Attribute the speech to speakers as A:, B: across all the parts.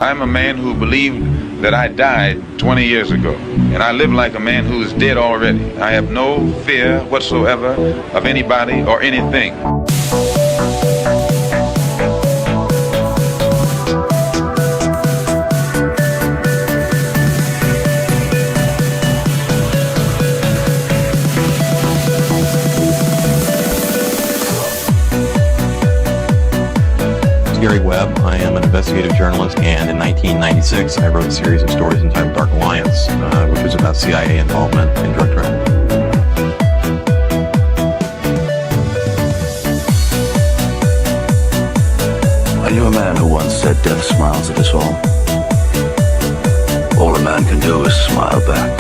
A: I'm a man who believed that I died 20 years ago, and I live like a man who is dead already. I have no fear whatsoever of anybody or anything.
B: Gary Webb. I am an investigative journalist, and in 1996 I wrote a series of stories entitled Dark Alliance, which was about CIA involvement in drug trafficking.
C: I knew a man who once said death smiles at us all. All a man can do is smile back.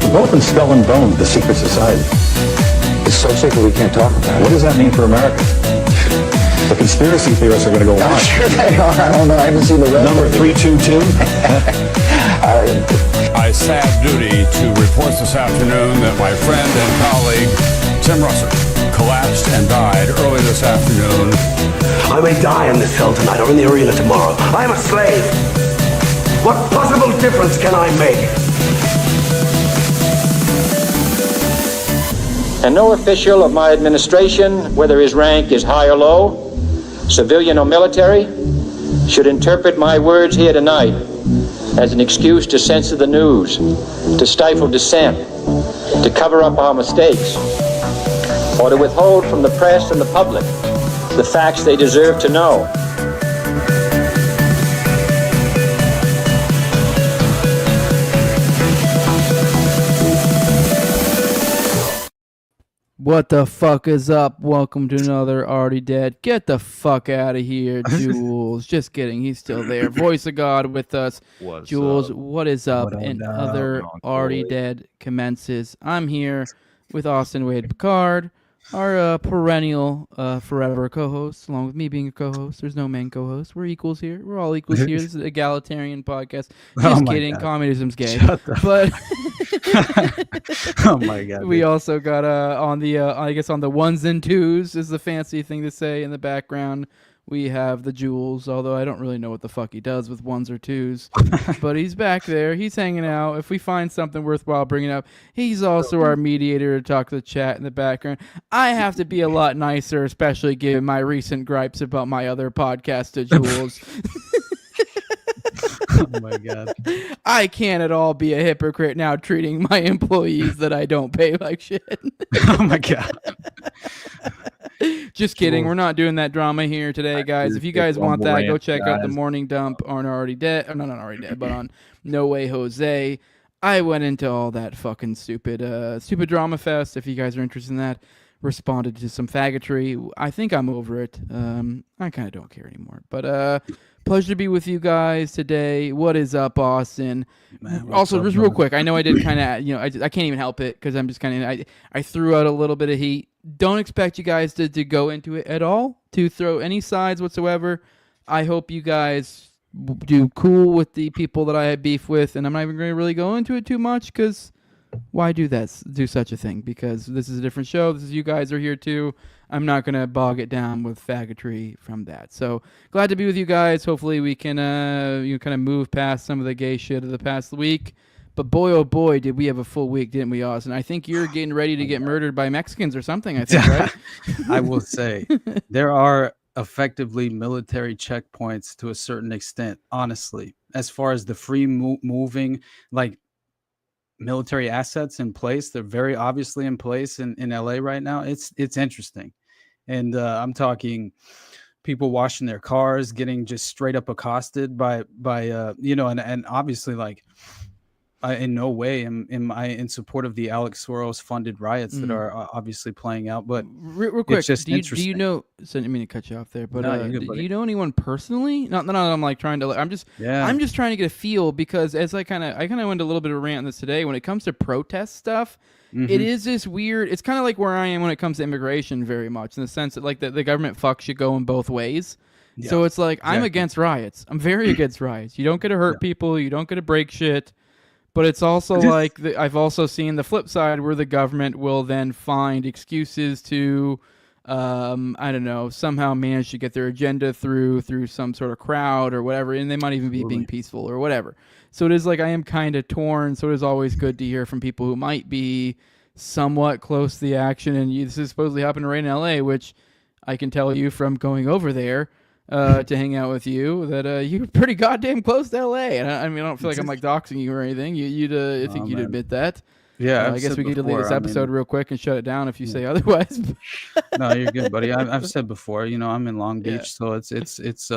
D: We're both in Skull and Bones, the secret society.
C: It's so secret we can't talk about it.
D: What does that mean for America? The conspiracy theorists are going to go on.
C: I'm sure they are. I don't know. I haven't seen the rest.
D: Number 322.
E: I have duty to report this afternoon that my friend and colleague, Tim Russert, collapsed and died early this afternoon.
C: I may die in this cell tonight or in the arena tomorrow. I am a slave. What possible difference can I make?
F: And no official of my administration, whether his rank is high or low, civilian or military, should interpret my words here tonight as an excuse to censor the news, to stifle dissent, to cover up our mistakes, or to withhold from the press and the public the facts they deserve to know.
G: What the fuck is up? Welcome to another Already Dead. Get the fuck out of here, Jules. Just kidding. He's still there. Voice of God with us.
H: What's
G: Jules,
H: up?
G: what is up?
H: What
G: And
H: up,
G: other
H: Uncle
G: Already
H: Boy?
G: Dead commences. I'm here with Austin Wade Picard, our perennial forever co-host, along with me being a co-host. There's no main co-host. We're equals here. We're all equals here. This is an egalitarian podcast. Just kidding.
H: God.
G: Communism's gay.
H: Shut the
G: But
H: Oh my god.
G: we
H: dude.
G: also got on the I guess on the ones and twos is the fancy thing to say in the background. We have the Jules, although I don't really know what the fuck he does with ones or twos. But he's back there. He's hanging out. If we find something worthwhile bringing up, he's also our mediator to talk to the chat in the background. I have to be a lot nicer, especially given my recent gripes about my other podcast to Jules.
H: Oh my god.
G: I can't at all be a hypocrite now treating my employees that I don't pay like shit.
H: Oh my god.
G: Just kidding.
H: Cool.
G: We're not doing that drama here today, guys. If you guys want that, go check out the
H: guys.
G: Morning Dump on Already Dead. Or not Already Dead, but on No Way Jose. I went into all that fucking stupid drama fest. If you guys are interested in that, responded to some faggotry. I think I'm over it. I kind of don't care anymore. But pleasure to be with you guys today. What is up, Austin?
H: Man,
G: Also,
H: what's
G: just
H: up,
G: real
H: man?
G: quick, I know I did kind of, I can't even help it because I'm just kind of, I threw out a little bit of heat. Don't expect you guys to go into it at all, to throw any sides whatsoever. I hope you guys do cool with the people that I have beef with, and I'm not even going to really go into it too much because why do such a thing? Because this is a different show. This is you guys are here too. I'm not going to bog it down with faggotry from that. So glad to be with you guys. Hopefully we can kind of move past some of the gay shit of the past week. But boy, oh boy, did we have a full week, didn't we, Austin? I think you're getting ready to get murdered by Mexicans or something, I think, right?
H: I will say there are effectively military checkpoints to a certain extent, honestly, as far as the free moving, like military assets in place. They're very obviously in place in LA right now. It's interesting. And I'm talking people washing their cars, getting just straight up accosted by and obviously, like, I in no way am I in support of the Alex Soros funded riots that are obviously playing out. But
G: real quick,
H: it's just
G: do you
H: interesting.
G: know? So I didn't mean to cut you off there, but
H: No, you're good,
G: do
H: buddy.
G: you know anyone personally? Not I'm like trying to. I'm just trying to get a feel because as I kind of went a little bit of a rant on this today. When it comes to protest stuff, it is this weird. It's kind of like where I am when it comes to immigration, very much in the sense that like the government fuck should go in both ways.
H: Yeah,
G: So it's like I'm
H: exactly.
G: against riots. I'm very against riots. You don't get to hurt people. You don't get to break shit. But it's also like I've also seen the flip side where the government will then find excuses to I don't know, somehow manage to get their agenda through some sort of crowd or whatever, and they might even be being peaceful or whatever. So it is like I am kind of torn. So it is always good to hear from people who might be somewhat close to the action. And this is supposedly happening right in LA, which I can tell you from going over there to hang out with you that you're pretty goddamn close to LA. And I mean, I don't feel like I'm like doxing you or anything. I think you'd admit that.
H: Yeah,
G: I guess we need to leave this episode real quick and shut it down if you say otherwise.
H: No, you're good, buddy. I've said before, I'm in Long Beach, so it's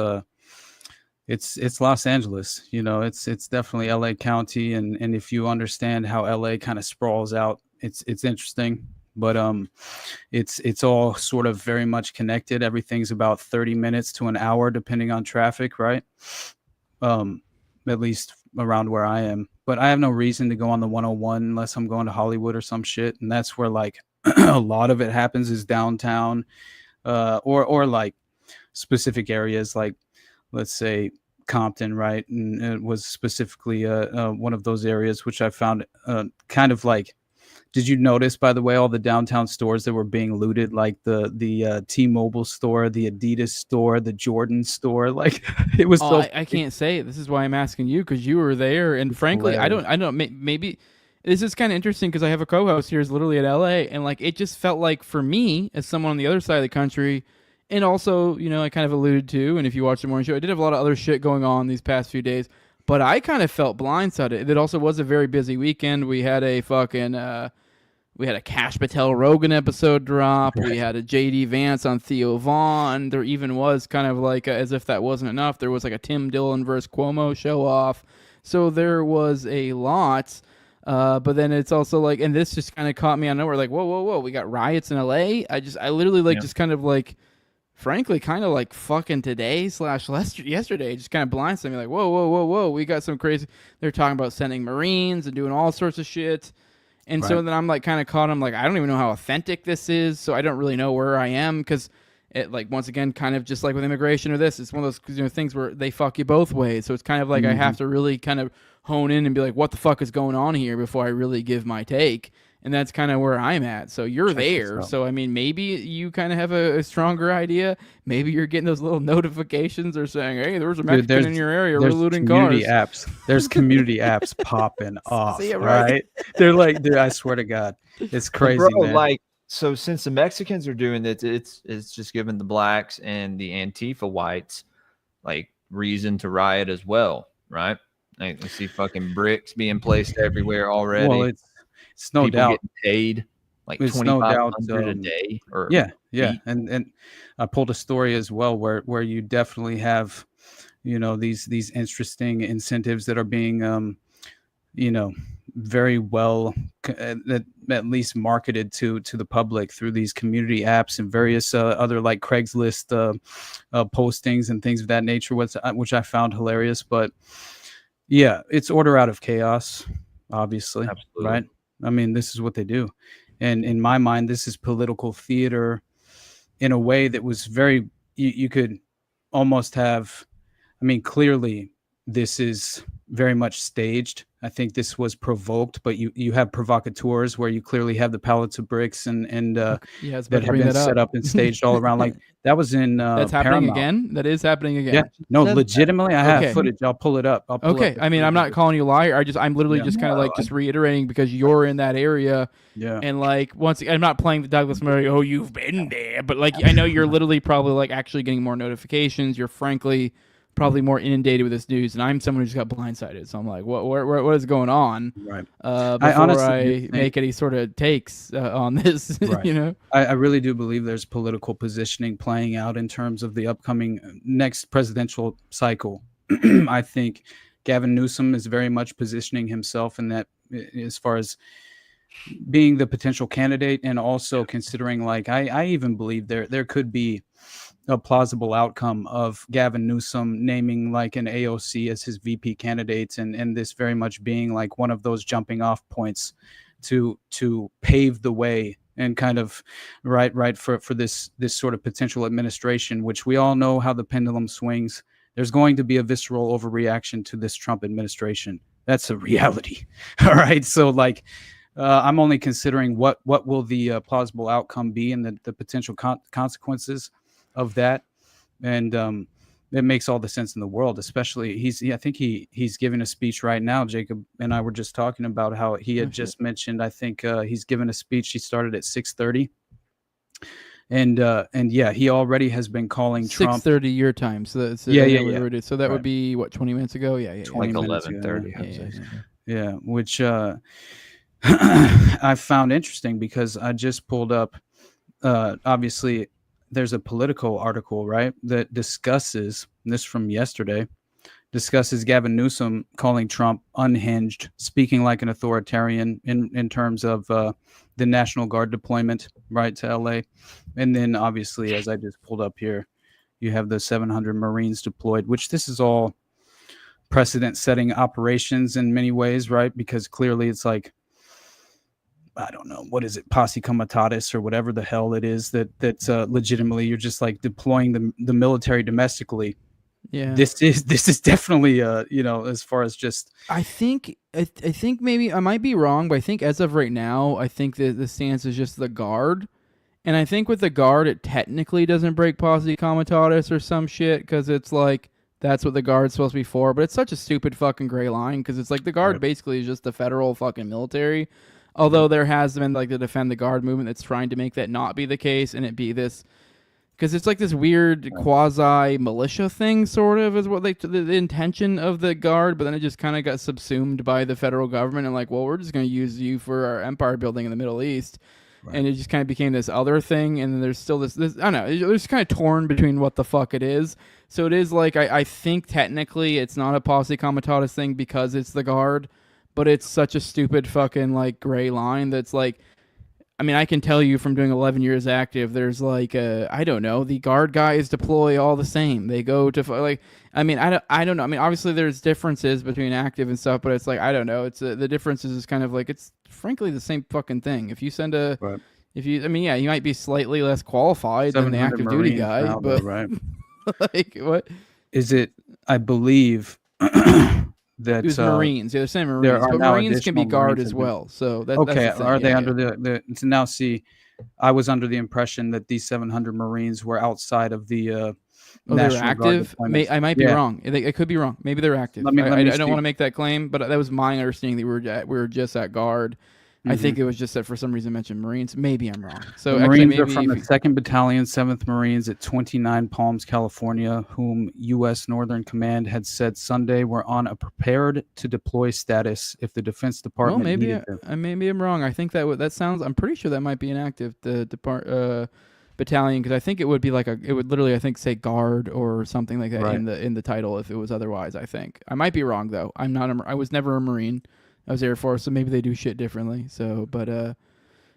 H: Los Angeles. It's definitely LA County, and if you understand how LA kind of sprawls out, it's interesting. But it's all sort of very much connected. Everything's about 30 minutes to an hour, depending on traffic, right? At least around where I am. But I have no reason to go on the 101 unless I'm going to Hollywood or some shit. And that's where like a lot of it happens is downtown, or like specific areas, like let's say Compton, right? And it was specifically one of those areas which I found kind of like. Did you notice, by the way, all the downtown stores that were being looted, like the T-Mobile store, the Adidas store, the Jordan store? Like it was.
G: I can't say it. This is why I'm asking you, because you were there, and frankly, hilarious. I don't. Maybe this is kind of interesting because I have a co-host here who's literally at LA, and like it just felt like for me as someone on the other side of the country, and also I kind of alluded to, and if you watch the morning show, I did have a lot of other shit going on these past few days, but I kind of felt blindsided. It also was a very busy weekend. We had a fucking. We had a Cash Patel Rogan episode drop. We had a J.D. Vance on Theo Vaughn. There even was kind of like, as if that wasn't enough, there was like a Tim Dillon versus Cuomo show off. So there was a lot. But then it's also like, and this just kind of caught me on nowhere. Like, whoa. We got riots in L.A. I literally like just kind of like, frankly, kind of like fucking today/yesterday, just kind of blindsided me. Like, whoa. We got some crazy. They're talking about sending Marines and doing all sorts of shit. And so then I'm like kind of caught. I'm like, I don't even know how authentic this is. So I don't really know where I am because it, like, once again, kind of just like with immigration or this, it's one of those things where they fuck you both ways. So it's kind of like I have to really kind of hone in and be like, what the fuck is going on here before I really give my take. And that's kind of where I'm at. So you're there. So, I mean, maybe you kind of have a stronger idea. Maybe you're getting those little notifications or saying, hey, there was a Mexican in your area. We're looting cars.
H: There's community apps popping off, right? They're like, dude, I swear to God. It's crazy, man.
I: Like, so since the Mexicans are doing it, it's just giving the blacks and the Antifa whites, like, reason to riot as well, right? Like, we see fucking bricks being placed everywhere already.
H: Well, it's no
I: people
H: doubt
I: getting paid like $2,500 a day. Or
H: yeah. And I pulled a story as well where you definitely have, these interesting incentives that are being, very well at least marketed to the public through these community apps and various other like Craigslist postings and things of that nature, which I found hilarious. But yeah, it's order out of chaos, obviously.
I: Absolutely.
H: Right? I mean, this is what they do. And in my mind, this is political theater in a way that was very, you could almost have, I mean, clearly this is very much staged. I think this was provoked, but you have provocateurs where you clearly have the pallets of bricks and that have been set up and staged all around. Like that was in
G: that's happening
H: Paramount.
G: again. That is happening again.
H: Yeah, no, legitimately, I have footage. I'll pull it up.
G: I mean, I'm not calling you a liar. I'm literally just kind of like just reiterating because you're in that area.
H: Yeah.
G: And like once I'm not playing the Douglas Murray. Oh, you've been there, but like I know you're literally probably like actually getting more notifications. You're frankly probably more inundated with this news, and I'm someone who just got blindsided. So I'm like, what is going on?
H: Right.
G: Before I make any sort of takes on this,
H: right. I really do believe there's political positioning playing out in terms of the upcoming next presidential cycle. I think Gavin Newsom is very much positioning himself in that as far as being the potential candidate, and also considering like I even believe there could be a plausible outcome of Gavin Newsom naming like an AOC as his VP candidates, and this very much being like one of those jumping off points to pave the way and kind of right for this sort of potential administration, which we all know how the pendulum swings. There's going to be a visceral overreaction to this Trump administration. That's a reality. All right. So like I'm only considering what will the plausible outcome be and the potential consequences of that, and it makes all the sense in the world. Especially I think he's giving a speech right now. Jacob and I were just talking about how he had just mentioned. I think he's given a speech. He started at 6:30. And yeah, he already has been calling Trump
G: 6:30 your time. So that's
H: yeah.
G: So that would be what, 20 minutes ago? Yeah.
H: 20
I: like
H: minutes
I: 11:30.
H: Yeah, which I found interesting because I just pulled up. Obviously, there's a Politico article, right, that discusses this from yesterday. Discusses Gavin Newsom calling Trump unhinged, speaking like an authoritarian in terms of the National Guard deployment, right, to LA. And then obviously, as I just pulled up here, you have the 700 Marines deployed, which this is all precedent-setting operations in many ways, right? Because clearly it's like, I don't know, what is it, posse comitatus or whatever the hell it is that's legitimately you're just like deploying the military domestically.
G: Yeah.
H: This is definitely as far as just
G: I think maybe I might be wrong, but I think as of right now, I think that the stance is just the Guard. And I think with the Guard, it technically doesn't break posse comitatus or some shit, because it's like that's what the Guard's supposed to be for. But it's such a stupid fucking gray line, because it's like the Guard basically is just the federal fucking military. Although there has been like the Defend the Guard movement that's trying to make that not be the case, and it be this, because it's like this weird quasi militia thing, sort of, is what the intention of the Guard. But then it just kind of got subsumed by the federal government, and like, well, we're just going to use you for our empire building in the Middle East. And it just kind of became this other thing, and then there's still this I don't know, it's kind of torn between what the fuck it is. So it is like, I think technically it's not a posse comitatus thing because it's the Guard, but it's such a stupid fucking like gray line that's like, I mean, I can tell you from doing 11 years active, there's like, I don't know, the Guard guys deploy all the same. They go to, like, I mean, I don't know. I mean, obviously there's differences between active and stuff, but it's like, I don't know. It's the differences is kind of like, it's frankly the same fucking thing. If you send I mean, yeah, you might be slightly less qualified than the active duty guy, but
H: right.
G: like, what?
H: Is it, I believe, that
G: it was Marines. Yeah, they're saying Marines,
H: there are
G: but
H: now
G: Marines can be Guard
H: Marines
G: as well. So that's
H: okay.
G: That's the thing.
H: Are they under the now? See, I was under the impression that these 700 Marines were outside of the
G: they're active. I might be wrong. I could be wrong. Maybe they're active. I don't want to make that claim, but that was my understanding that we were just at Guard. I think it was just that for some reason mentioned Marines. Maybe I'm wrong. So
H: the Marines are from the 2nd Battalion, 7th Marines at 29 Palms, California, whom U.S. Northern Command had said Sunday were on a prepared to deploy status if the Defense Department needed them.
G: Maybe I'm wrong. I think that sounds. I'm pretty sure that might be an active battalion, because I think it would be like it would literally, I think, say Guard or something like that in the title if it was otherwise. I think I might be wrong though. I'm not. I was never a Marine. I was Air Force, so maybe they do shit differently. So, but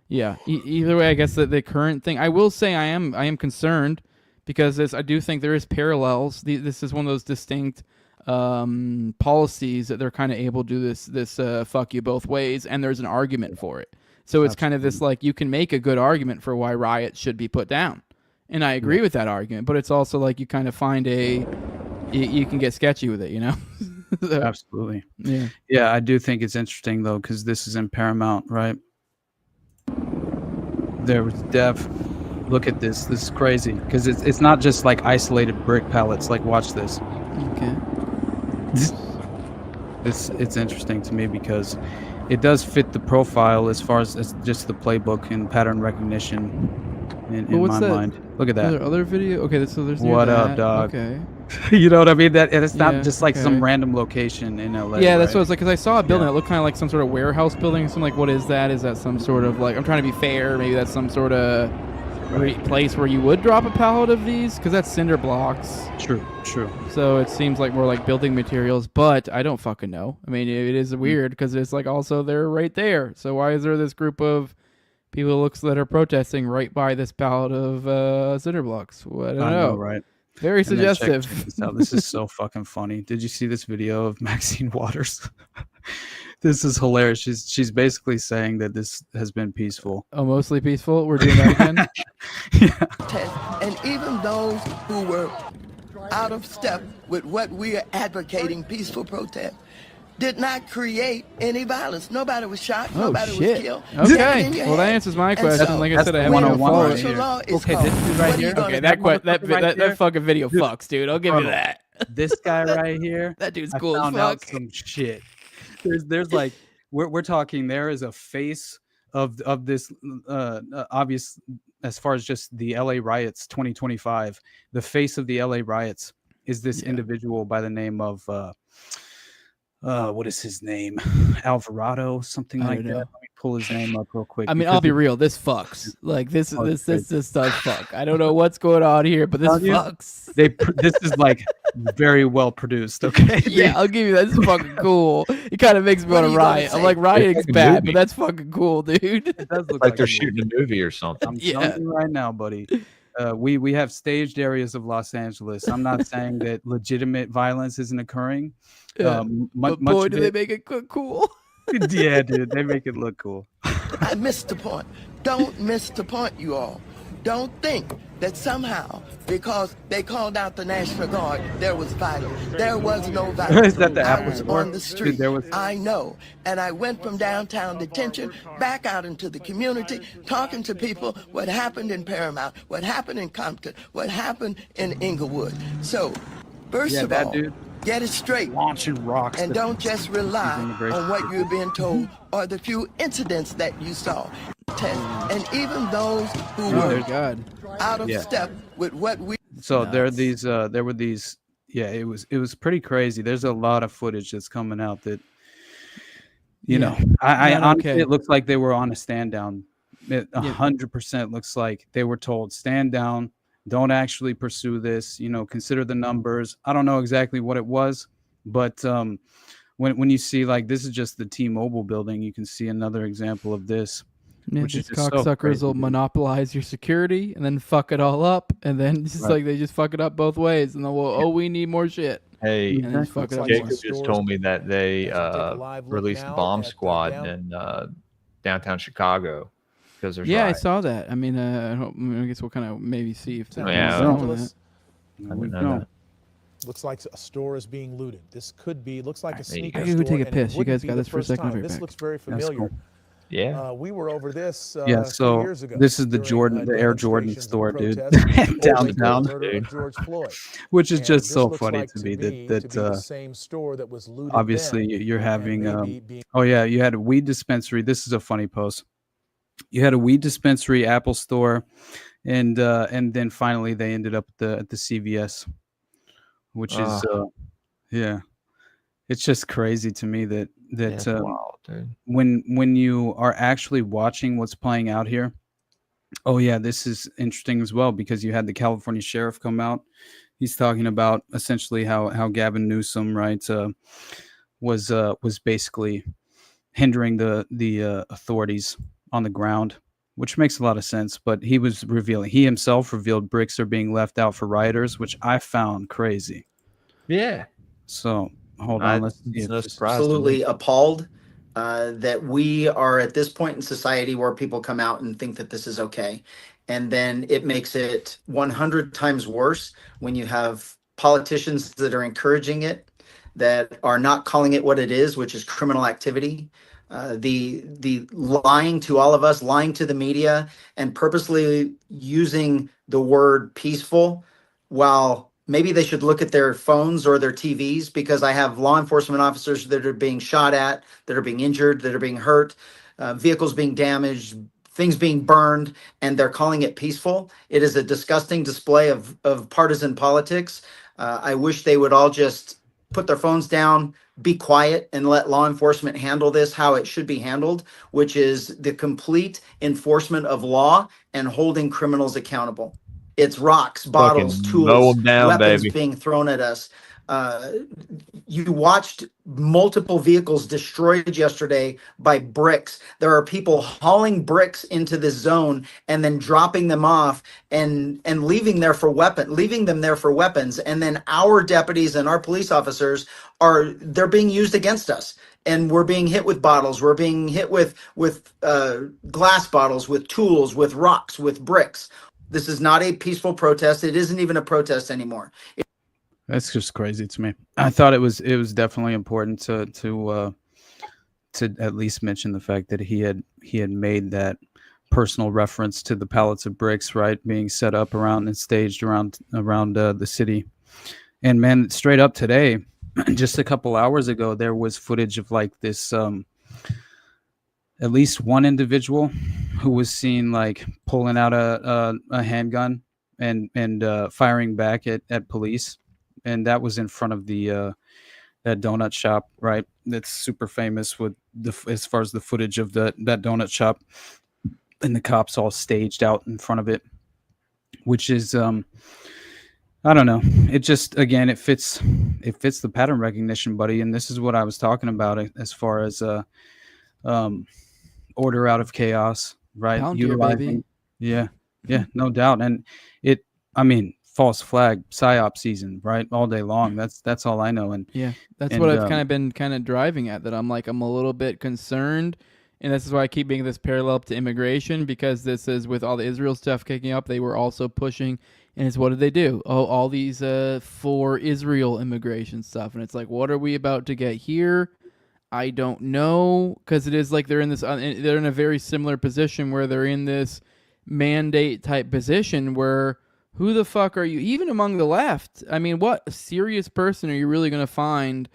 G: yeah. Either way, I guess the current thing. I will say I am concerned because I do think there is parallels. This is one of those distinct policies that they're kind of able to do this fuck you both ways, and there's an argument for it. So it's kind of this like, you can make a good argument for why riots should be put down, and I agree with that argument. But it's also like you kind of find you can get sketchy with it, you know. So,
H: absolutely. Yeah, I do think it's interesting though, because this is in Paramount, right? There was look at this. This is crazy because it's not just like isolated brick pallets. Like, watch this.
G: Okay.
H: It's interesting to me because it does fit the profile as far as just the playbook and pattern recognition in my mind. Look at that.
G: Are there other video? Okay, so there's
H: what up, dog?
G: Okay.
H: You know what I mean? That and it's not just like some random location in LA.
G: Yeah, that's what I was like, because I saw a building that looked kind of like some sort of warehouse building. So I'm like, what is that? Is that some sort of like, I'm trying to be fair, maybe that's some sort of place where you would drop a pallet of these, because that's cinder blocks.
H: True.
G: So it seems like more like building materials, but I don't fucking know. I mean, it is weird because it's like also they're right there. So why is there this group of people that are protesting right by this pallet of cinder blocks? Well, I don't know.
H: Right?
G: Very suggestive.
H: This is so fucking funny. Did you see this video of Maxine Waters? This is hilarious. She's basically saying that this has been peaceful.
G: Oh, mostly peaceful? We're doing that again?
J: Yeah. And even those who were out of step with what we are advocating, peaceful protest, did not create any violence. Nobody was shot.
G: Oh,
J: Nobody
G: shit.
J: was killed.
G: Okay. Well, that answers my question. Like I said, I have no follow it.
H: Okay, this is right here.
G: Okay, that fucking video fucks, dude. I'll give you that.
H: This guy right here.
G: That dude's
H: I
G: cool as
H: found out
G: fuck.
H: some shit. There's like we're talking. There is a face of this obvious as far as just the LA riots 2025. The face of the LA riots is this individual by the name of what is his name? Alvarado, something like that. Let me pull his name up real quick.
G: I mean, I'll be real. This fucks. Like this does fuck. I don't know what's going on here, but this fucks.
H: This is like very well produced. Okay.
G: Yeah, I'll give you that. This is fucking cool. It kind of makes me want to riot. I'm like, rioting's bad, but that's fucking cool, dude.
H: It does look
I: like they're shooting a movie or something.
H: I'm telling you right now, buddy. We have staged areas of Los Angeles. I'm not saying that legitimate violence isn't occurring.
G: But boy, do they make it cool.
H: Yeah, dude, they make it look cool.
J: I missed the point. Don't miss the point, you all. Don't think that somehow, because they called out the National Guard, there was violence. There was no violence.
H: Is that the
J: I
H: Apple
J: was
H: Store?
J: on the street.
H: Dude,
J: I know. And I went from downtown detention back out into the community, talking to people what happened in Paramount, what happened in Compton, what happened in Inglewood. So, first of all, get it straight.
H: Launching rocks.
J: And don't just rely on what you're being told or the few incidents that you saw. And even those who were out of step with what we.
H: So there were these. Yeah, it was pretty crazy. There's a lot of footage that's coming out that, you know, I honestly, it looks like they were on a stand down. 100% looks like they were told stand down. Don't actually pursue this. You know, consider the numbers. I don't know exactly what it was, but when you see like this is just the T-Mobile building, you can see another example of this.
G: Yeah, these cocksuckers will monopolize your security and then fuck it all up, and then just like they just fuck it up both ways, and then we need more shit.
I: Hey,
G: and then fuck it up
I: Jacob just told me that they released a bomb squad in downtown Chicago because there's
G: I saw that. I mean, I guess we'll kind of maybe see if
K: Looks like a store is being looted. This could be looks like a sneaker
G: I
K: store.
G: could take a piss. You guys
K: be
G: got
K: the
G: this for a
K: first
G: second.
K: time. This looks very familiar.
H: Cool.
I: Yeah,
K: we were over this.
H: So
K: 2 years ago
H: this is the Air Jordan store, dude, downtown, which is just so funny to me that
K: the same store that was looted.
H: Obviously, you're having you had a weed dispensary. This is a funny post. You had a weed dispensary, Apple store, and then finally they ended up at the CVS, which is it's just crazy to me that
I: wild, dude.
H: when you are actually watching what's playing out here. Oh yeah, this is interesting as well because you had the California sheriff come out. He's talking about essentially how Gavin Newsom, right, was basically hindering the authorities on the ground, which makes a lot of sense. But he himself revealed bricks are being left out for rioters, which I found crazy.
I: Yeah.
H: So hold on. Let's see.
L: Absolutely appalled that we are at this point in society where people come out and think that this is okay. And then it makes it 100 times worse when you have politicians that are encouraging it, that are not calling it what it is, which is criminal activity. The lying to all of us, lying to the media, and purposely using the word peaceful while maybe they should look at their phones or their TVs, because I have law enforcement officers that are being shot at, that are being injured, that are being hurt, vehicles being damaged, things being burned, and they're calling it peaceful. It is a disgusting display of partisan politics. I wish they would all just put their phones down, be quiet, and let law enforcement handle this how it should be handled, which is the complete enforcement of law and holding criminals accountable. It's rocks, bottles, tools, weapons being thrown at us. You watched multiple vehicles destroyed yesterday by bricks. There are people hauling bricks into this zone and then dropping them off and leaving them there for weapons. And then our deputies and our police officers they're being used against us. And we're being hit with bottles. We're being hit with glass bottles, with tools, with rocks, with bricks. This is not a peaceful protest. It isn't even a protest anymore.
H: That's just crazy to me. I thought it was definitely important to at least mention the fact that he had made that personal reference to the pallets of bricks, right, being set up around and staged around the city. And man, straight up today, just a couple hours ago, there was footage of like this at least one individual who was seen like pulling out a handgun and firing back at police, and that was in front of the that donut shop, right? That's super famous with as far as the footage of that donut shop, and the cops all staged out in front of it, which is I don't know. It just, again, it fits the pattern recognition, buddy. And this is what I was talking about as far as order out of chaos, right?
G: Palantir, baby.
H: Yeah, no doubt. And false flag psyop season, right? All day long. That's all I know. And
G: yeah, that's what I've been driving at. That I'm a little bit concerned, and this is why I keep making this parallel up to immigration, because this is with all the Israel stuff kicking up. They were also pushing, and it's what did they do? Oh, all these for Israel immigration stuff, and it's like, what are we about to get here? I don't know, because it is like they're in a very similar position where they're in this mandate type position where. Who the fuck are you? Even among the left, I mean, what serious person are you really going to find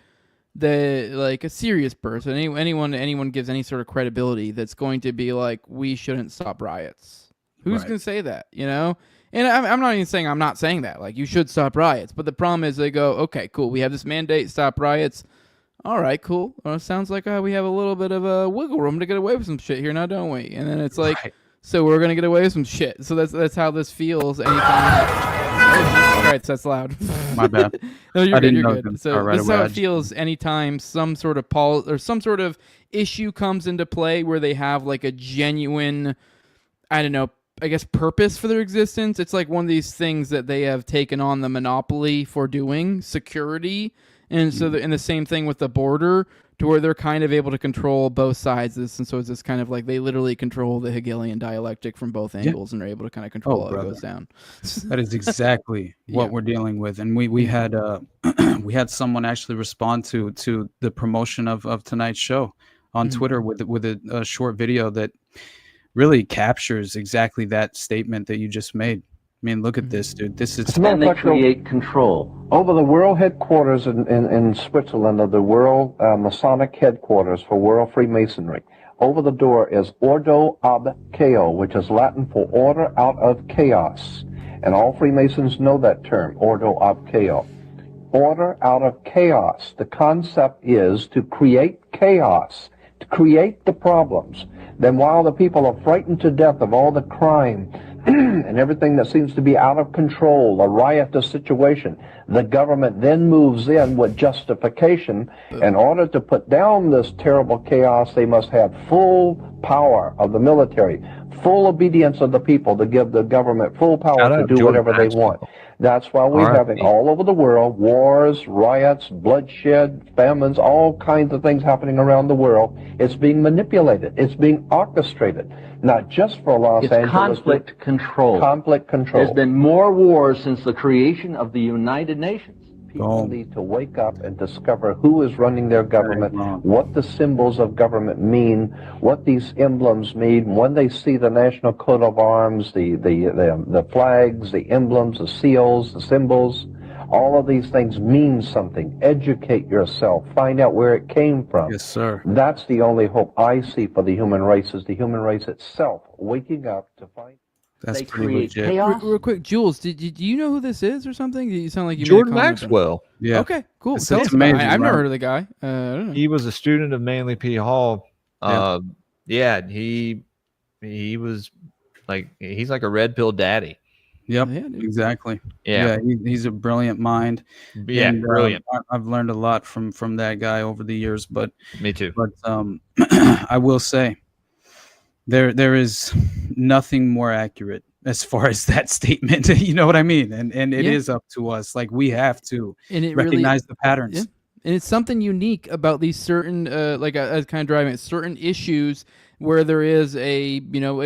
G: that, like, a serious person, anyone gives any sort of credibility that's going to be like, we shouldn't stop riots? Who's going to say that, you know? And I'm not even saying I'm not saying that. Like, you should stop riots. But the problem is they go, okay, cool, we have this mandate, stop riots. All right, cool. Well, it sounds like we have a little bit of a wiggle room to get away with some shit here now, don't we? And then it's like... Right. So we're gonna get away with some shit. So that's how this feels. Anytime. All right, so that's loud.
H: My bad.
G: No, you're good. You're good. So this is how it feels anytime some sort of or some sort of issue comes into play where they have like a genuine, I don't know, I guess purpose for their existence. It's like one of these things that they have taken on the monopoly for doing, security, and so and the same thing with the border. To where they're kind of able to control both sides of this, and so it's this kind of like they literally control the Hegelian dialectic from both angles, and are able to kind of control how it goes down.
H: That is exactly what we're dealing with, and we had we had someone actually respond to the promotion of tonight's show on Twitter with a short video that really captures exactly that statement that you just made. I mean, look at this, dude. This is...
M: And they create control. Over the world headquarters in Switzerland of the world Masonic headquarters for World Freemasonry, over the door is Ordo ab Chao, which is Latin for order out of chaos. And all Freemasons know that term, Ordo ab Chao. Order out of chaos. The concept is to create chaos, to create the problems. Then while the people are frightened to death of all the crime, and everything that seems to be out of control, a riotous situation, the government then moves in with justification. In order to put down this terrible chaos, they must have full power of the military, full obedience of the people to give the government full power to do whatever they want. That's why we're having all over the world wars, riots, bloodshed, famines, all kinds of things happening around the world. It's being manipulated. It's being orchestrated. Not just for Los Angeles.
N: Conflict control.
M: Conflict control.
N: There's been more wars since the creation of the United Nations.
M: People need to wake up and discover who is running their government, what the symbols of government mean, what these emblems mean. When they see the national coat of arms, the flags, the emblems, the seals, the symbols, all of these things mean something. Educate yourself. Find out where it came from.
H: Yes, sir.
M: That's the only hope I see for the human race, is the human race itself waking up to find...
H: That's pretty legit.
G: Real quick, Jules, do you know who this is or something? You sound like you
I: Jordan Maxwell.
H: Yeah.
G: Okay, cool.
H: It's
G: amazing. I've never heard of the guy. I don't know.
I: He was a student of Manly P. Hall. He was like, he's like a red pill daddy.
H: Yep, exactly.
I: Yeah,
H: he's a brilliant mind.
I: Yeah,
H: and,
I: brilliant.
H: I've learned a lot from that guy over the years. But
I: me too.
H: But I will say, there is nothing more accurate as far as that statement. You know what I mean? And it is up to us. Like, we have to recognize the patterns.
G: And it's something unique about these certain, like I was kind of driving at certain issues where there is a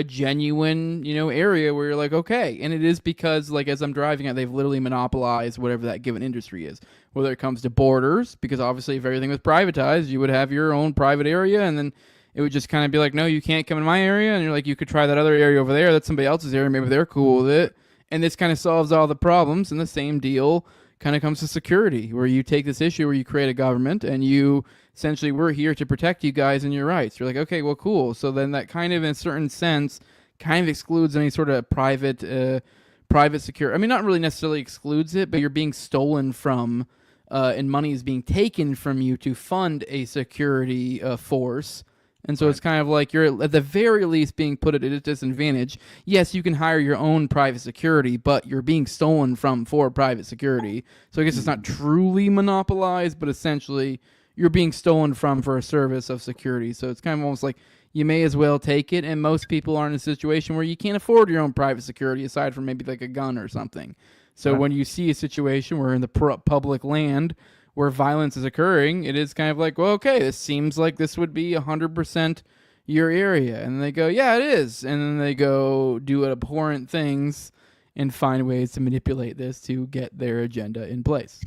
G: genuine, area where you're like, okay. And it is because, like, as I'm driving it, they've literally monopolized whatever that given industry is. Whether it comes to borders, because obviously if everything was privatized, you would have your own private area, and then it would just kind of be like, no, you can't come in my area. And you're like, you could try that other area over there. That's somebody else's area. Maybe they're cool with it. And this kind of solves all the problems. And the same deal kind of comes to security, where you take this issue where you create a government and you essentially, we're here to protect you guys and your rights. You're like, okay, well, cool. So then that kind of, in a certain sense, kind of excludes any sort of private security. I mean, not really necessarily excludes it, but you're being stolen from, and money is being taken from you to fund a security force. And so it's kind of like you're at the very least being put at a disadvantage. Yes, you can hire your own private security, but you're being stolen from for private security. So I guess it's not truly monopolized, but essentially you're being stolen from for a service of security. So it's kind of almost like you may as well take it. And most people are in a situation where you can't afford your own private security aside from maybe like a gun or something. So when you see a situation where in the public land where violence is occurring, it is kind of like, well, okay, this seems like this would be 100% your area. And they go, yeah, it is. And then they go do abhorrent things and find ways to manipulate this to get their agenda in place.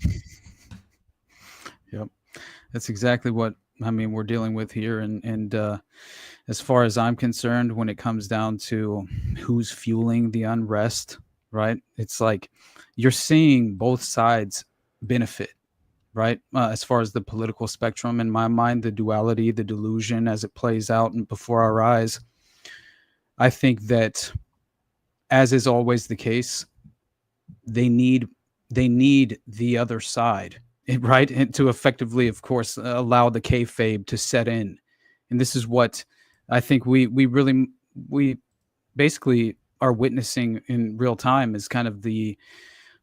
H: Yep. That's exactly what, we're dealing with here. And as far as I'm concerned, when it comes down to who's fueling the unrest, right? It's like you're seeing both sides benefit. Right. As far as the political spectrum, in my mind, the duality, the delusion as it plays out and before our eyes, I think that, as is always the case, they need the other side, right? And to effectively, of course, allow the kayfabe to set in. And this is what I think we basically are witnessing in real time, is kind of the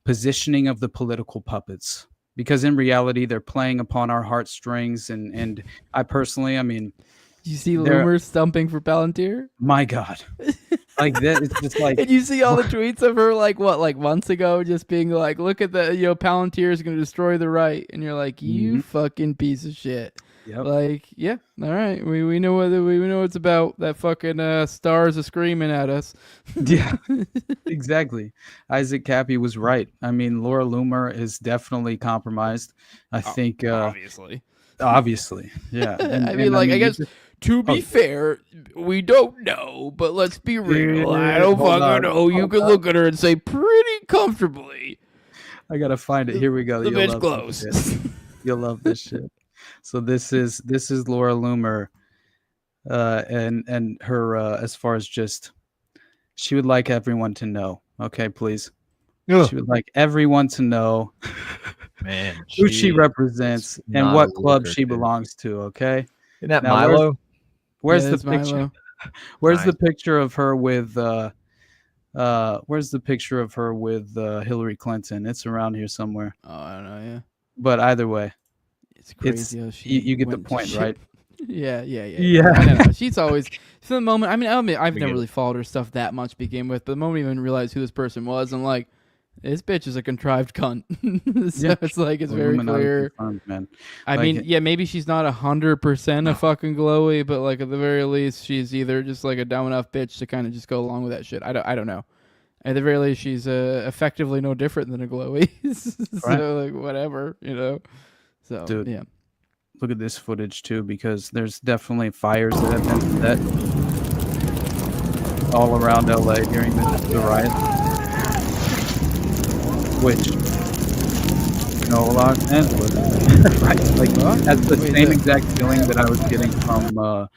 H: positioning of the political puppets. Because in reality, they're playing upon our heartstrings, and I personally,
G: you see Loomer stumping for Palantir?
H: My God, like that, it's just like.
G: And you see all the tweets of her, like months ago, just being like, "Look at the, Palantir is going to destroy the right," and you're like, "You fucking piece of shit."
H: Yep.
G: Like, yeah, all right, we know what it's about. That fucking stars are screaming at us.
H: Yeah, exactly. Isaac Cappy was right. Laura Loomer is definitely compromised. I think obviously, yeah.
G: I guess to be fair, we don't know, but let's be real. I don't fucking know. You can look at her and say pretty comfortably.
H: I gotta find it. Here we go.
G: The bitch close.
H: You'll love this shit. So this is Laura Loomer, and her as far as just, she would like everyone to know. Okay, please. She would like everyone to know,
I: man,
H: who she represents and what club she belongs to. Okay.
I: Isn't that Milo?
H: Where's the picture? Milo. Where's the picture of her with? Where's the picture of her with Hillary Clinton? It's around here somewhere.
G: Oh, I don't know. Yeah.
H: But either way.
G: It's crazy how she
H: you get the point, right?
G: Yeah.
H: I
G: don't know. She's always, from the moment, I've never really followed her stuff that much to begin with, but the moment I even realized who this person was, I'm like, this bitch is a contrived cunt. So it's like, it's very clear.
H: Man.
G: Maybe she's not 100% a fucking glowy, but like at the very least, she's either just like a dumb enough bitch to kind of just go along with that shit. I don't know. At the very least, she's effectively no different than a glowy. So like, whatever, So,
H: dude,
G: yeah.
H: Look at this footage too, because there's definitely fires that have been set all around LA during the riot. Which, Los Angeles, right? Like that's the same exact feeling that I was getting from,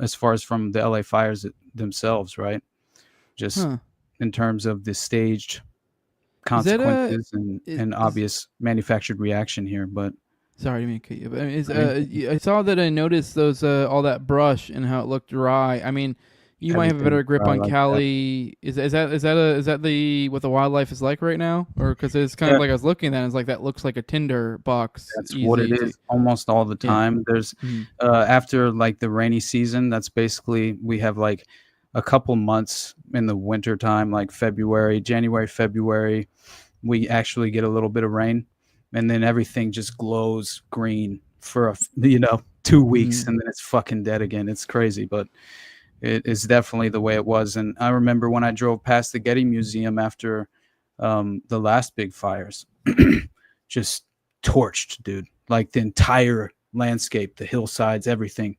H: as far as from the LA fires themselves, right? Just in terms of the staged consequences and obvious manufactured reaction here, but
G: sorry, I didn't mean to cut you. But I saw that I noticed those all that brush and how it looked dry. You might have a better grip on Cali. Is that the what the wildlife is like right now, or because it's kind of like I was looking at it, it's like that looks like a tinder box.
H: That's what it is almost all the time. There's after like the rainy season, that's basically we have like a couple months in the winter time, like January, February, we actually get a little bit of rain. and then everything just glows green for 2 weeks, and then it's fucking dead again. It's crazy, but it is definitely the way it was. And I remember when I drove past the Getty Museum after the last big fires, just torched, dude. Like the entire landscape, the hillsides, everything,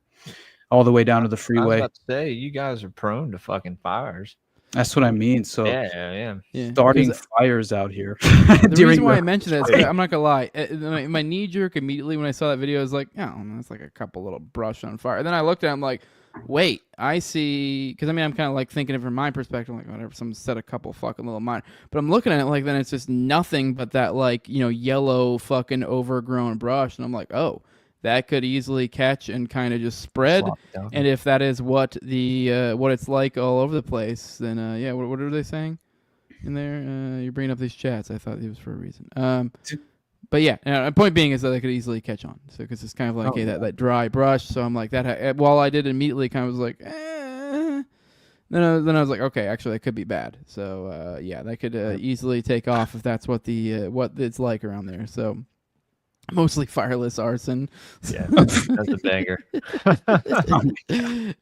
H: all the way down to the freeway.
I: I was about to say, you guys are prone to fucking fires.
H: That's what I mean. So
I: yeah.
H: starting fires out here.
G: The reason why I mentioned that is, I'm not gonna lie, my knee jerk immediately when I saw that video was like, oh, that's like a couple little brush on fire. And then I looked at it, I'm like, wait, I see, because I mean, I'm kind of like thinking it from my perspective, like whatever, someone set a couple fucking little mine, but I'm looking at it like then it's just nothing but that like yellow fucking overgrown brush, and I'm like, oh, that could easily catch and kind of just spread. And if that is what the what it's like all over the place, then yeah, what are they saying in there? You're bringing up these chats. I thought it was for a reason. But yeah, point being is that they could easily catch on. So because it's kind of like that dry brush. So I'm like that. While I did immediately kind of was like, then I was like, okay, actually that could be bad. So yeah, that could easily take off if that's what what it's like around there. So. Mostly fireless arson.
I: Yeah, that's a banger.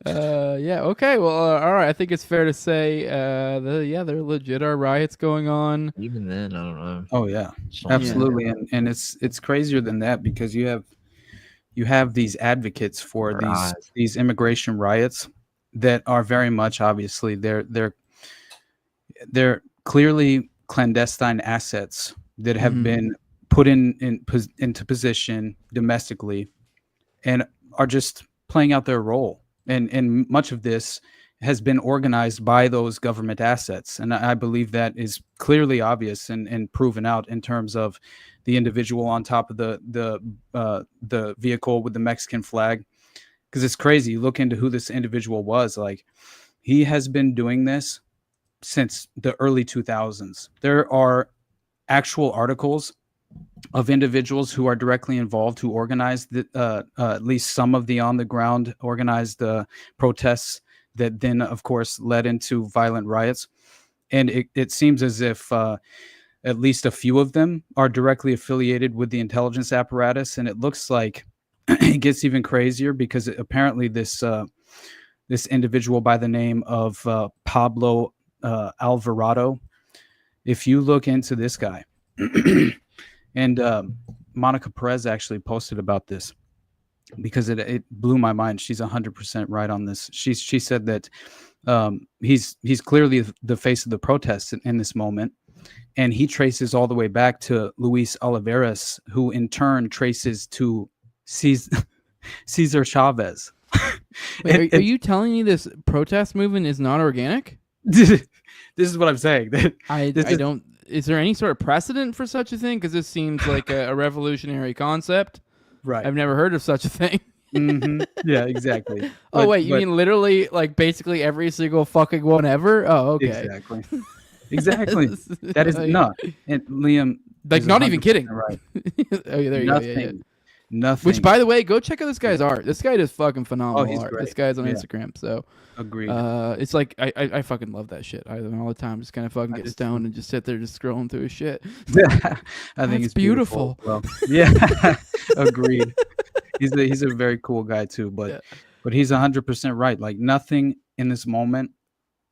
G: Yeah. Okay. Well. All right. I think it's fair to say, they're legit. Are riots going on?
I: Even then, I don't know.
H: Oh yeah, absolutely. Yeah. And it's crazier than that because you have these advocates for these immigration riots that are very much obviously they're clearly clandestine assets that have been put into position domestically and are just playing out their role. And much of this has been organized by those government assets. And I believe that is clearly obvious and proven out in terms of the individual on top of the vehicle with the Mexican flag. Because it's crazy. You look into who this individual was. Like, he has been doing this since the early 2000s. There are actual articles of individuals who are directly involved, who organized at least some of the on-the-ground organized protests that then, of course, led into violent riots. And it seems as if at least a few of them are directly affiliated with the intelligence apparatus. And it looks like it gets even crazier because apparently this individual by the name of Pablo Alvarado, if you look into this guy, and Monica Perez actually posted about this because it blew my mind. She's 100% right on this. She said that he's clearly the face of the protests in this moment, and he traces all the way back to Luis Olivares, who in turn traces to Cesar Chavez.
G: Wait, are you telling me this protest movement is not organic?
H: This is what I'm saying.
G: I don't. Is there any sort of precedent for such a thing? Because this seems like a revolutionary concept.
H: Right.
G: I've never heard of such a thing.
H: Yeah, exactly.
G: You mean literally, like, basically every single fucking one ever? Oh, okay.
H: Exactly. That is not. And Liam,
G: like, not even kidding.
H: Right.
G: Oh, yeah, there you go. Yeah.
H: Nothing.
G: Which, by the way, go check out this guy's art. This guy does fucking phenomenal
H: he's
G: art.
H: great.
G: This guy's on Instagram. So
H: agreed.
G: It's like I fucking love that shit. I all the time just kind of fucking get stoned and just sit there just scrolling through his shit.
H: I think it's
G: beautiful.
H: Well, yeah, agreed. He's a very cool guy too, but he's 100% right. Like, nothing in this moment.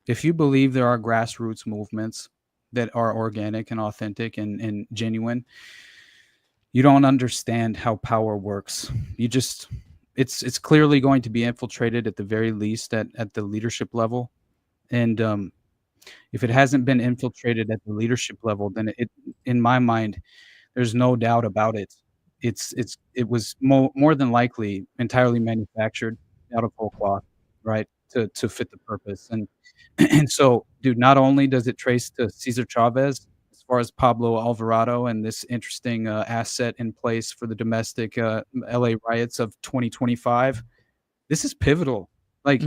H: If you believe there are grassroots movements that are organic and authentic and genuine, you don't understand how power works. It's clearly going to be infiltrated at the very least at the leadership level. And if it hasn't been infiltrated at the leadership level, then in my mind, there's no doubt about it. It was more than likely entirely manufactured out of whole cloth, right? To fit the purpose. And so, dude, not only does it trace to Cesar Chavez, as far as Pablo Alvarado and this interesting asset in place for the domestic LA riots of 2025, this is pivotal. Like,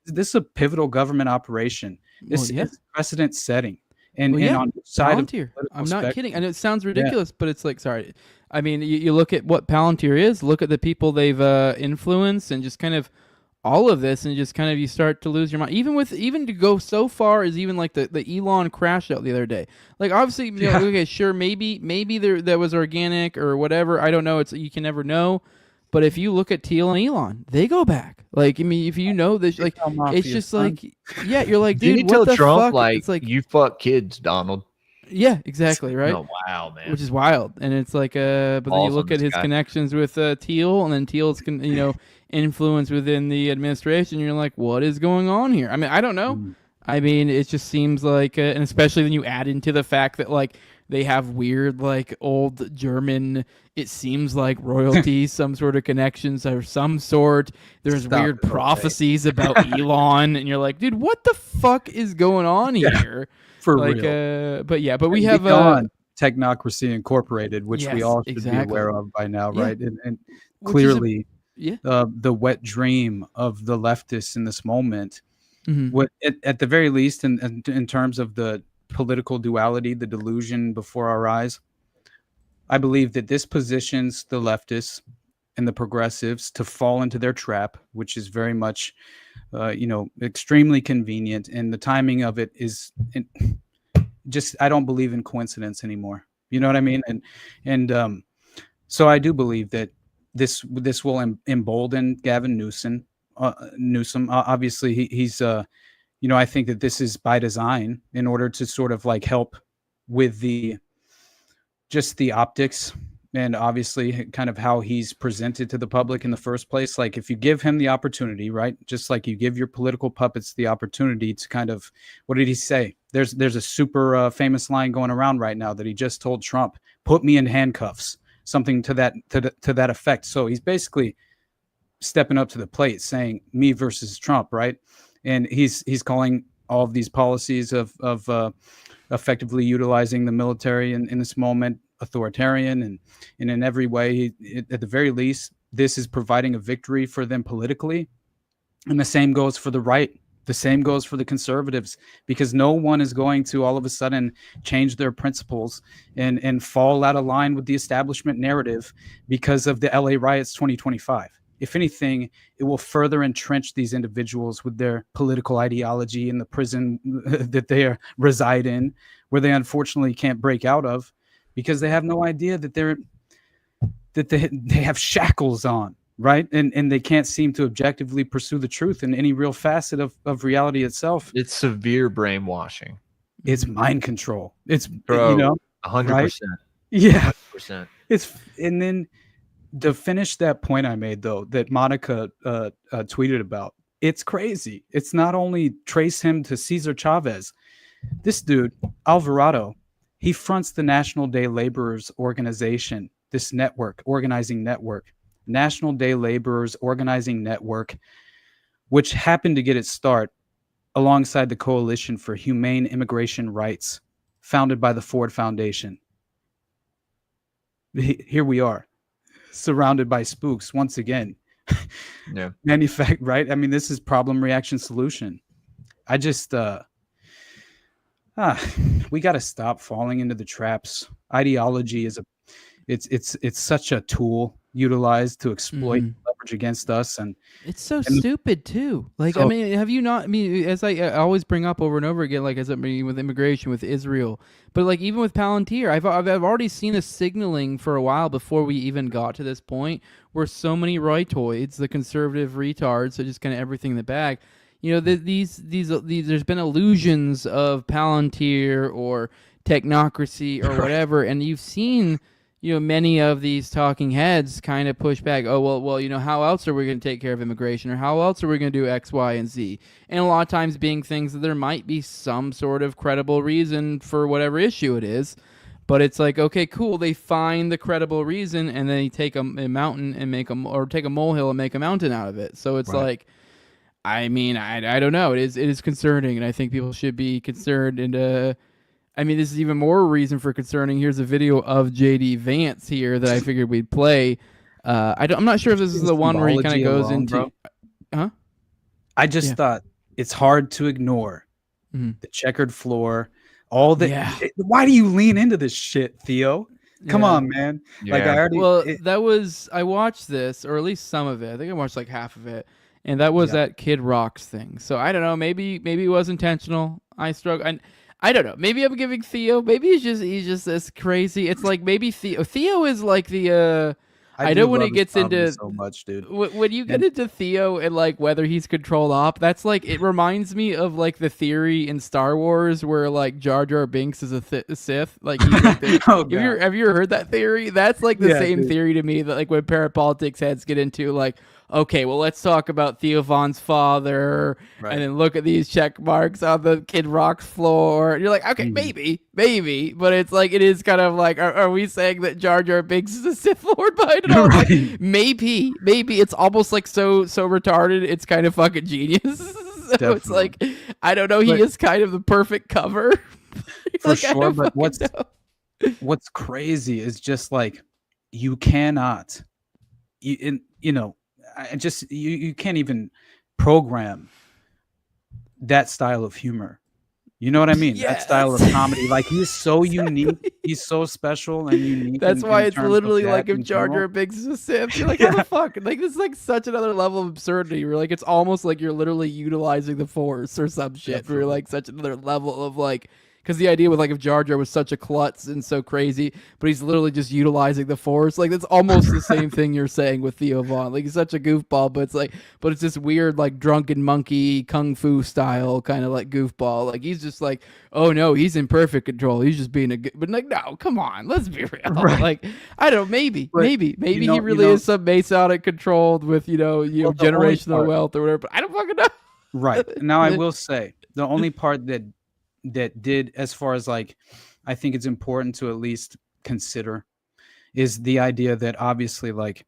H: this is a pivotal government operation. This is precedent setting. And on the side
G: Palantir. I'm not kidding. And it sounds ridiculous, but it's like, sorry. I mean, you look at what Palantir is, look at the people they've influenced, and just kind of all of this, and just kind of you start to lose your mind. Even to go so far as even like the Elon crash out the other day. Like obviously, okay, sure, maybe that was organic or whatever. I don't know. You can never know. But if you look at Teal and Elon, they go back. Like, I mean, if you know this, like, it's just like, yeah, you're like, dude, what the
I: Trump,
G: fuck?
I: Like,
G: it's like,
I: you fuck kids, Donald.
G: Yeah, exactly, right?
I: No, wow, man.
G: Which is wild. And it's like, but then you look at his connections with Teal, and then Teal's, influence within the administration. You're like, what is going on here? I mean, I don't know. I mean, it just seems like, and especially when you add into the fact that, like, they have weird, like, old German, it seems like royalty, some sort of connections of some sort. There's weird prophecies about Elon, and you're like, dude, what the fuck is going on here?
H: For
G: like,
H: real.
G: But we have
H: Technocracy Incorporated, which we all should be aware of by now, right? And clearly, the wet dream of the leftists in this moment. What at the very least, in terms of the political duality, the delusion before our eyes, I believe that this positions the leftists and the progressives to fall into their trap, which is very much, extremely convenient, and the timing of it is just, I don't believe in coincidence anymore. You know what I mean? And so I do believe that this will embolden Gavin Newsom. Obviously, he's I think that this is by design in order to sort of like help with the optics, and obviously kind of how he's presented to the public in the first place. Like, if you give him the opportunity, right, just like you give your political puppets the opportunity to kind of, what did he say? There's a super famous line going around right now that he just told Trump, "Put me in handcuffs," something to that effect. So he's basically stepping up to the plate, saying me versus Trump, right? And he's calling all of these policies of effectively utilizing the military in this moment authoritarian, and in every way, at the very least, this is providing a victory for them politically. And the same goes for the right. The same goes for the conservatives, because no one is going to all of a sudden change their principles and fall out of line with the establishment narrative because of the LA riots 2025. If anything, it will further entrench these individuals with their political ideology in the prison that they reside in, where they unfortunately can't break out of, because they have no idea that they have shackles on, right? And they can't seem to objectively pursue the truth in any real facet of reality itself.
I: It's severe brainwashing.
H: It's mind control. It's
I: 100%.
H: Right? Yeah,
I: 100%.
H: And then to finish that point I made, though, that Monica tweeted about, it's crazy. It's not only trace him to Cesar Chavez. This dude, Alvarado, he fronts the National Day Laborers Organization, this organizing network, National Day Laborers Organizing Network, which happened to get its start alongside the Coalition for Humane Immigration Rights, founded by the Ford Foundation. Here we are, surrounded by spooks once again.
I: Yeah.
H: Right? I mean, this is problem, reaction, solution. I just we got to stop falling into the traps. Ideology is it's such a tool utilized to exploit leverage against us, and
G: it's so stupid too. Like, I mean, have you not? I mean, as I always bring up over and over again, like as I mean with immigration with Israel, but like even with Palantir, I've already seen the signaling for a while before we even got to this point, where so many rightoids, the conservative retards, so just kind of everything in the bag. These there's been illusions of Palantir or technocracy or whatever, and you've seen many of these talking heads kind of push back. Oh, well, how else are we going to take care of immigration, or how else are we going to do X, Y, and Z? And a lot of times being things that there might be some sort of credible reason for whatever issue it is. But it's like, okay, cool. They find the credible reason, and then they take a mountain and or take a molehill and make a mountain out of it. So it's like, I mean, I don't know. It is concerning, and I think people should be concerned. And I mean, this is even more reason for concerning. Here's a video of JD Vance here that I figured we'd play. I'm not sure if this is the one where he kind of goes into. Huh?
H: I just thought it's hard to ignore the checkered floor. All the. Yeah. Why do you lean into this shit, Theo? Come on, man.
I: Yeah.
H: Like I already.
G: I watched this, or at least some of it. I think I watched like half of it. and that was that Kid Rock's thing. So I don't know. Maybe it was intentional. I struggle. I don't know. Maybe I'm giving Theo. Maybe he's just this crazy. It's like maybe Theo is like the. I know when he gets into
H: so much, dude.
G: When you get into Theo and like whether he's controlled op, that's like it reminds me of like the theory in Star Wars where like Jar Jar Binks is a Sith. Like, he's like have you ever heard that theory? That's like the same theory to me that like when parapolitics heads get into like, okay, well, let's talk about Theo Von's father, and then look at these check marks on the Kid Rock's floor. And you're like, okay, maybe, but it's like, it is kind of like, are we saying that Jar Jar Binks is a Sith Lord behind it all? Like, maybe it's almost like so retarded, it's kind of fucking genius. So it's like, I don't know, he is kind of the perfect cover.
H: For like, sure, but what's crazy is just like, you cannot, you can't even program that style of humor. You know what I mean? That style of comedy. Like, he's so unique. He's so special and unique.
G: That's why it's literally like if Jar Jar Binks is a Sith. You're like, how the fuck? Like, this is like such another level of absurdity. Where like it's almost like you're literally utilizing the Force or some shit. For like such another level of like. Because the idea with like if Jar Jar was such a klutz and so crazy, but he's literally just utilizing the Force, like that's almost the same thing you're saying with Theo Von. Like, he's such a goofball, but it's this weird like drunken monkey kung fu style kind of like goofball. Like, he's just like, oh no, he's in perfect control. He's just being but like, no, come on, let's be real. Right. Like, I don't know, maybe he really is some Masonic controlled with generational wealth or whatever. But I don't fucking know.
H: Right now, I will say the only part that did, as far as like, I think it's important to at least consider, is the idea that obviously, like,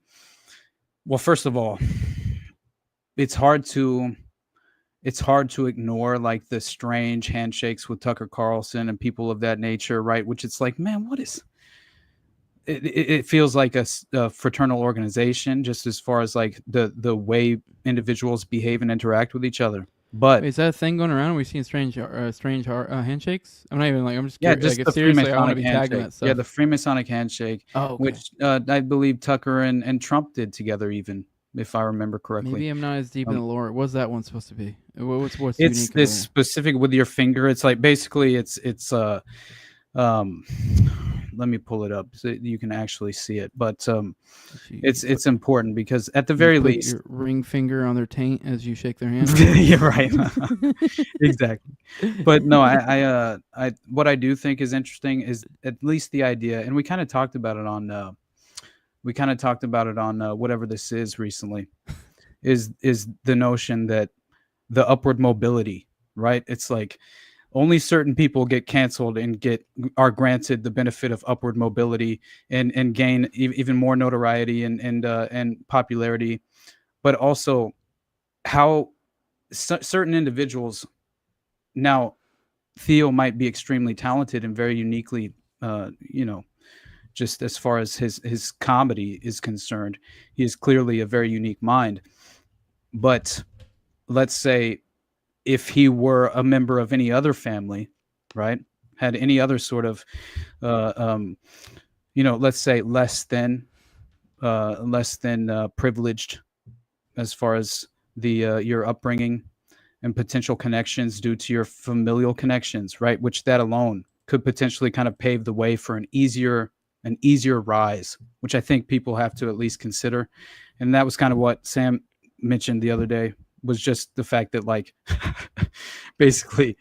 H: well, first of all, it's hard to ignore like the strange handshakes with Tucker Carlson and people of that nature, right? Which it's like, man, what is it feels like a fraternal organization, just as far as like the way individuals behave and interact with each other. But
G: wait, is that a thing going around? Are we seeing strange handshakes? I'm not even like, I'm just curious.
H: Just
G: like,
H: the
G: seriously, I want to
H: Freemasonic
G: be tagging
H: handshake.
G: that stuff.
H: Yeah, the Freemasonic handshake, which I believe Tucker and Trump did together, even if I remember correctly.
G: Maybe I'm not as deep in the lore. What's that one supposed to be? What's
H: it's
G: unique
H: this specific with your finger. It's like basically it's let me pull it up so you can actually see it. But it's important because at the very least,
G: your ring finger on their taint as you shake their hand.
H: You're right. Exactly. But no, I what I do think is interesting is at least the idea, and we kind of talked about it on whatever this is recently, is the notion that the upward mobility, right? It's like only certain people get canceled and are granted the benefit of upward mobility and gain even more notoriety and popularity, but also how certain individuals. Now, Theo might be extremely talented and very uniquely, just as far as his comedy is concerned, he is clearly a very unique mind. But let's say, if he were a member of any other family, right, had any other sort of, let's say less than privileged as far as your upbringing and potential connections due to your familial connections, right, which that alone could potentially kind of pave the way for an easier rise, which I think people have to at least consider. And that was kind of what Sam mentioned the other day, was just the fact that, like, basically,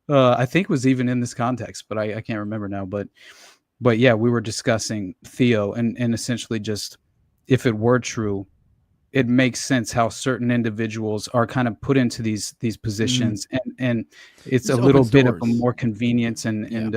H: I think it was even in this context, but I can't remember now. But yeah, we were discussing Theo and essentially just, if it were true, it makes sense how certain individuals are kind of put into these positions, and it's a little bit of a more convenience and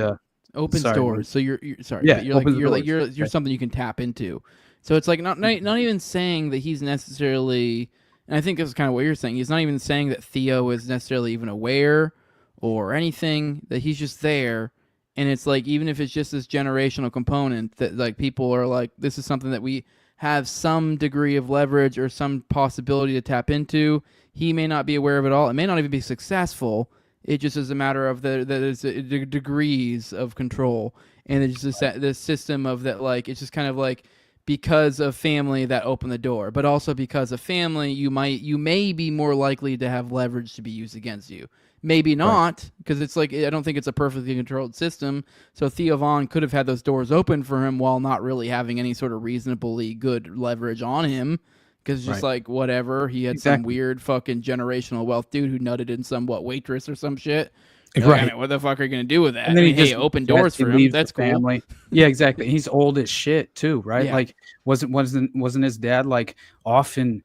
G: opens doors. So you're sorry,
H: yeah,
G: you're something you can tap into. So it's like not even saying that he's necessarily. And I think this is kind of what you're saying. He's not even saying that Theo is necessarily even aware or anything, that he's just there. And it's like, even if it's just this generational component that like people are like, this is something that we have some degree of leverage or some possibility to tap into. He may not be aware of it all. It may not even be successful. It just is a matter of the degrees of control. And it's just this system of that, like, it's just kind of like, because of family that opened the door, but also because of family, you may be more likely to have leverage to be used against you. Maybe not, because it's like, I don't think it's a perfectly controlled system. So Theo Von could have had those doors open for him while not really having any sort of reasonably good leverage on him. Because just like, whatever, he had some weird fucking generational wealth dude who nutted in some, waitress or some shit. Right. I mean, what the fuck are you going to do with that?
H: And then
G: hey, open doors for him. That's cool.
H: Family. Yeah, exactly. He's old as shit too, right?
G: Yeah.
H: Like, wasn't his dad like off in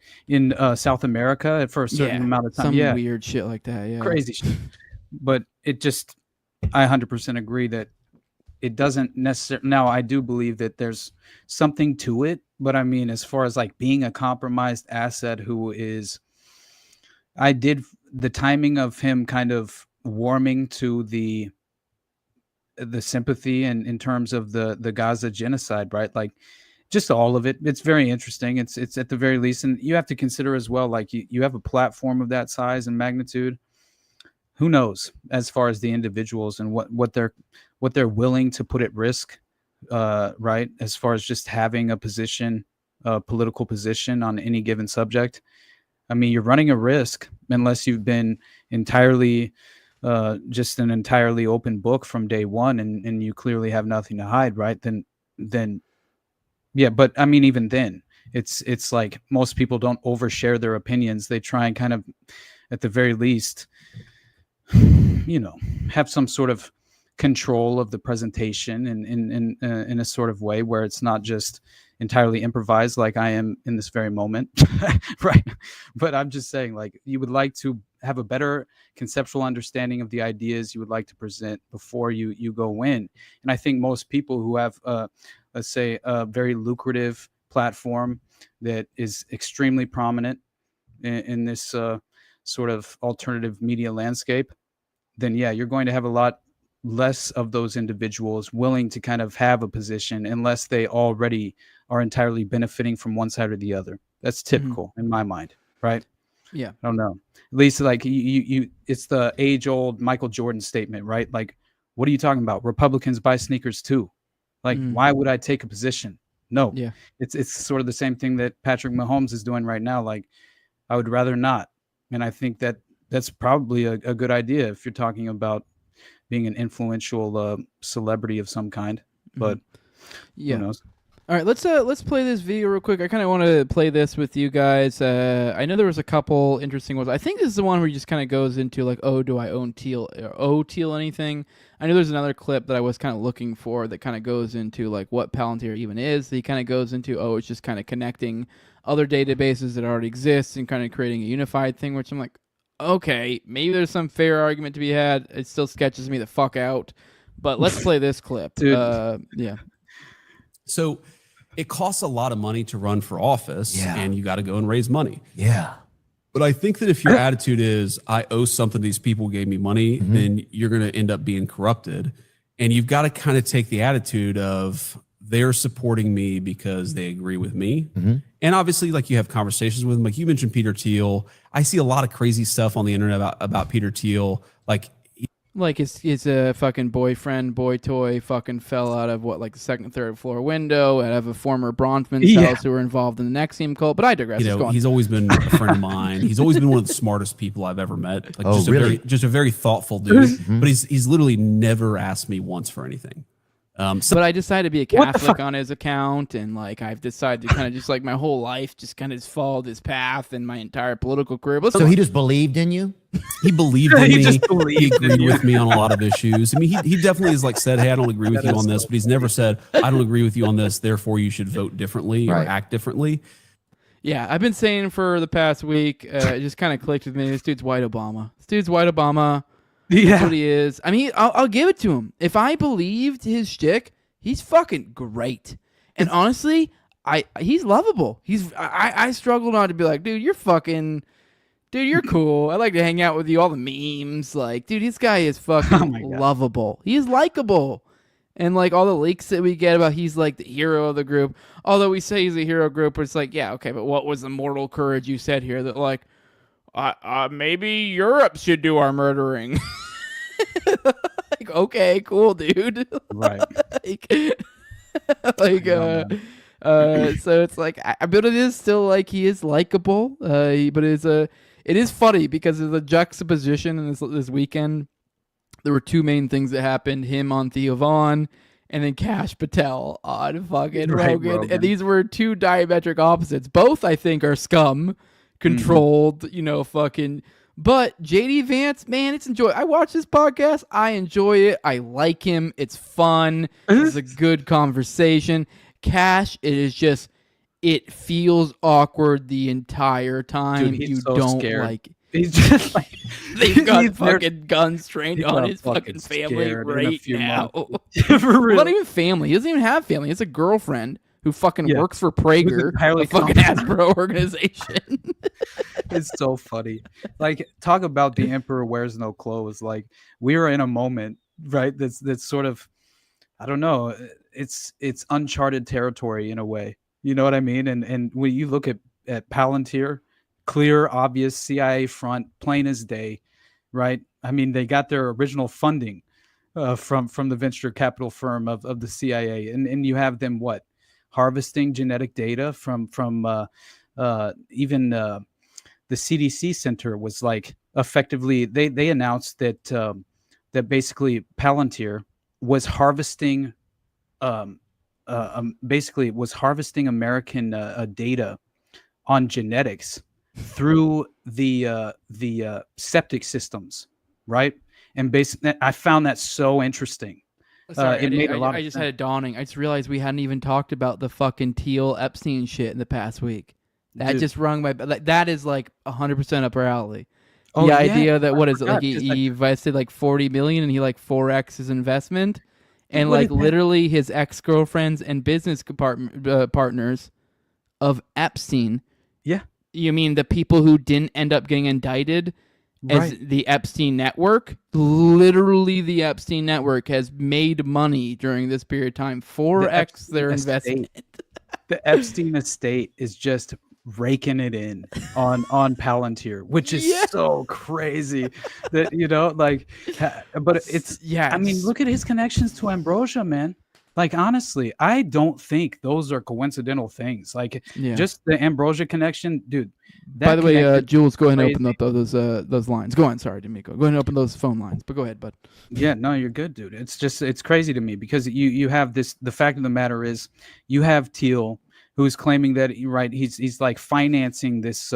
H: South America for a certain amount of time?
G: Some weird shit like that. Yeah,
H: crazy shit. But it just, I 100% agree that it doesn't necessarily. Now, I do believe that there's something to it, but I mean, as far as like being a compromised asset who is, the timing of him kind of warming to the sympathy and in terms of the Gaza genocide, right? Like, just all of it. It's very interesting. It's at the very least, and you have to consider as well, like you have a platform of that size and magnitude. Who knows as far as the individuals and what they're willing to put at risk, right? As far as just having a position, a political position on any given subject. I mean, you're running a risk unless you've been entirely just an entirely open book from day one, and you clearly have nothing to hide, right? Then yeah, but I mean, even then, it's like most people don't overshare their opinions. They try and kind of, at the very least, have some sort of control of the presentation in a sort of way where it's not just entirely improvised like I am in this very moment. Right. But I'm just saying, like, you would like to have a better conceptual understanding of the ideas you would like to present before you go in. And I think most people who have, let's say, a very lucrative platform that is extremely prominent in this sort of alternative media landscape, then yeah, you're going to have a lot less of those individuals willing to kind of have a position unless they already are entirely benefiting from one side or the other. That's typical in my mind, right?
G: Yeah.
H: I don't know. At least like you it's the age-old Michael Jordan statement, right? Like, what are you talking about? Republicans buy sneakers too. Like, why would I take a position? No.
G: Yeah.
H: It's sort of the same thing that Patrick Mahomes is doing right now. Like, I would rather not. And I think that that's probably a good idea if you're talking about being an influential celebrity of some kind. But
G: yeah.
H: Who knows?
G: All right, let's play this video real quick. I kind of want to play this with you guys. I know there was a couple interesting ones. I think this is the one where he just kind of goes into like, oh, do I own teal or owe teal anything? I know there's another clip that I was kind of looking for that kind of goes into like what Palantir even is. He kind of goes into, oh, it's just kind of connecting other databases that already exist and kind of creating a unified thing, which I'm like, okay, maybe there's some fair argument to be had. It still sketches me the fuck out. But let's play this clip.
H: Dude.
G: Yeah.
O: So it costs a lot of money to run for office, and you got to go and raise money.
P: Yeah.
O: But I think that if your attitude is, I owe something, these people gave me money, then you're going to end up being corrupted. And you've got to kind of take the attitude of, they're supporting me because they agree with me. And obviously, like, you have conversations with them. Like you mentioned Peter Thiel. I see a lot of crazy stuff on the internet about Peter Thiel. Like
G: his fucking boyfriend, boy toy, fucking fell out of like the second, third floor window out of a former Bronfman's house who were involved in the Nexium cult. But I digress.
O: He's always been a friend of mine. He's always been one of the smartest people I've ever met. Like, just a very thoughtful dude. But he's literally never asked me once for anything.
G: But I decided to be a Catholic on his account, and like I've decided to kind of just like my whole life just kind of followed this path and my entire political career. But
P: so he just believed in you?
O: He believed in me. He agreed with me on a lot of issues. I mean, he definitely has like said, hey, I don't agree with you on this, but he's never said, I don't agree with you on this, therefore you should vote differently or act differently.
G: Yeah, I've been saying for the past week, it just kind of clicked with me. This dude's white Obama. That's what he is. I mean, I'll give it to him. If I believed his shtick, he's fucking great. And honestly, he's lovable. I struggle not to be like, dude, you're cool. I like to hang out with you. All the memes, like, dude, this guy is fucking lovable. He is likable. And like all the leaks that we get about he's like the hero of the group. Although we say he's a hero group, it's like, yeah, okay, but what was the mortal courage you said here that like, maybe Europe should do our murdering. Like, okay, cool, dude.
H: Right.
G: So it's like, but it is still like he is likable. But it is funny because of the juxtaposition in this weekend. There were two main things that happened: him on Theo Vaughn, and then Kash Patel on fucking Rogan. And these were two diametric opposites. Both, I think, are scum, controlled, fucking. But JD Vance, man, it's enjoy. I watch this podcast. I enjoy it. I like him. It's fun. It's a good conversation. Kash, it feels awkward the entire time.
H: Dude,
G: you
H: so
G: don't
H: scared.
G: like.
H: He's just like
G: they've got fucking guns trained on his fucking family right now. Not even family. He doesn't even have family. He has a girlfriend who fucking works for Prager, a fucking Hasbro organization.
H: It's so funny. Like, talk about the emperor wears no clothes. Like, we are in a moment, right? That's sort of, I don't know. It's uncharted territory in a way. You know what I mean? And when you look at Palantir, clear, obvious CIA front, plain as day, right? I mean, they got their original funding from the venture capital firm of the CIA, and you have them harvesting genetic data from even the CDC center was like effectively they announced that that basically Palantir was harvesting American data on genetics through the septic systems, right? And basically, I found that so interesting.
G: Sorry, I just had a dawning. I just realized we hadn't even talked about the fucking Teal Epstein shit in the past week. That just rung my. That is like 100% up our alley. The idea that he invested like $40 million and he like 4x his investment, and like literally his ex-girlfriends and business partners of Epstein.
H: Yeah.
G: You mean the people who didn't end up getting indicted as the Epstein network? Literally, the Epstein network has made money during this period of time. 4x their investment.
H: The Epstein estate is just raking it in on Palantir, which is so crazy that, but it's, I mean, look at his connections to Ambrosia, man. Like, honestly, I don't think those are coincidental things. Like, just the Ambrosia connection, dude.
G: By the way, Jules, go ahead and open up those lines. Go on, sorry, D'Amico. Go ahead and open those phone lines. But go ahead, bud.
H: Yeah, no, you're good, dude. It's crazy to me because you have this. The fact of the matter is, you have Teal, who's claiming that he's like financing this.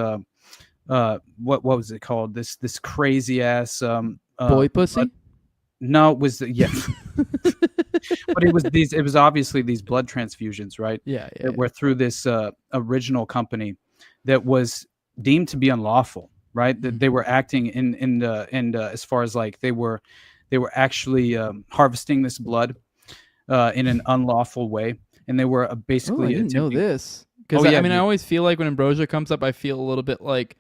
H: What was it called? This crazy ass
G: boy pussy.
H: No, it was but it was obviously these blood transfusions, right? That were through this original company that was deemed to be unlawful, right? That they were acting in as far as like they were actually harvesting this blood in an unlawful way, and they were basically.
G: I didn't know this because I mean, I always feel like when Ambrosia comes up, I feel a little bit like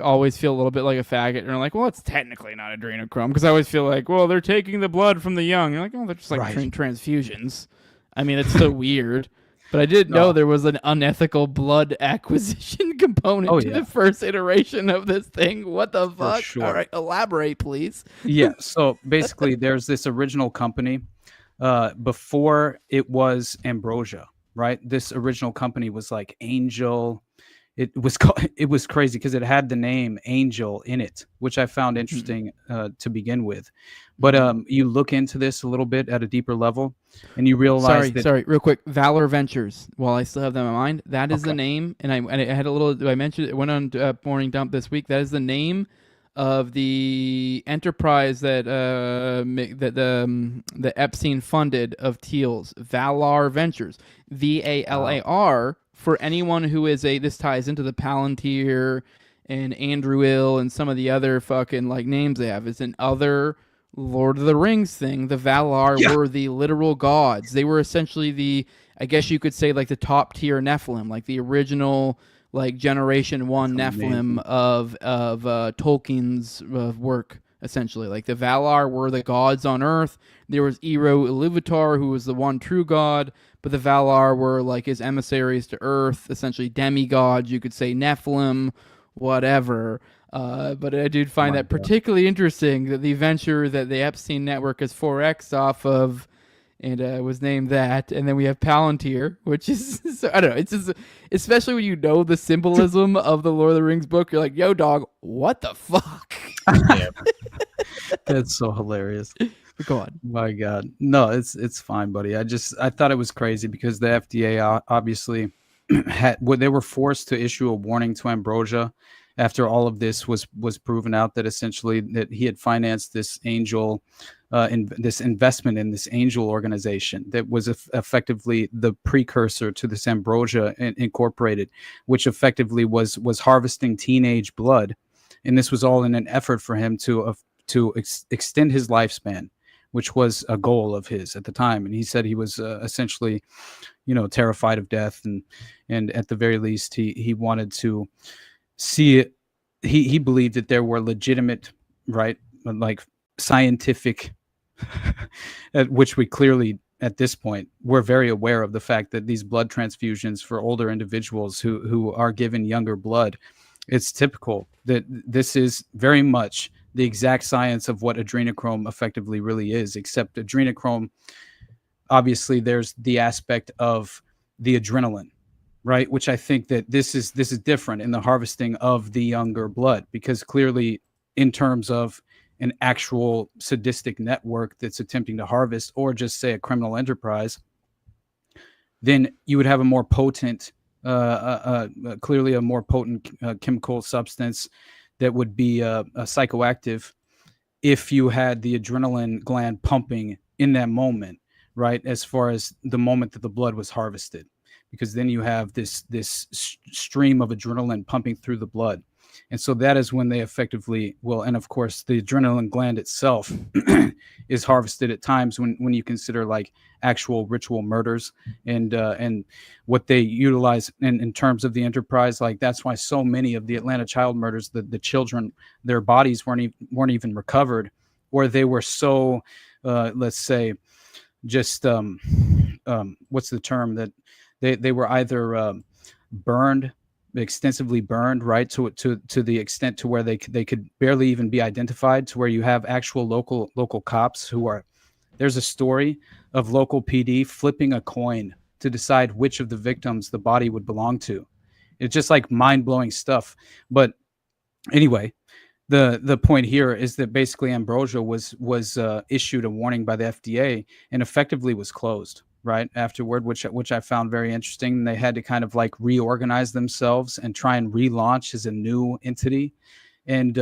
G: always feel a little bit like a faggot, and like, well, it's technically not adrenochrome, because I always feel like, well, they're taking the blood from the young. You're like, oh, they're just like transfusions. I mean, it's so weird. But I didn't know there was an unethical blood acquisition component to the first iteration of this thing. What the fuck?
H: Sure.
G: All right, elaborate, please.
H: Yeah. So basically, there's this original company before it was Ambrosia, right? This original company was like Angel. It was crazy because it had the name Angel in it, which I found interesting to begin with. But you look into this a little bit at a deper level, and you realize
G: Sorry, real quick. Valor Ventures. While I still have them in mind, that is the name. And I had a little. I mentioned it. Went on Morning Dump this week. That is the name of the enterprise that the Epstein funded of Teal's. Valar Ventures. VALAR. For anyone who is this ties into the Palantir and Andrew Ill and some of the other fucking like names they have. It's an other Lord of the Rings thing. The Valar were the literal gods. They were essentially I guess you could say like the top tier Nephilim, like the original like Generation 1 Nephilim of Tolkien's work. Essentially, like the Valar were the gods on Earth. There was Ero Iluvatar, who was the one true god, but the Valar were like his emissaries to Earth, essentially demigods. You could say Nephilim, whatever. But I did find that particularly interesting that the venture that the Epstein network is 4x off of and was named that. And then we have Palantir, which is so, I don't know. It's just, especially when you know the symbolism of the Lord of the Rings book, you're like, yo, dog, what the fuck?
H: That's so hilarious.
G: Go on.
H: My God, no, it's fine, buddy. I thought it was crazy because the FDA obviously they were forced to issue a warning to Ambrosia after all of this was proven out, that essentially that he had financed this angel, this investment in this angel organization that was effectively the precursor to this Ambrosia Incorporated, which effectively was harvesting teenage blood, and this was all in an effort for him to extend his lifespan, which was a goal of his at the time. And he said he was essentially, terrified of death, and at the very least he wanted to see it. He believed that there were legitimate, right, like scientific, at which we clearly at this point we're very aware of the fact that these blood transfusions for older individuals who are given younger blood, it's typical that this is very much the exact science of what adrenochrome effectively really is, except adrenochrome, obviously there's the aspect of the adrenaline, right? Which I think that this is different in the harvesting of the younger blood, because clearly in terms of an actual sadistic network that's attempting to harvest, or just say a criminal enterprise, then you would have a more potent, clearly a more potent chemical substance that would be psychoactive if you had the adrenaline gland pumping in that moment, right? As far as the moment that the blood was harvested, because then you have this stream of adrenaline pumping through the blood. And so that is when they effectively will. And of course, the adrenaline gland itself is harvested at times when you consider like actual ritual murders and what they utilize in terms of the enterprise. Like that's why so many of the Atlanta child murders, the children, their bodies weren't even recovered, or they were so, let's say, just what's the term, that they were either burned, extensively burned, right, to the extent to where they could barely even be identified, to where you have actual local cops who are, there's a story of local PD flipping a coin to decide which of the victims the body would belong to. It's just like mind-blowing stuff. But anyway, the point here is that basically Ambrosia was issued a warning by the FDA and effectively was closed right afterward, which I found very interesting. They had to kind of like reorganize themselves and try and relaunch as a new entity, and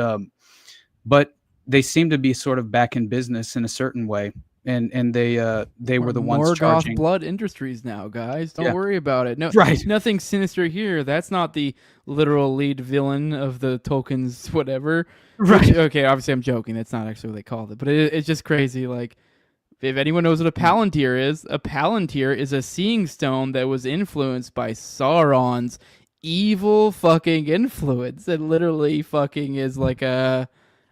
H: but they seem to be sort of back in business in a certain way, and they were the ones charging.
G: Blood Industries now, guys. Don't worry about it. No,
H: right.
G: Nothing sinister here. That's not the literal lead villain of the Tolkien's whatever.
H: Right.
G: Which, okay, obviously I'm joking. That's not actually what they called it, but it's just crazy. Like, if anyone knows what a Palantir is a seeing stone that was influenced by Sauron's evil fucking influence. It literally fucking is like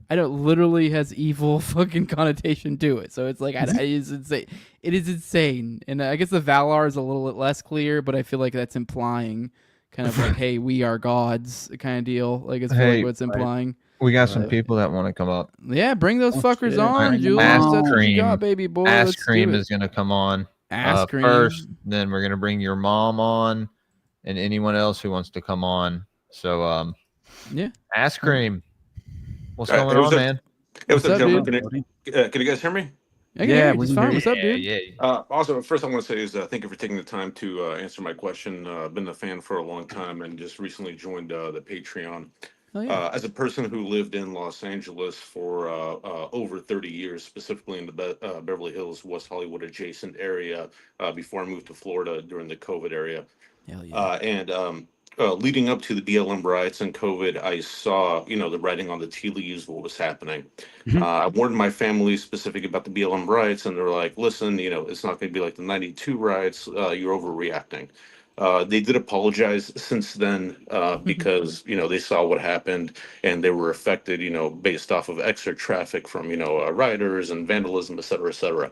G: literally has evil fucking connotation to it. So it's like, it is insane. It is insane. And I guess the Valar is a little bit less clear, but I feel like that's implying kind of like, hey, we are gods kind of deal. Like it's like what it's implying.
I: We got some people that want to come up.
G: Yeah, bring those fuckers on, Julius. That's what you got, baby boy.
I: Ass Cream is going to come on first. Then we're going to bring your mom on and anyone else who wants to come on. So,
G: yeah.
I: Ass Cream. What's going on, man?
P: Hey, what's up, gentlemen? Can you guys hear me?
G: Yeah, it's fine. What's up, dude?
I: Yeah.
P: Also, first I want to say is thank you for taking the time to answer my question. Been a fan for a long time and just recently joined the Patreon.
G: Oh, yeah.
P: As a person who lived in Los Angeles for over 30 years, specifically in the Beverly Hills, West Hollywood adjacent area, before I moved to Florida during the COVID area.
G: Hell yeah.
P: Leading up to the BLM riots and COVID, I saw, the writing on the tea leaves, what was happening. I warned my family specific about the BLM riots, and they're like, listen, it's not going to be like the 92 riots. You're overreacting. They did apologize since then because, they saw what happened and they were affected, based off of extra traffic from, rioters and vandalism, et cetera, et cetera.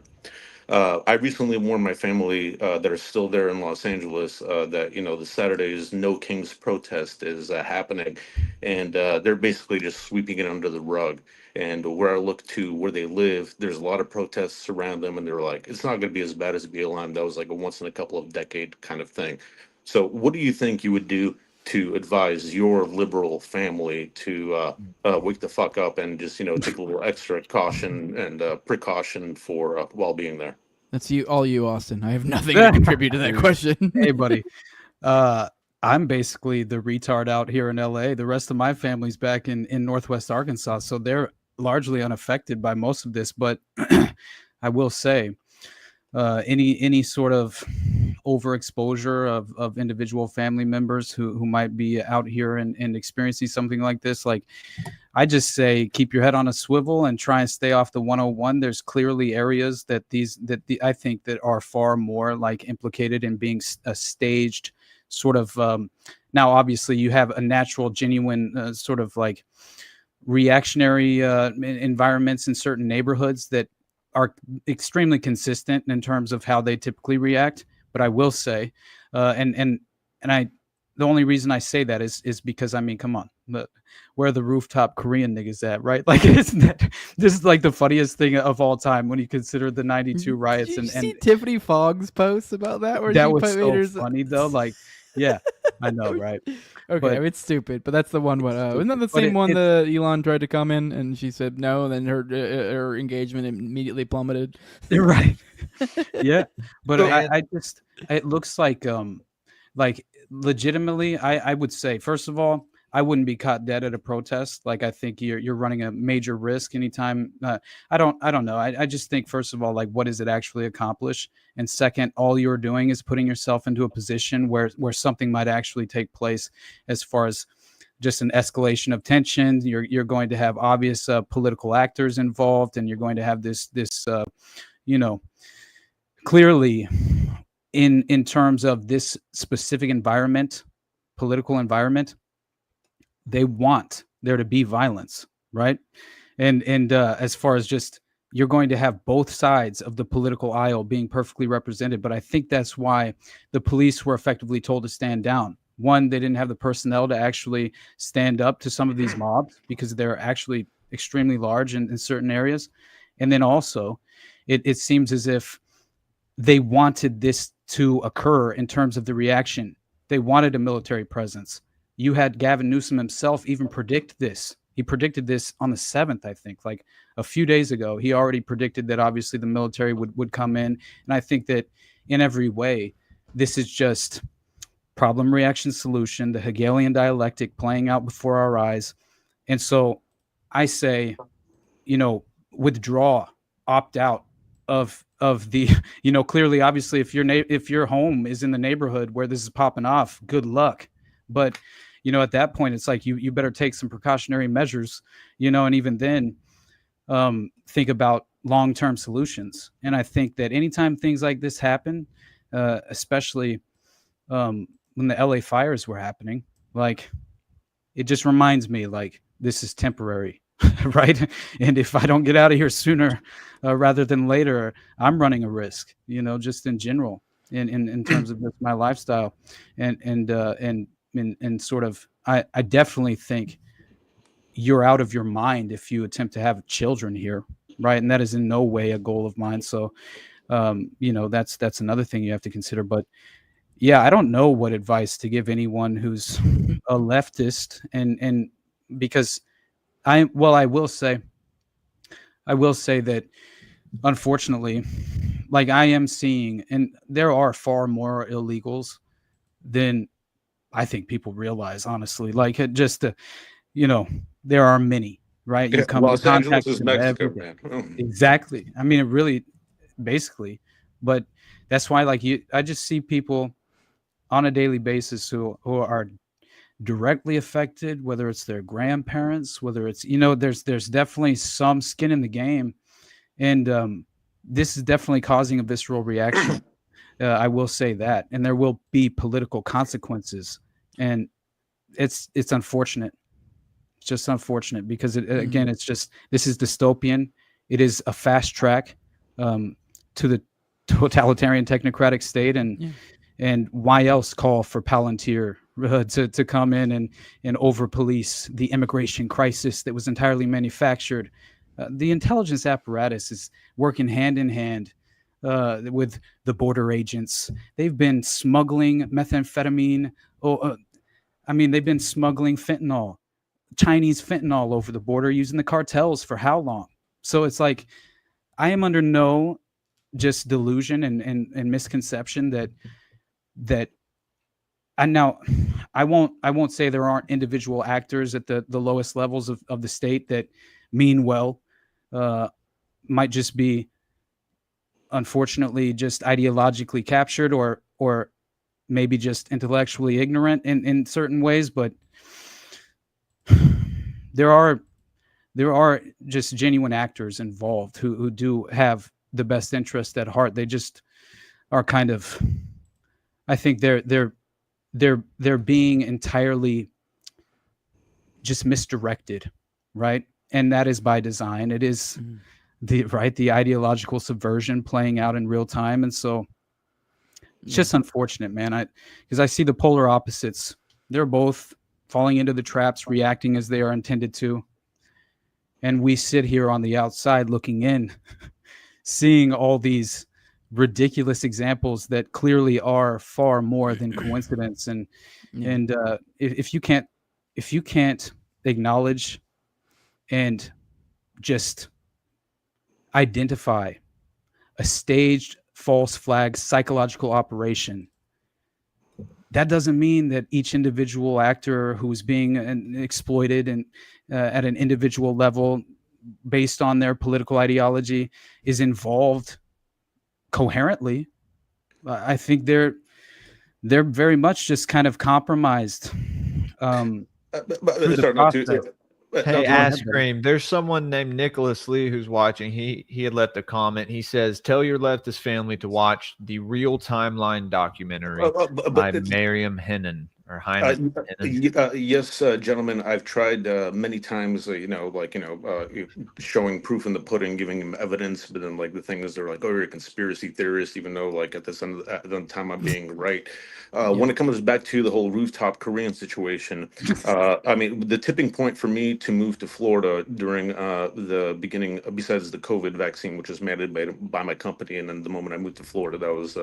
P: I recently warned my family that are still there in Los Angeles that the Saturday's No Kings protest is happening, and they're basically just sweeping it under the rug. And where I look to where they live, there's a lot of protests around them, and they're like, it's not going to be as bad as BLM. That was like a once in a couple of decade kind of thing. So, what do you think you would do to advise your liberal family to wake the fuck up and just take a little extra caution and precaution for while being there?
G: That's all you, Austin. I have nothing to contribute to that question.
H: Hey, buddy. I'm basically the retard out here in LA. The rest of my family's back in Northwest Arkansas, so they're largely unaffected by most of this. But I will say, any sort of overexposure of individual family members who might be out here and experiencing something like this, like, I just say keep your head on a swivel and try and stay off the 101. There's clearly areas that I think that are far more like implicated in being a staged sort of now obviously you have a natural genuine sort of like reactionary environments in certain neighborhoods that are extremely consistent in terms of how they typically react. But I will say and the only reason I say that is because, I mean, come on, where are the Rooftop Korean niggas at, right? Like, isn't that this is like the funniest thing of all time when you consider the '92 riots?
G: Did you see Tiffany Fogg's post about that? Where
H: that
G: she
H: was
G: put
H: so
G: haters-
H: funny though. Like, yeah, I know, right?
G: Okay,
H: But
G: it's stupid, but that's the one. Isn't that the
H: But
G: same one that Elon tried to come in and she said no, and then her engagement immediately plummeted?
H: Right. Yeah, but
G: So-
H: I just it looks like legitimately, I would say, first of all, I wouldn't be caught dead at a protest. Like, I think you're running a major risk anytime. I don't know. I just think, first of all, like, what does it actually accomplish? And second, all you're doing is putting yourself into a position where something might actually take place, as far as just an escalation of tension. You're going to have obvious political actors involved, and you're going to have this clearly in terms of this specific environment, political environment, they want there to be violence, right? And as far as just, you're going to have both sides of the political aisle being perfectly represented. But I think that's why the police were effectively told to stand down. One, they didn't have the personnel to actually stand up to some of these mobs because they're actually extremely large in certain areas. And then also, it seems as if they wanted this to occur in terms of the reaction. They wanted a military presence. You had Gavin Newsom himself even predict this. He predicted this on the 7th, I think, like a few days ago. He already predicted that obviously the military would come in. And I think that in every way, this is just problem, reaction, solution, the Hegelian dialectic playing out before our eyes. And so I say, withdraw, opt out of the, clearly, obviously, if your home is in the neighborhood where this is popping off, good luck. But, at that point, it's like you better take some precautionary measures, and even then think about long-term solutions. And I think that anytime things like this happen, especially when the LA fires were happening, like, it just reminds me, like, this is temporary, right? And if I don't get out of here sooner rather than later, I'm running a risk, just in general, in terms of my lifestyle, and sort of, I definitely think you're out of your mind if you attempt to have children here, right? And that is in no way a goal of mine. So, that's another thing you have to consider. But yeah, I don't know what advice to give anyone who's a leftist, and because I will say that unfortunately, like, I am seeing, and there are far more illegals than I think people realize, honestly. Like, it just, there are many, right?
P: Yeah,
H: You come
P: Los
H: in contact
P: Angeles is
H: with them
P: Mexico,
H: every day.
P: man.
H: Exactly. I mean, it really, basically, but that's why, like, I just see people on a daily basis who are directly affected, whether it's their grandparents, whether it's, there's definitely some skin in the game. And this is definitely causing a visceral reaction. I will say that, and there will be political consequences, and it's unfortunate. It's just unfortunate because again, it's just, this is dystopian. It is a fast track to totalitarian technocratic state, and why else call for Palantir to come in and over police the immigration crisis that was entirely manufactured? The intelligence apparatus is working hand in hand with the border agents. They've been smuggling methamphetamine. They've been smuggling fentanyl, Chinese fentanyl over the border using the cartels for how long? So it's like, I am under no just delusion and misconception that I won't say there aren't individual actors at the lowest levels of the state that mean well, might just be unfortunately just ideologically captured or maybe just intellectually ignorant in certain ways, but there are just genuine actors involved who do have the best interest at heart. They just are kind of, I think they're being entirely just misdirected, right? And that is by design. It is the ideological subversion playing out in real time. And so it's just unfortunate, man. Because I see the polar opposites. They're both falling into the traps, reacting as they are intended to. And we sit here on the outside looking in, seeing all these ridiculous examples that clearly are far more than coincidence. And if you can't acknowledge and just identify a staged false flag psychological operation, that doesn't mean that each individual actor who's being exploited and at an individual level based on their political ideology is involved coherently. I think they're very much just kind of compromised.
I: Hey, Ass Cream, there's someone named Nicholas Lee who's watching. He had left a comment. He says, tell your leftist family to watch the Real Timeline documentary by Miriam Hennon. Or
P: yes, gentlemen, I've tried many times, showing proof in the pudding, giving them evidence, but then the thing is, they're like, oh, you're a conspiracy theorist, even though at the time I'm being right. When it comes back to the whole Rooftop Korean situation, the tipping point for me to move to Florida during the beginning, besides the COVID vaccine, which was mandated by my company, and then the moment I moved to Florida, that was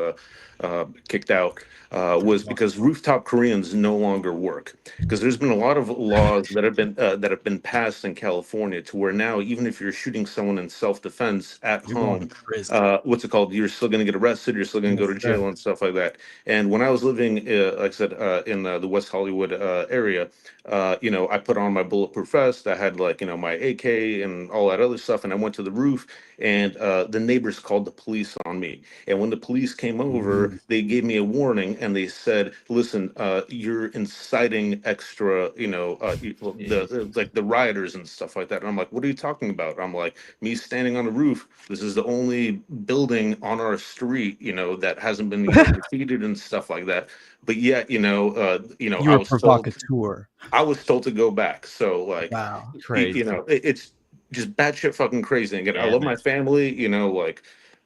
P: kicked out, was because Rooftop Koreans no longer work. Because there's been a lot of laws that have been passed in California to where now, even if you're shooting someone in self-defense at home, what's it called? You're still going to get arrested. You're still going to go to jail and stuff like that. And when I was living, like I said, in the West Hollywood area, I put on my bulletproof vest. I had my AK and all that other stuff, and I went to the roof, and the neighbors called the police on me. And when the police came over, they gave me a warning, and they said, "Listen, you're inciting extra, the rioters and stuff like that." And I'm like, "What are you talking about?" I'm like, "Me standing on the roof. This is the only building on our street, that hasn't been defeated and stuff like that." But yet,
H: you're a provocateur.
P: I was told to go back. So
H: wow,
P: crazy. It's just batshit fucking crazy. Again, I love my family.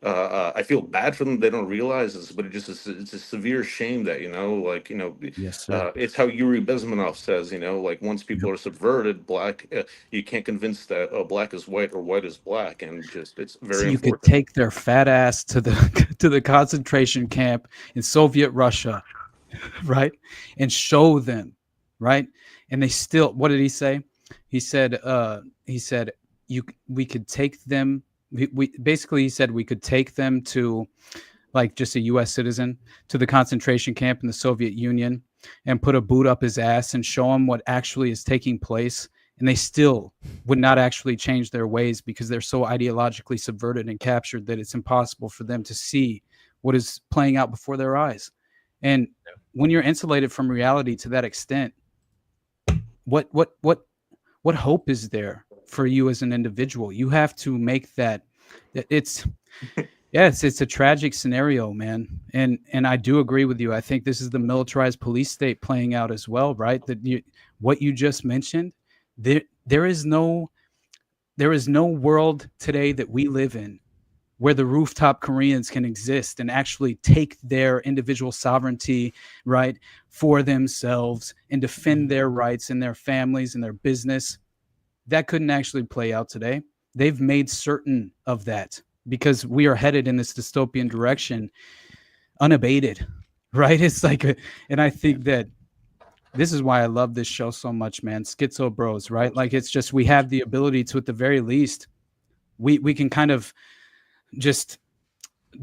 P: I feel bad for them. They don't realize this, but it's a severe shame that
H: yes, sir.
P: it's how Yuri Bezmenov says. Once people are subverted, black, you can't convince that black is white or white is black, and just it's very.
H: So you
P: important.
H: could take their fat ass to the concentration camp in Soviet Russia, right, and show them, right, and they still. What did he say? He said we could take them. He said we could take them to, just a U.S. citizen, to the concentration camp in the Soviet Union and put a boot up his ass and show him what actually is taking place. And they still would not actually change their ways because they're so ideologically subverted and captured that it's impossible for them to see what is playing out before their eyes. And when you're insulated from reality to that extent, what hope is there for you as an individual? You have to make that. It's a tragic scenario, man. And I do agree with you. I think this is the militarized police state playing out as well, right? What you just mentioned, there is no world today that we live in where the rooftop Koreans can exist and actually take their individual sovereignty, right, for themselves and defend their rights and their families and their business. That couldn't actually play out today. They've made certain of that because we are headed in this dystopian direction unabated, right? It's like, and I think that this is why I love this show so much, man. Schizo Bros, right? Like, it's just, we have the ability to, at the very least, we can kind of just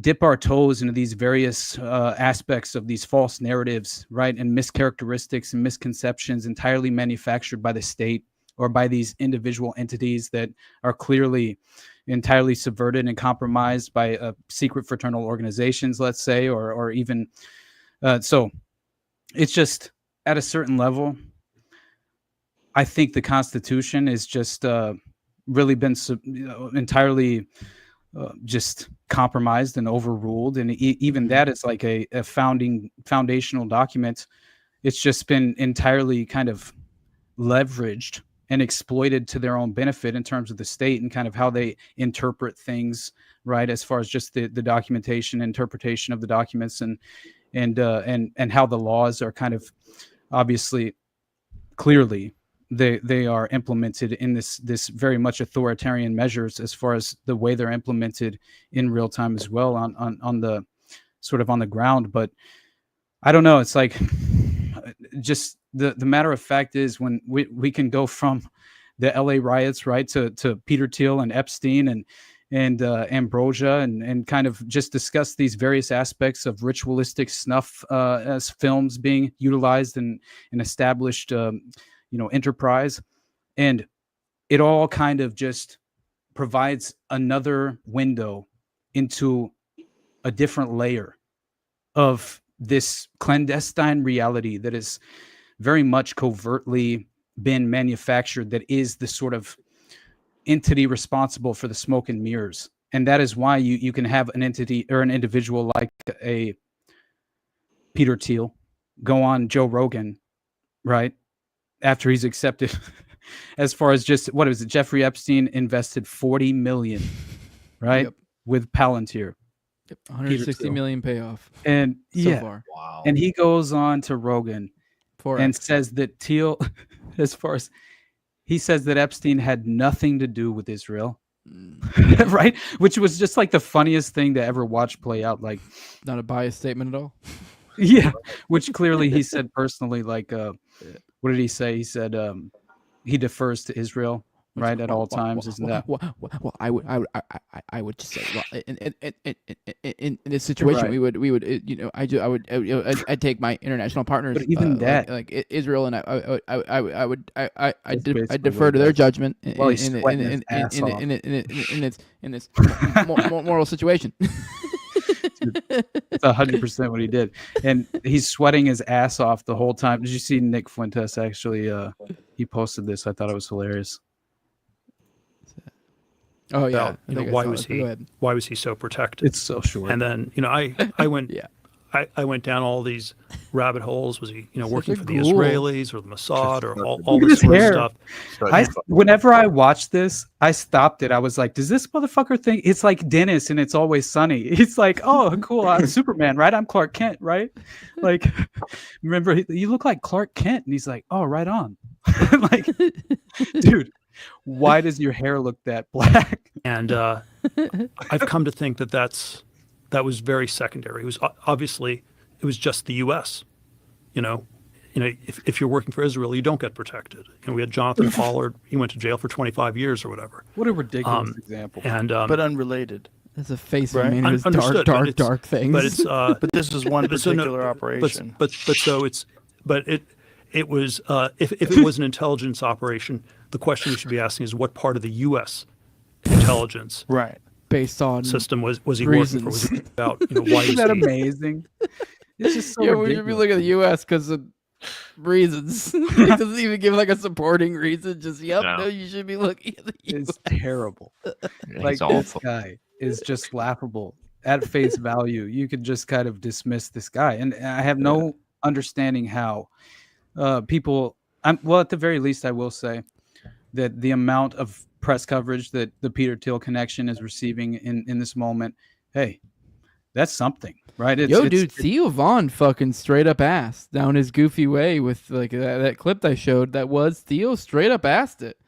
H: dip our toes into these various aspects of these false narratives, right? And mischaracteristics and misconceptions entirely manufactured by the state or by these individual entities that are clearly entirely subverted and compromised by secret fraternal organizations, let's say, or even so it's just at a certain level. I think the Constitution is just really been entirely just compromised and overruled, and even that is like a foundational document. It's just been entirely kind of leveraged and exploited to their own benefit in terms of the state and kind of how they interpret things, right? As far as just the documentation, interpretation of the documents, and how the laws are kind of obviously clearly they are implemented in this very much authoritarian measures as far as the way they're implemented in real time as well on the sort of on the ground. But I don't know. It's like just the matter of fact is when we can go from the LA riots, right, to Peter Thiel and Epstein and Ambrosia and kind of just discuss these various aspects of ritualistic snuff as films being utilized in an established enterprise, and it all kind of just provides another window into a different layer of this clandestine reality that is very much covertly been manufactured, that is the sort of entity responsible for the smoke and mirrors. And that is why you can have an entity or an individual like a Peter Thiel go on Joe Rogan, right, after he's accepted as far as just, what was it, Jeffrey Epstein invested $40 million, right, with Palantir.
G: 160 million payoff.
H: And
G: so far.
H: Wow. And he goes on to Rogan and says that Thiel, as far as he says that Epstein had nothing to do with Israel, right? Which was just like the funniest thing to ever watch play out. Like,
G: not a biased statement at all.
H: Yeah, which clearly he said personally. Like, what did he say? He said he defers to Israel, right, at all times. Isn't that?
G: Well, I would just say, well, in this situation,
H: Right.
G: we would, I'd take my international partners,
H: But even that-
G: like Israel, and I'd
H: basically
G: defer
H: what
G: to
H: he
G: their
H: does.
G: judgment
H: While he's sweating his ass off.
G: in this moral situation.
H: It's 100% what he did, and he's sweating his ass off the whole time. Did you see Nick Fuentes actually? He posted this. I thought it was hilarious.
G: Oh yeah,
Q: About, why was he so protected?
H: It's so short.
Q: And then I went I went down all these rabbit holes. Was he working for the
H: ghoul.
Q: Israelis or the Mossad or all
H: Look at
Q: this
H: his
Q: sort of
H: hair.
Q: stuff?
H: Whenever I watched this, I stopped it. I was like, does this motherfucker think it's like Dennis and It's Always Sunny? He's like, oh, cool. I'm Superman, right? I'm Clark Kent, right? Like, remember, you look like Clark Kent. And he's like, oh, right on. Like, dude, why does your hair look that black?
Q: And I've come to think that was very secondary. It was obviously it was just the U.S. If you're working for Israel, you don't get protected. We had Jonathan Pollard. He went to jail for 25 years or whatever.
H: What a ridiculous example.
Q: And
R: but unrelated.
G: That's a face
R: Right.
G: of man who's
Q: Understood,
G: dark things.
Q: But it's
R: But this is one particular operation.
Q: It was if it was an intelligence operation, the question we should be asking is what part of the U.S. intelligence
R: right
G: based on
Q: system was he
G: reasons.
Q: working for? Was he about why
H: Isn't
Q: was
H: that
Q: he
H: amazing? It's just so
G: yeah, we should be
H: ridiculous.
G: looking at the U.S. because of reasons. It doesn't even give like a supporting reason. Just no, you should be looking at the U.S.
H: It's terrible. Like,
I: It's
H: this
I: awful.
H: guy is just laughable at face value. You could just kind of dismiss this guy, and I have no understanding how people. Well, at the very least, I will say that the amount of press coverage that the Peter Thiel connection is receiving in this moment, hey, that's something, right?
G: Dude, Theo Vaughn fucking straight up asked down his goofy way with like that clip I showed. That was Theo straight up asked it.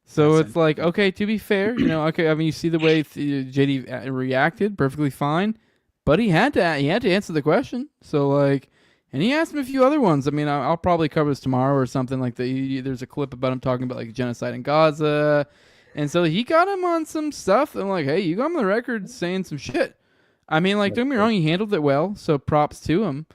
G: So it's like, okay, to be fair, okay. I mean, you see the way JD reacted, perfectly fine, but he had to answer the question. So like, and he asked him a few other ones. I mean, I'll probably cover this tomorrow or something like that. There's a clip about him talking about like genocide in Gaza, and so he got him on some stuff. I'm like, hey, you got him on the record saying some shit. I mean, like, don't get me wrong, he handled it well, so props to him.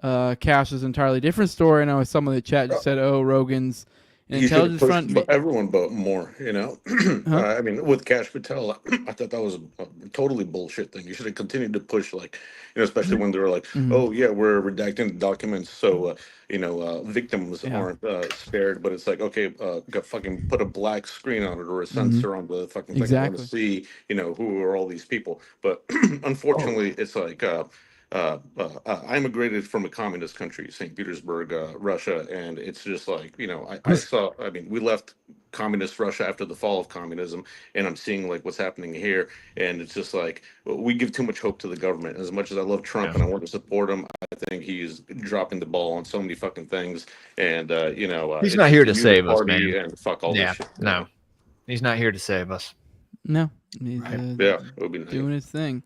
G: Cash is an entirely different story. I know some of the chat just said, "Oh, Rogan's an intelligence front."
P: Everyone but more, I mean, with Cash Patel, I thought that was a totally bullshit thing. You should have continued to push, like, especially when they were like, "Oh yeah, we're redacting documents, so victims aren't spared." But it's like, okay, fucking put a black screen on it or a sensor on the fucking thing. I want to see, who are all these people. But unfortunately, it's like. I immigrated from a communist country, St. Petersburg, Russia, and it's just like, we left communist Russia after the fall of communism, and I'm seeing like what's happening here, and it's just like, we give too much hope to the government. As much as I love Trump and I want to support him, I think he's dropping the ball on so many fucking things, and
I: he's not here to save us, man.
P: And fuck all this shit.
I: No, he's not here to save us.
G: No, he's
P: it would be nice.
G: doing his thing.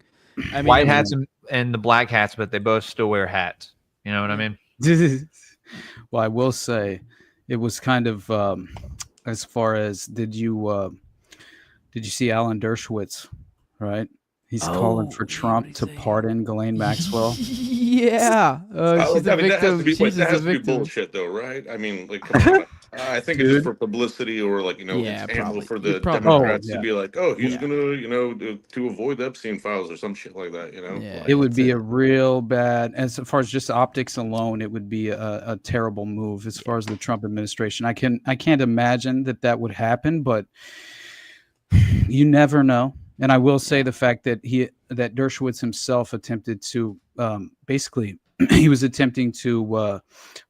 G: I mean,
I: white hats and the black hats, but they both still wear hats. You know what I mean?
H: Well, I will say it was kind of as far as did you see Alan Dershowitz, right? He's calling for Trump to pardon Ghislaine Maxwell.
G: Yeah. She's a victim.
P: That has to be bullshit, though, right? I mean, like, come on. I think it's just for publicity, or like, it's handled for the Democrats to be like, oh, he's gonna, to avoid the Epstein files or some shit like that,
H: Yeah. It would be a real bad, as far as just optics alone, it would be a terrible move as far as the Trump administration. I can't imagine that would happen, but you never know. And I will say the fact that Dershowitz himself attempted to basically he was attempting to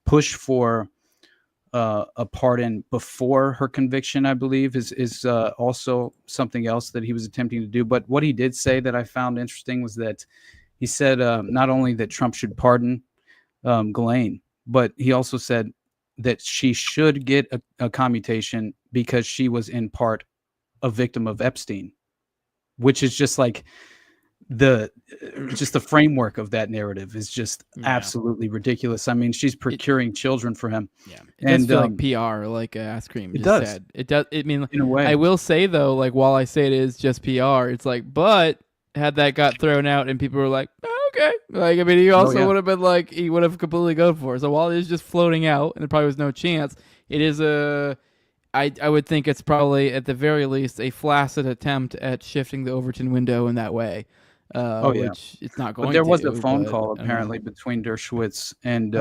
H: push for a pardon before her conviction, I believe, is also something else that he was attempting to do. But what he did say that I found interesting was that he said not only that Trump should pardon Ghislaine, but he also said that she should get a commutation because she was in part a victim of Epstein, which is just like the framework of that narrative is just absolutely ridiculous. I mean, she's procuring children for him.
G: Yeah, it does feel like PR, like Ask Cream just
H: does.
G: said. It does. I mean,
H: in a way,
G: I will say though, like while I say it is just PR, it's like, but had that got thrown out and people were like, oh, okay, like I mean, he also would have been like, he would have completely gone for it. So while it is just floating out and there probably was no chance, it is I would think it's probably at the very least a flaccid attempt at shifting the Overton window in that way. Which it's not going.
H: But there was
G: to,
H: a phone call apparently between Dershowitz and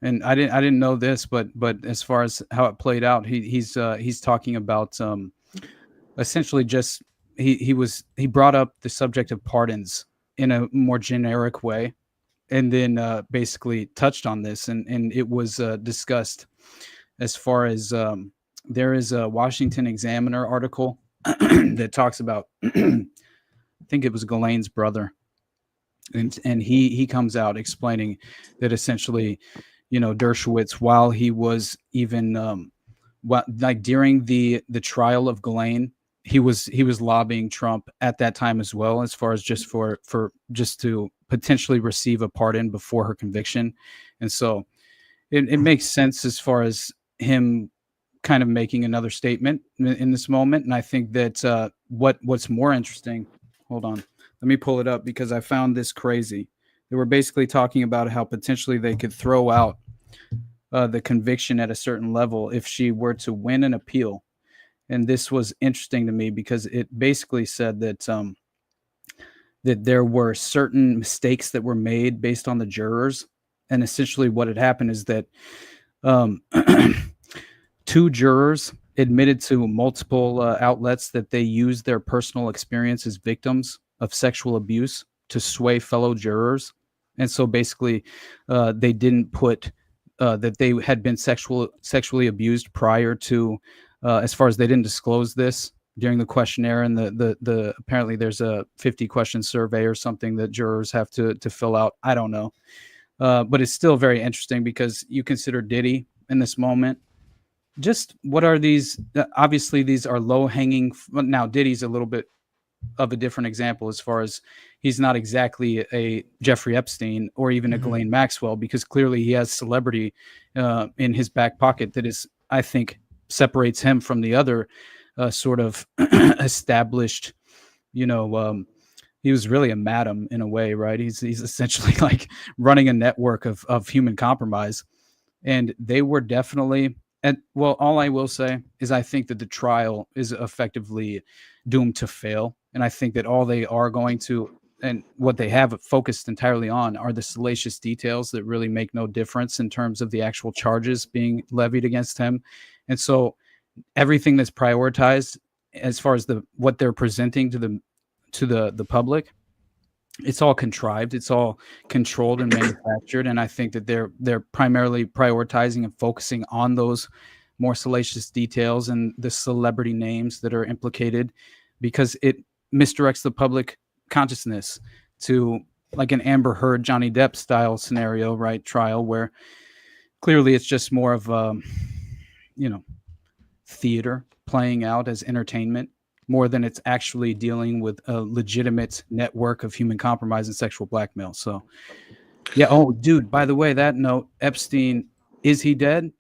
H: and I didn't know this, but as far as how it played out, he's talking about essentially just he brought up the subject of pardons in a more generic way, and then basically touched on this, and it was discussed as far as there is a Washington Examiner article that talks about. I think it was Ghislaine's brother, and he comes out explaining that essentially, Dershowitz, while he was even during the trial of Ghislaine, he was lobbying Trump at that time as well, as far as just just to potentially receive a pardon before her conviction, and so it makes sense as far as him kind of making another statement in this moment, and I think that what's more interesting. Hold on. Let me pull it up because I found this crazy. They were basically talking about how potentially they could throw out the conviction at a certain level if she were to win an appeal. And this was interesting to me because it basically said that that there were certain mistakes that were made based on the jurors. And essentially what had happened is that 2 jurors admitted to multiple outlets that they used their personal experience as victims of sexual abuse to sway fellow jurors. And so basically they didn't put that they had been sexually abused prior to as far as they didn't disclose this during the questionnaire, and the apparently there's a 50 question survey or something that jurors have to fill out. I don't know. But it's still very interesting because you consider Diddy in this moment. Just what are these? Obviously, these are low hanging. Now, Diddy's a little bit of a different example as far as he's not exactly a Jeffrey Epstein or even a Ghislaine Maxwell, because clearly he has celebrity in his back pocket that is, I think, separates him from the other sort of established, he was really a madam in a way, right? He's essentially like running a network of human compromise. And they were definitely, and well, all I will say is I think that the trial is effectively doomed to fail. And I think that all they are going to, and what they have focused entirely on, are the salacious details that really make no difference in terms of the actual charges being levied against him. And so everything that's prioritized as far as what they're presenting to the public, it's all contrived, it's all controlled and manufactured. And I think that they're primarily prioritizing and focusing on those more salacious details and the celebrity names that are implicated, because it misdirects the public consciousness to like an Amber Heard, Johnny Depp style scenario, right? Trial where clearly it's just more of theater playing out as entertainment, more than it's actually dealing with a legitimate network of human compromise and sexual blackmail. So, yeah. Oh, dude, by the way, that note, Epstein, is he dead?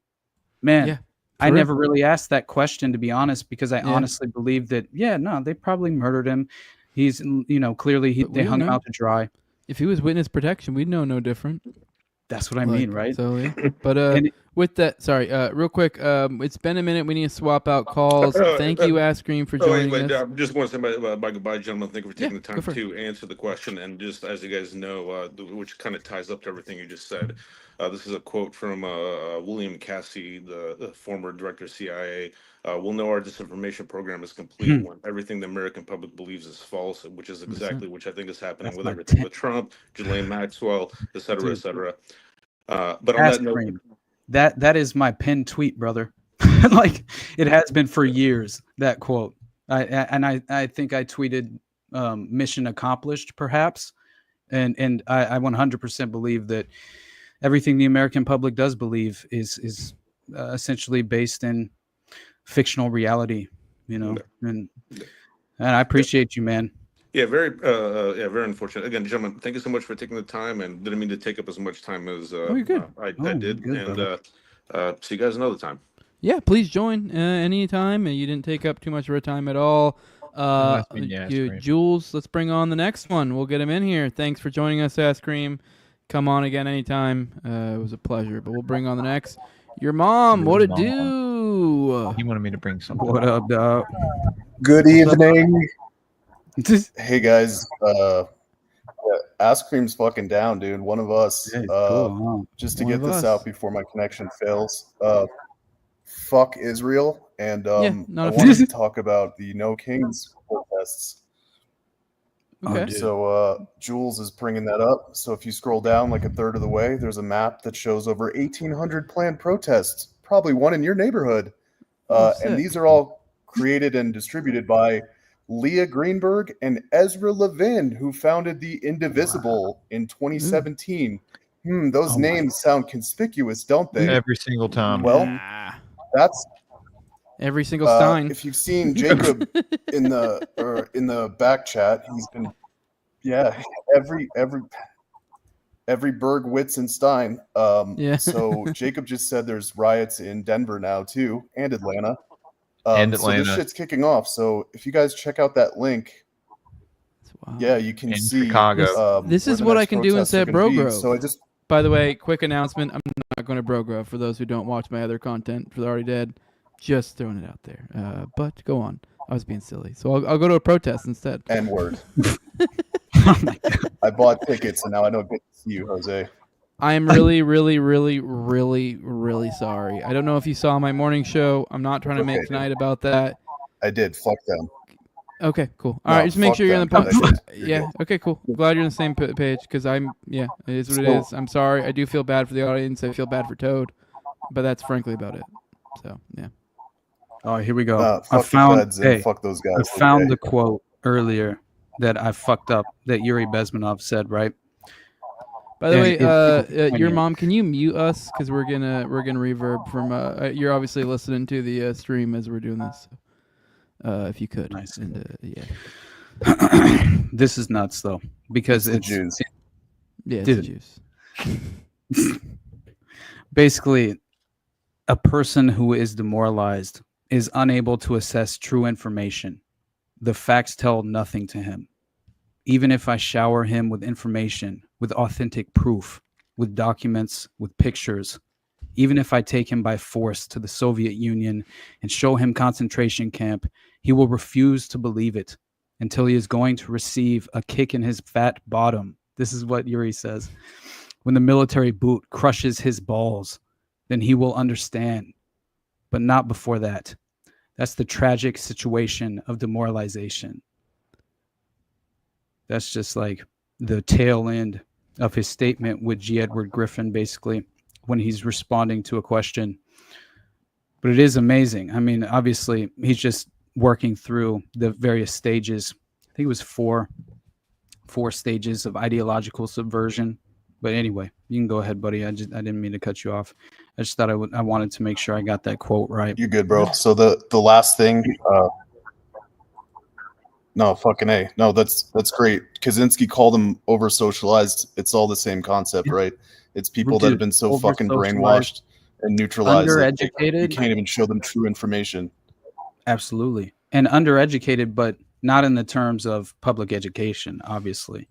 H: Man,
G: Yeah,
H: I
G: for
H: never
G: real.
H: really asked that question, to be honest, because I
G: Yeah.
H: honestly believe that, they probably murdered him. He's, clearly
G: But we
H: they
G: don't
H: hung him
G: know.
H: out to dry.
G: If he was witness protection, we'd know no different.
H: That's what I mean, right?
G: So yeah. But
H: And
G: with that, sorry, real quick, it's been a minute. We need to swap out calls. Thank you, Ask Cream, for joining us.
P: I just want to say my goodbye, gentlemen. Thank you for taking the
G: go
P: time
G: for it.
P: to answer the question. And just as you guys know, which kind of ties up to everything you just said, this is a quote from William Casey, the former director of CIA. We'll know our disinformation program is complete when everything the American public believes is false, which is exactly which I think is happening with everything with Trump, Ghislaine Maxwell, et cetera, et cetera. But on
H: Ask
P: that note,
H: Cream. That is my pinned tweet, brother. Like it has been for years, that quote. I think I tweeted mission accomplished, perhaps. And I 100% believe that everything the American public does believe is essentially based in fictional reality, and I appreciate you, man.
P: yeah, very unfortunate. Again, gentlemen, thank you so much for taking the time, and didn't mean to take up as much time as
G: you're good.
P: I
H: Oh,
P: did.
H: good,
P: And
H: brother.
P: see you guys another time.
G: Yeah, please join anytime. You didn't take up too much of our time at all.
I: Nice meeting you, Ask Cream.
G: Jules, let's bring on the next one. We'll get him in here. Thanks for joining us, Ask Cream. Come on again anytime. It was a pleasure. But we'll bring on the next. Your mom, what it do?
I: He wanted me to bring something.
H: What up, dog?
S: Good evening. Hey guys, Ask Cream's fucking down, dude. One of us.
H: Yeah, cool, huh?
S: Just to
H: One
S: get
H: of
S: this
H: us.
S: out before my connection fails. Fuck Israel, and
G: not
S: I
G: a
S: wanted
G: fan.
S: to talk about the No Kings protests.
G: Okay.
S: So Jules is bringing that up. So if you scroll down like a third of the way, there's a map that shows over 1,800 planned protests, probably one in your neighborhood.
G: sick.
S: And these are all created and distributed by Leah Greenberg and Ezra Levin, who founded the Indivisible in 2017. Those names sound conspicuous, don't they?
I: Every single time.
S: Well, that's
G: every single Stein.
S: if you've seen Jacob in the back chat, he's been every Berg, Witz, and Stein.
G: Yeah.
S: So Jacob just said there's riots in Denver now too, and Atlanta.
I: And
S: So this
I: Atlanta.
S: shit's kicking off. So if you guys check out that link, yeah, you can
I: In
S: see
I: Chicago.
G: This
S: where
G: is
S: the
G: what I
S: next
G: can do
S: protests are
G: instead of
S: gonna be.
G: Bro
S: So I just
G: By the way, quick announcement. I'm not going to Bro Grove for those who don't watch my other content for the already dead. Just throwing it out there. But go on. I was being silly. So I'll go to a protest instead.
S: N-word. I bought tickets and now I don't get to see you, Jose.
G: I am really, really, really, really, really sorry. I don't know if you saw my morning show. I'm not trying to make
S: Okay,
G: tonight about that.
S: I did. Fuck them.
G: Okay, cool.
S: No,
G: All right, just make
S: fuck
G: sure you're in
S: them.
G: the
S: You're
G: yeah.
S: good.
G: Okay, cool. I'm glad you're on the same page because it is what it
S: So-
G: is. I'm sorry. I do feel bad for the audience. I feel bad for Toad, but that's frankly about it. So yeah.
H: Oh, here we go.
S: Fuck
H: I
S: the
H: found.
S: feds and fuck those guys.
H: I found
S: okay?
H: the quote earlier that I fucked up that Yuri Bezmenov said. Right.
G: By the
H: And
G: way,
H: it's
G: your
H: poignant.
G: mom, can you mute us because we're gonna reverb from. You're obviously listening to the stream as we're doing this. If you could,
H: Nice.
G: And, yeah.
H: This is nuts though because
S: It's the Jews.
G: Yeah, it's
H: Dude.
G: the Jews.
H: Basically, a person who is demoralized is unable to assess true information. The facts tell nothing to him. Even if I shower him with information, with authentic proof, with documents, with pictures, even if I take him by force to the Soviet Union and show him concentration camp, he will refuse to believe it until he is going to receive a kick in his fat bottom. This is what Yuri says. When the military boot crushes his balls, then he will understand, but not before that. That's the tragic situation of demoralization. That's just like the tail end of his statement with G. Edward Griffin, basically, when he's responding to a question. But it is amazing. I mean, obviously, he's just working through the various stages. I think it was four stages of ideological subversion. But anyway, you can go ahead, buddy. I didn't mean to cut you off. I just thought I wanted to make sure I got that quote right.
S: You're good, bro. So the last thing, no, fucking A. No, that's great. Kaczynski called them over socialized. It's all the same concept, right? It's people that have been so fucking brainwashed and neutralized that you can't even show them true information.
H: Absolutely. And undereducated, but not in the terms of public education, obviously.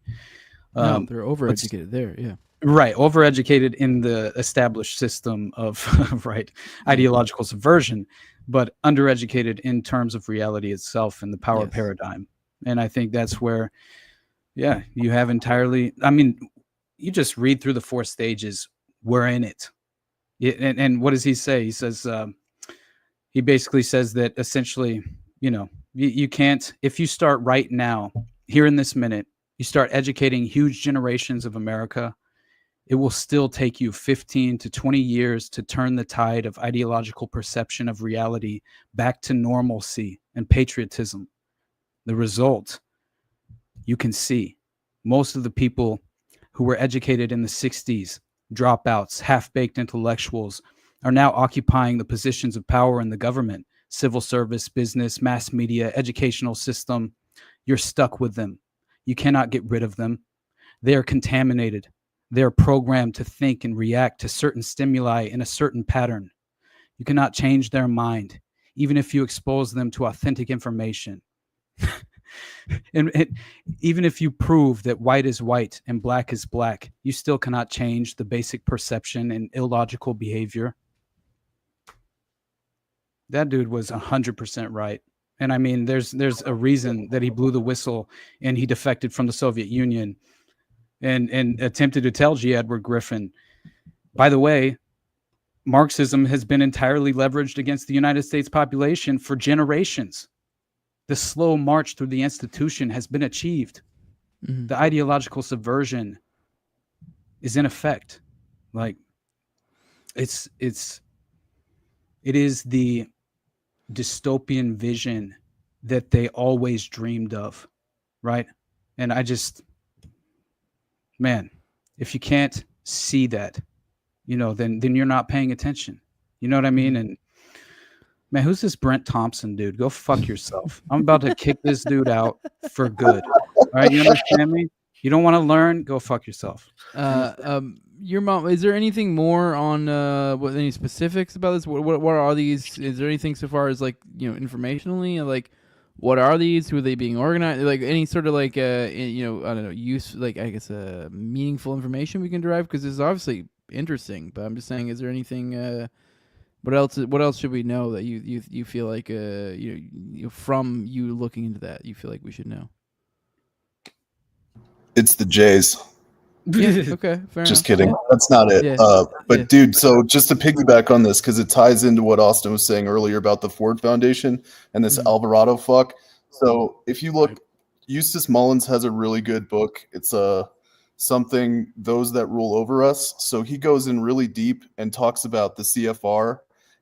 G: No, they're overeducated there, yeah.
H: Right, overeducated in the established system of right ideological subversion, but undereducated in terms of reality itself and the power paradigm. And I think that's where, yeah, you have entirely. I mean, you just read through the four stages. We're in it. And what does he say? He says, he basically says that essentially, you know, you can't, if you start right now, here in this minute, you start educating huge generations of America, it will still take you 15 to 20 years to turn the tide of ideological perception of reality back to normalcy and patriotism. The result, you can see. Most of the people who were educated in the 60s, dropouts, half-baked intellectuals, are now occupying the positions of power in the government, civil service, business, mass media, educational system. You're stuck with them. You cannot get rid of them. They are contaminated. They are programmed to think and react to certain stimuli in a certain pattern. You cannot change their mind, even if you expose them to authentic information. and even if you prove that white is white and black is black, you still cannot change the basic perception and illogical behavior. That dude was 100% right. And I mean, there's a reason that he blew the whistle and he defected from the Soviet Union and attempted to tell G. Edward Griffin, by the way, Marxism has been entirely leveraged against the United States population for generations. The slow march through the institution has been achieved. Mm-hmm. The ideological subversion is in effect. Like, it is the dystopian vision that they always dreamed of, right? And I just, man, if you can't see that, you know, then you're not paying attention. You know what I mean? And man, who's this Brent Thompson dude? Go fuck yourself. I'm about to kick this dude out for good. All right, you understand me? You don't want to learn? Go fuck yourself.
G: Your mom, is there anything more on any specifics about this? What are these? Is there anything so far as, like, you know, informationally, like, what are these? Who are they being organized? Like, any sort of, like, you know, I don't know, use, like, I guess, meaningful information we can derive? Because this is obviously interesting, but I'm just saying, is there anything, what else should we know that you feel like, you from you looking into that, you feel like we should know?
S: It's the Jays.
G: Yeah, okay, fair
S: Just
G: enough.
S: kidding.
G: Yeah.
S: That's not it.
G: Yeah.
S: But dude, so just to piggyback on this, because it ties into what Austin was saying earlier about the Ford Foundation and this Alvarado fuck. So if you look, Eustace Mullins has a really good book. It's something, Those That Rule Over Us. So he goes in really deep and talks about the CFR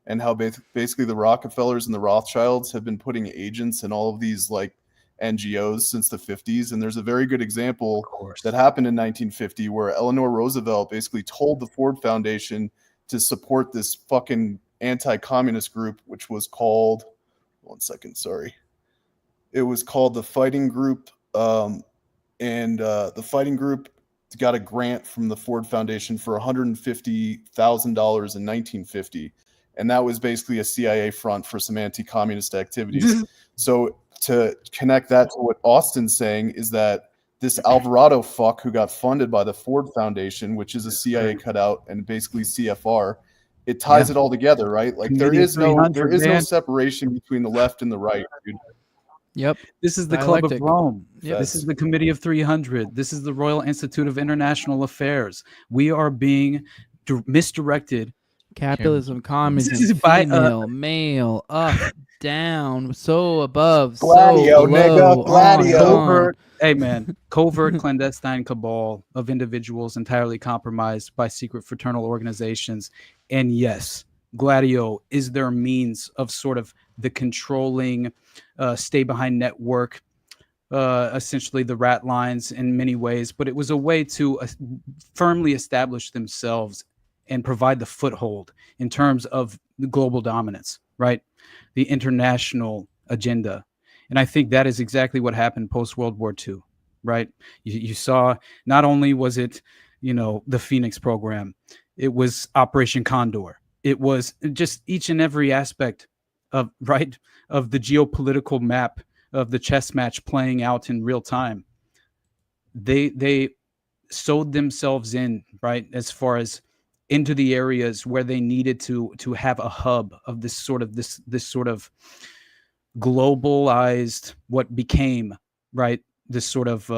S: and how basically the Rockefellers and the Rothschilds have been putting agents in all of these like NGOs since the 50s. And there's a very good example that happened in 1950 where Eleanor Roosevelt basically told the Ford Foundation to support this fucking anti-communist group, which was called, one second, sorry. It was called the Fighting Group. The Fighting Group got a grant from the Ford Foundation for $150,000 in 1950. And that was basically a CIA front for some anti-communist activities. So to connect that to what Austin's saying is that this Alvarado fuck who got funded by the Ford Foundation, which is a CIA cutout and basically CFR, it ties it all together, right? Like there is no separation between the left and the right, dude.
G: Yep.
H: This is the
G: Dialectic.
H: Club of Rome.
G: Yep.
H: This is the Committee of 300. This is the Royal Institute of International Affairs. We are being misdirected.
G: Capitalism, communism,
H: This is by,
G: female, male, up, down, so above,
S: Gladio,
G: so below,
S: nigga, gladio.
H: Covert, hey man, covert clandestine cabal of individuals entirely compromised by secret fraternal organizations. And yes, Gladio is their means of sort of the controlling stay behind network, essentially the rat lines in many ways, but it was a way to firmly establish themselves and provide the foothold in terms of the global dominance, right? The international agenda. And I think that is exactly what happened post-World War II, right? You saw not only was it, the Phoenix program, it was Operation Condor. It was just each and every aspect of the geopolitical map of the chess match playing out in real time. They sewed themselves in, right, as far as into the areas where they needed to have a hub of this sort of globalized, what became, right, this sort of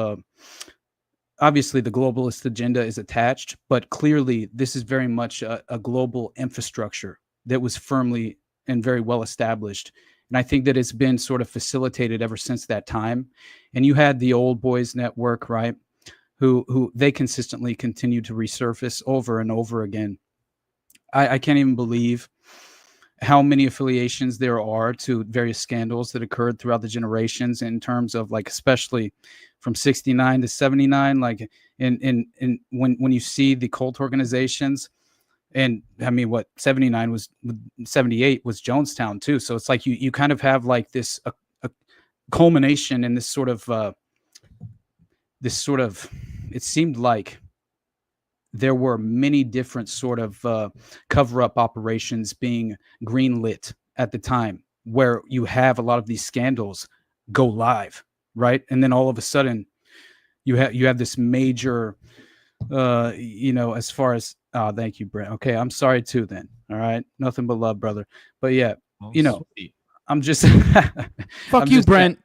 H: obviously the globalist agenda is attached, but clearly this is very much a global infrastructure that was firmly and very well established. And I think that it's been sort of facilitated ever since that time. And you had the Old Boys Network, right, who they consistently continue to resurface over and over again. I can't even believe how many affiliations there are to various scandals that occurred throughout the generations in terms of, like, especially from 69 to 79, like in when you see the cult organizations. And I mean, 78 was Jonestown too. So it's like you kind of have like this a culmination in this sort of it seemed like there were many different sort of cover-up operations being greenlit at the time, where you have a lot of these scandals go live, right? And then all of a sudden you have this major as far as thank you, Brent. Okay, I'm sorry too then. All right, nothing but love, brother. But yeah,
I: sweet.
H: I'm just
G: fuck you, Brent.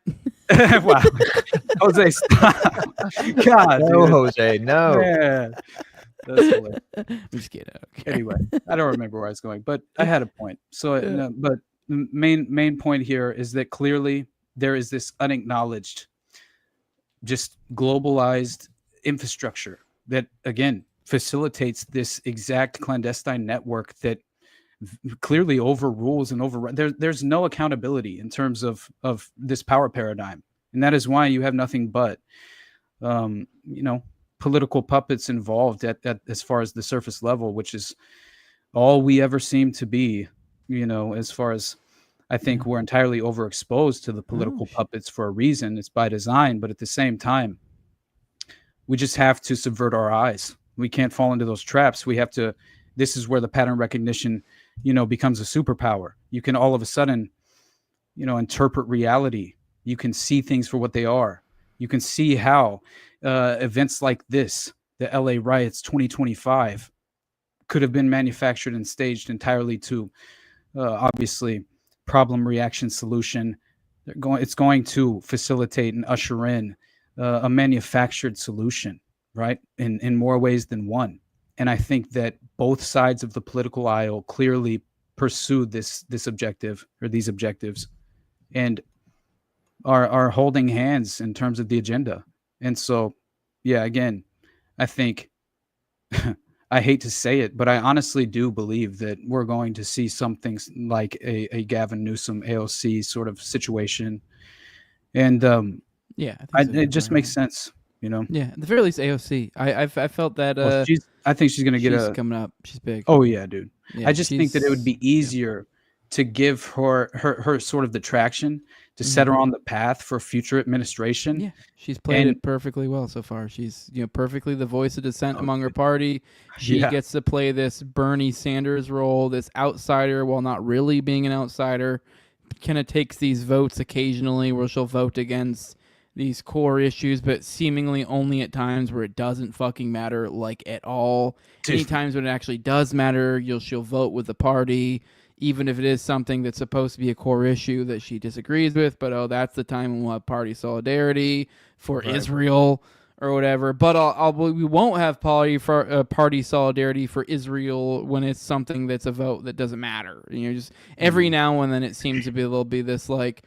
H: Wow, Jose, stop. God,
I: no,
H: dude.
I: Jose, no.
H: Man. That's hilarious.
G: I'm just kidding. Okay.
H: Anyway, I don't remember where I was going, but I had a point. So, but the main point here is that clearly there is this unacknowledged, just globalized infrastructure that, again, facilitates this exact clandestine network that clearly overrules and there's no accountability in terms of this power paradigm. And that is why you have nothing but political puppets involved at as far as the surface level, which is all we ever seem to be, as far as I think we're entirely overexposed to the political puppets for a reason. It's by design, but at the same time, we just have to subvert our eyes. We can't fall into those traps. We have to, this is where the pattern recognition, becomes a superpower. You can all of a sudden, interpret reality. You can see things for what they are. You can see how events like this, the LA riots 2025, could have been manufactured and staged entirely to, obviously, problem, reaction, solution. It's going to facilitate and usher in a manufactured solution, right? In more ways than one. And I think that both sides of the political aisle clearly pursue this objective, or these objectives, and are holding hands in terms of the agenda. And so, yeah, again, I think I hate to say it, but I honestly do believe that we're going to see something like a Gavin Newsom AOC sort of situation. And
G: Yeah,
H: it just makes sense, you know.
G: Yeah, at the very least, AOC. I felt that.
H: Well, I think she's gonna get
G: she's coming up. She's big.
H: Oh yeah, dude.
G: Yeah,
H: I just think that it would be easier to give her sort of the traction to set her on the path for future administration.
G: Yeah, she's played it perfectly well so far. She's perfectly the voice of dissent among her party. She gets to play this Bernie Sanders role, this outsider, while not really being an outsider. Kind of takes these votes occasionally where she'll vote against these core issues, but seemingly only at times where it doesn't fucking matter, like at all. Any times when it actually does matter, she'll vote with the party, even if it is something that's supposed to be a core issue that she disagrees with. But that's the time when we'll have party solidarity for Israel or whatever. But we won't have party solidarity for Israel when it's something that's a vote that doesn't matter. Just every now and then it seems to be there'll be this like,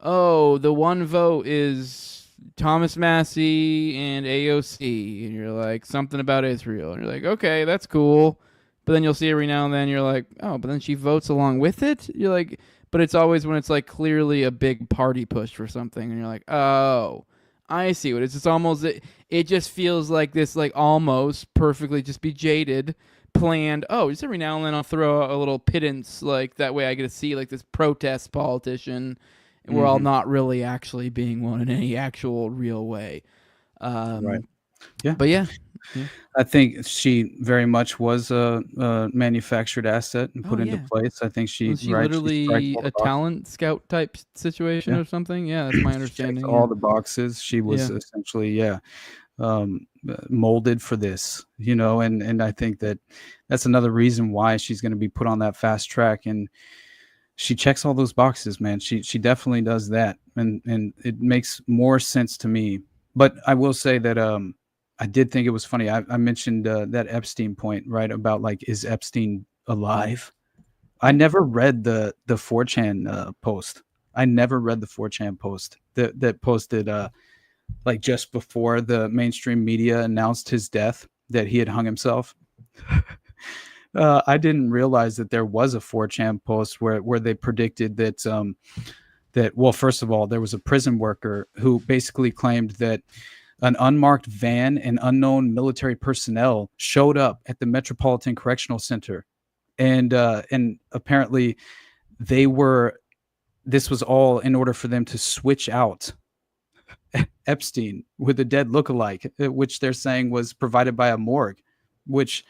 G: oh, the one vote is Thomas Massey and AOC, and you're like, something about Israel, and you're like, okay, that's cool. But then you'll see every now and then you're like, oh, but then she votes along with it. You're like, but it's always when it's like clearly a big party push for something, and you're like, oh, I see what it is. It's almost it just feels like this, like almost perfectly just be jaded planned. Oh, just every now and then I'll throw a little pittance, like that way I get to see like this protest politician. We're all not really actually being one in any actual real way.
H: Right. Yeah.
G: But yeah.
H: I think she very much was a manufactured asset and put into place. I think
G: was she literally a talent scout type situation or something? Yeah, that's my understanding.
H: All the boxes. She was essentially, molded for this, and I think that's another reason why she's going to be put on that fast track. And she checks all those boxes, man. She definitely does that, and it makes more sense to me. But I will say that I did think it was funny. I mentioned that Epstein point, right, about like, is Epstein alive? I never read the 4chan post. I never read the 4chan post that posted like just before the mainstream media announced his death, that he had hung himself. I didn't realize that there was a 4chan post where they predicted that well, first of all, there was a prison worker who basically claimed that an unmarked van and unknown military personnel showed up at the Metropolitan Correctional Center, and apparently this was all in order for them to switch out Epstein with a dead lookalike, which they're saying was provided by a morgue, which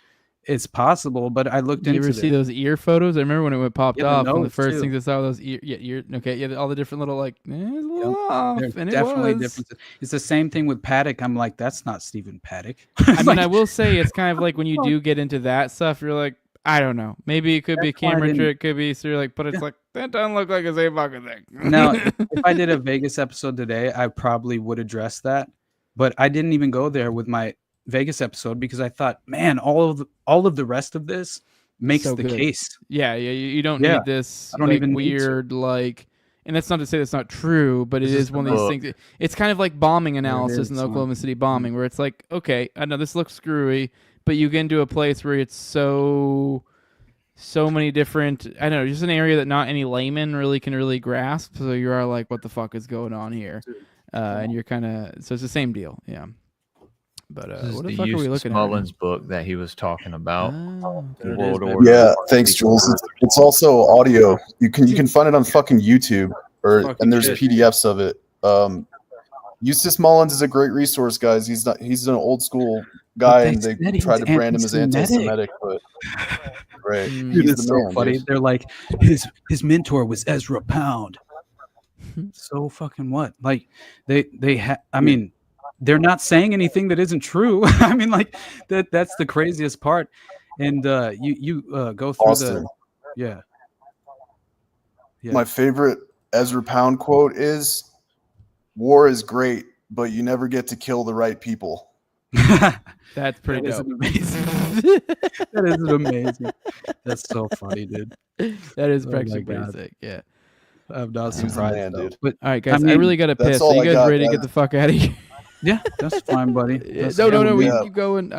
H: it's possible, but I looked into it.
G: You ever see those ear photos? I remember when it popped off. One of the first things I saw those ear. Okay, yeah, all the different little like. It's a little off, and
H: definitely
G: it was.
H: Differences. It's the same thing with Paddock. I'm like, that's not Stephen Paddock.
G: I mean, I will say it's kind of like when you do get into that stuff, you're like, I don't know. Maybe it could be a camera trick, could be so you're like, but it's like that doesn't look like the same fucking thing.
H: Now, if I did a Vegas episode today, I probably would address that, but I didn't even go there with my Vegas episode because I thought, man, all of the rest of this makes the case.
G: Yeah, you don't need this.
H: I don't even
G: weird like, and that's not to say that's not true, but it is one of these things. It's kind of like bombing analysis in the Oklahoma City bombing, where it's like, okay, I know this looks screwy, but you get into a place where it's so many different. I don't know, just an area that not any layman really can really grasp. So you are like, what the fuck is going on here? And you're kind of so it's the same deal, yeah. But what the fuck are we looking at?
I: Mullins book that he was talking about.
S: World Order. Yeah, thanks, Jules. It's also audio. You can find it on fucking YouTube, and there's PDFs of it. Eustace Mullins is a great resource, guys. He's an old school guy, and they tried to brand him as anti-Semitic, but right,
H: it's so funny. Dude. They're like, his mentor was Ezra Pound. So fucking what? Like I mean. They're not saying anything that isn't true. I mean, like that's the craziest part. And you go through
S: Austin.
H: Yeah.
S: My favorite Ezra Pound quote is, "War is great, but you never get to kill the right people."
G: That's pretty dope.
H: That is amazing. That's so funny, dude.
G: That is actually pretty sick. Yeah.
H: I'm not surprised,
S: dude.
G: But all right, guys, I really got to piss. Are you guys ready to get the fuck out of here?
H: Yeah, that's fine, buddy.
G: No. We keep going.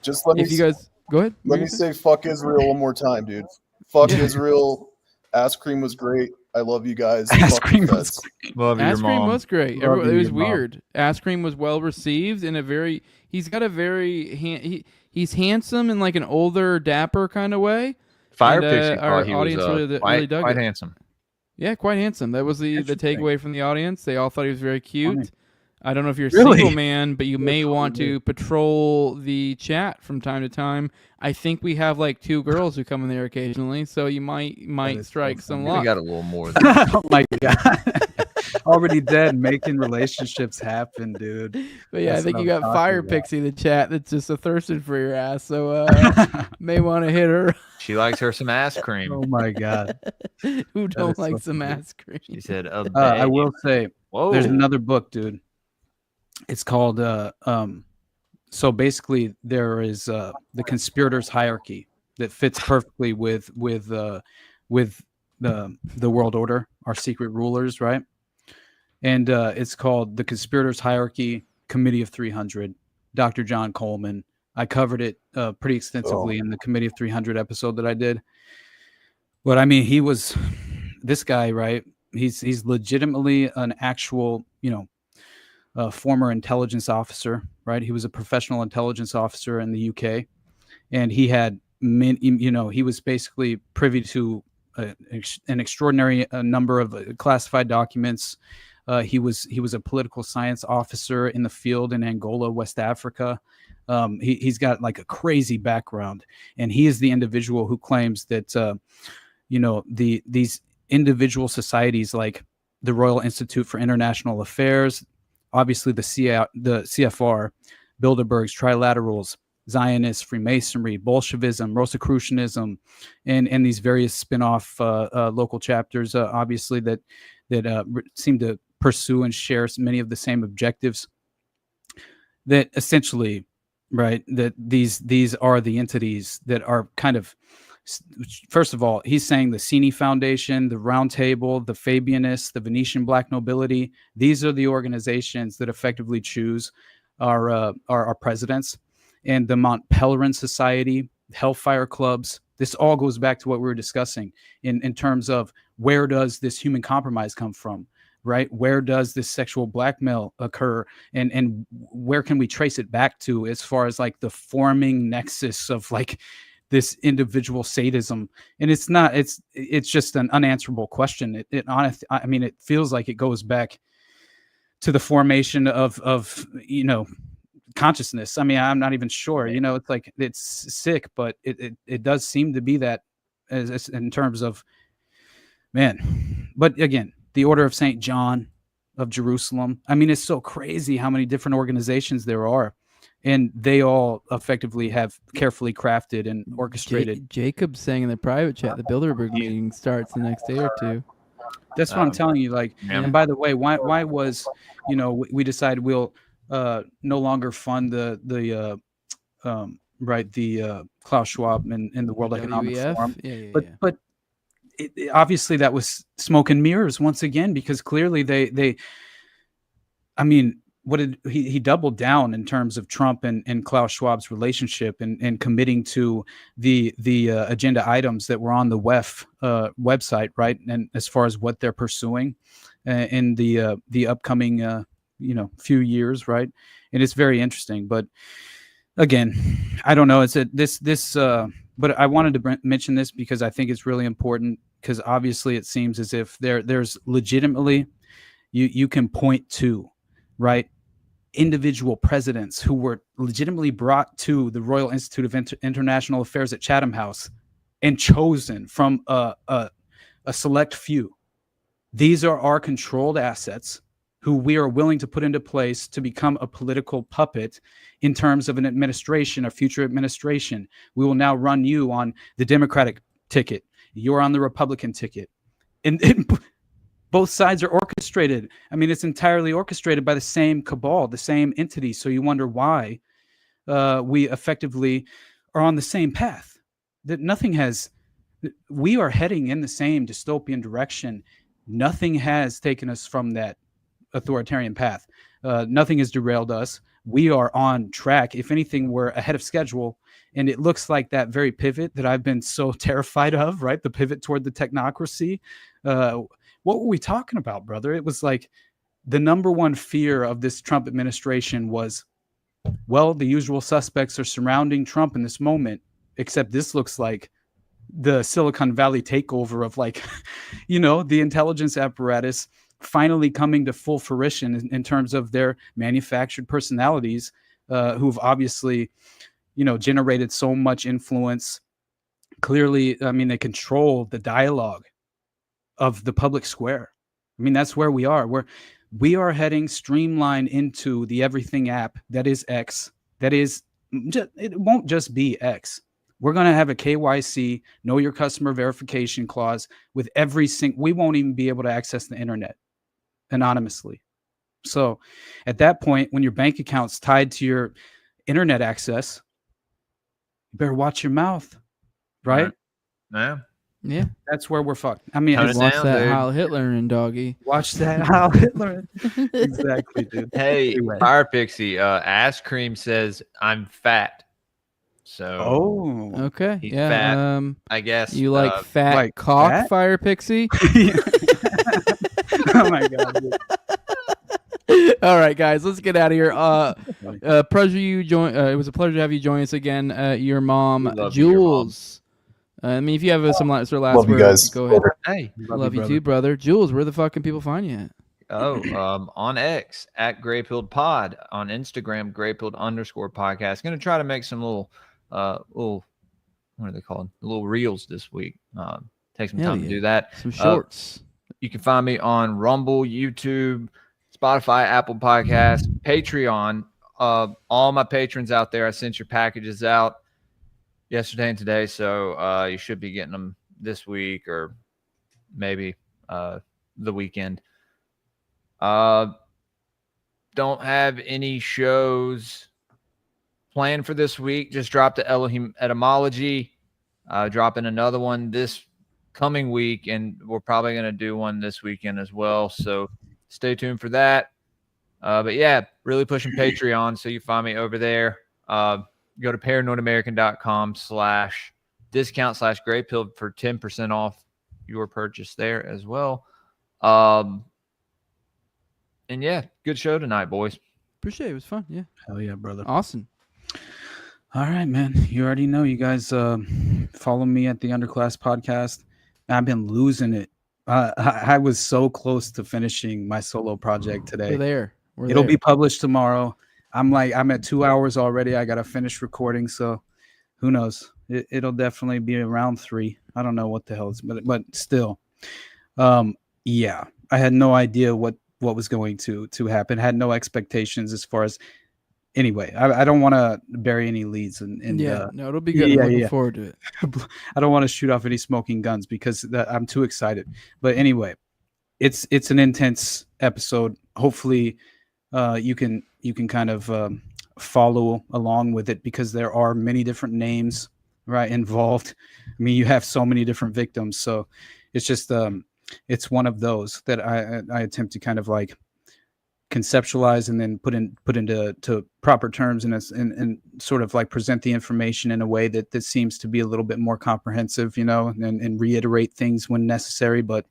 S: Just let me.
G: If you guys Go ahead.
S: Let me say fuck Israel one more time, dude. Fuck Israel. Ass cream was great. I love you guys.
H: Ass
S: Fuck
H: cream
S: the
H: was
S: feds.
H: great.
I: Love your
G: Ass cream
I: mom.
G: was great.
H: Love
G: It
H: you,
G: was
H: your mom.
G: weird. Ass cream was well received in a very. He's got a very. He's handsome in like an older, dapper kind of way.
I: Fire
G: And,
I: Pixie
G: our
I: thought he
G: audience
I: was
G: really
I: quite
G: dug
I: quite
G: it.
I: handsome.
G: Yeah, quite handsome. That was the takeaway from the audience. They all thought he was very cute.
H: Funny.
G: I don't know if you're a
H: Really?
G: single man, but you may want to patrol the chat from time to time. I think we have like 2 girls who come in there occasionally, so you might strike some
I: We
G: luck.
I: got a little more. Than
H: Oh my god. Already dead, making relationships happen, dude.
G: But yeah,
H: That's
G: I think
H: what
G: you
H: I'm
G: got
H: talking
G: Fire
H: about.
G: Pixie in the chat that's just a thirsting for your ass, so may want to hit her.
I: She likes her some ass cream.
H: Oh my god.
G: Who don't
H: is
G: like
H: so
G: some
H: funny.
G: ass cream?
I: She said,
H: I will say,
I: Whoa.
H: there's another book, dude. It's called so basically there is the conspirators hierarchy that fits perfectly with the world order, our secret rulers, right? And it's called The Conspirators Hierarchy, Committee of 300, Dr. John Coleman. I covered it pretty extensively in the Committee of 300 episode that I did. But I mean, he was this guy, right? He's legitimately an actual, former intelligence officer, right? He was a professional intelligence officer in the UK, and he had, he was basically privy to an extraordinary number of classified documents. He was a political science officer in the field in Angola, West Africa. He's got like a crazy background, and he is the individual who claims that these individual societies like the Royal Institute for International Affairs, obviously the CFR, Bilderberg's Trilaterals, Zionists, Freemasonry, Bolshevism, Rosicrucianism, and these various spin-off local chapters, obviously that seem to pursue and share many of the same objectives. That essentially, right, that these are the entities that are kind of, first of all, he's saying the Cini Foundation, the Round Table, the Fabianists, the Venetian Black Nobility. These are the organizations that effectively choose our presidents. And the Mont Pelerin Society, Hellfire Clubs. This all goes back to what we were discussing in terms of where does this human compromise come from, right? Where does this sexual blackmail occur? And where can we trace it back to as far as like the forming nexus of like this individual sadism? And it's just an unanswerable question. I mean, it feels like it goes back to the formation of consciousness. I mean, I'm not even sure, it's like, it's sick, but it does seem to be that as in terms of, man. But again, the Order of St. John of Jerusalem. I mean, it's so crazy how many different organizations there are, and they all effectively have carefully crafted and orchestrated.
G: Jacob's saying in the private chat, the Bilderberg meeting starts the next day or two.
H: That's what I'm telling you. Like, and by the way, why was, we decided we'll no longer fund the Klaus Schwab and the World Economic Forum. But obviously that was smoke and mirrors once again, because clearly they I mean, what did he doubled down in terms of Trump and Klaus Schwab's relationship and committing to the agenda items that were on the WEF website, right? And as far as what they're pursuing in the upcoming few years, right? And it's very interesting. But again, I don't know. But I wanted to mention this because I think it's really important, because obviously it seems as if there's legitimately you can point to, right, individual presidents who were legitimately brought to the Royal Institute of International Affairs at Chatham House and chosen from a select few. These are our controlled assets who we are willing to put into place to become a political puppet in terms of an administration, a future administration. We will now run you on the Democratic ticket. You're on the Republican ticket. And both sides are orchestrated. I mean, it's entirely orchestrated by the same cabal, the same entity. So you wonder why we effectively are on the same path. We are heading in the same dystopian direction. Nothing has taken us from that authoritarian path. Nothing has derailed us. We are on track. If anything, we're ahead of schedule. And it looks like that very pivot that I've been so terrified of, right? The pivot toward the technocracy. What were we talking about, brother? It was like the number one fear of this Trump administration was, well, the usual suspects are surrounding Trump in this moment, except this looks like the Silicon Valley takeover of like, the intelligence apparatus finally coming to full fruition in terms of their manufactured personalities, who've obviously, generated so much influence. Clearly, I mean, they control the dialogue of the public square. I mean, that's where we are. We are heading streamlined into the everything app that is X. That is, it won't just be X. We're going to have a KYC, know your customer verification clause with every we won't even be able to access the internet anonymously. So at that point, when your bank account's tied to your internet access, you better watch your mouth, right?
I: Yeah.
G: Yeah.
H: That's where we're fucked. I mean,
G: watch that Heil Hitler and doggy.
H: Watch that Heil Hitler. Exactly, dude.
I: Hey,
H: Anyway.
I: Fire Pixie, Ass Cream says I'm fat. So
G: Okay.
I: he's
G: Yeah.
I: fat, I guess.
G: You like fat
H: like
G: cock,
H: fat?
G: Fire Pixie?
H: Oh my god, dude.
G: All right, guys, let's get out of here. Pleasure you join. It was a pleasure to have you join us again. Your mom,
I: love you, your mom.
G: Jules. I mean, if you have some last
S: Love you
G: words,
S: guys.
G: go ahead.
I: Hey,
G: Love you too, brother. Jules, where the fuck can people find you at?
I: On X at Graypilled Pod, on Instagram Graypilled_podcast. Gonna try to make some little what are they called? Little reels this week. Take some time to do that.
G: Some shorts.
I: You can find me on Rumble, YouTube, Spotify, Apple Podcasts, Patreon. All my patrons out there, I sent your packages out yesterday and today, so you should be getting them this week or maybe the weekend. Don't have any shows planned for this week. Just dropped the Elohim etymology. Dropping another one this coming week, and we're probably going to do one this weekend as well. So stay tuned for that. But yeah, really pushing Patreon. So you find me over there. Go to paranoidamerican.com/discount/graypill for 10% off your purchase there as well. And yeah, good show tonight, boys.
G: Appreciate it. It was fun. Yeah.
H: Hell yeah, brother.
G: Awesome.
H: All right, man. You already know. You guys follow me at the Underclass Podcast. I've been losing it. I was so close to finishing my solo project today.
G: We're there.
H: It'll be published tomorrow. I'm at 2 hours already. I got to finish recording. So who knows? It'll definitely be around 3. I don't know what the hell it's, but still. Yeah, I had no idea what was going to happen. Had no expectations as far as. Anyway, I don't want to bury any leads. No,
G: it'll be good. I'm looking forward to it.
H: I don't want to shoot off any smoking guns because I'm too excited. But anyway, it's an intense episode. Hopefully, you can kind of follow along with it because there are many different names involved. I mean, you have so many different victims, so it's just it's one of those that I attempt to kind of like conceptualize and then put into proper terms and sort of like present the information in a way that seems to be a little bit more comprehensive, and reiterate things when necessary. But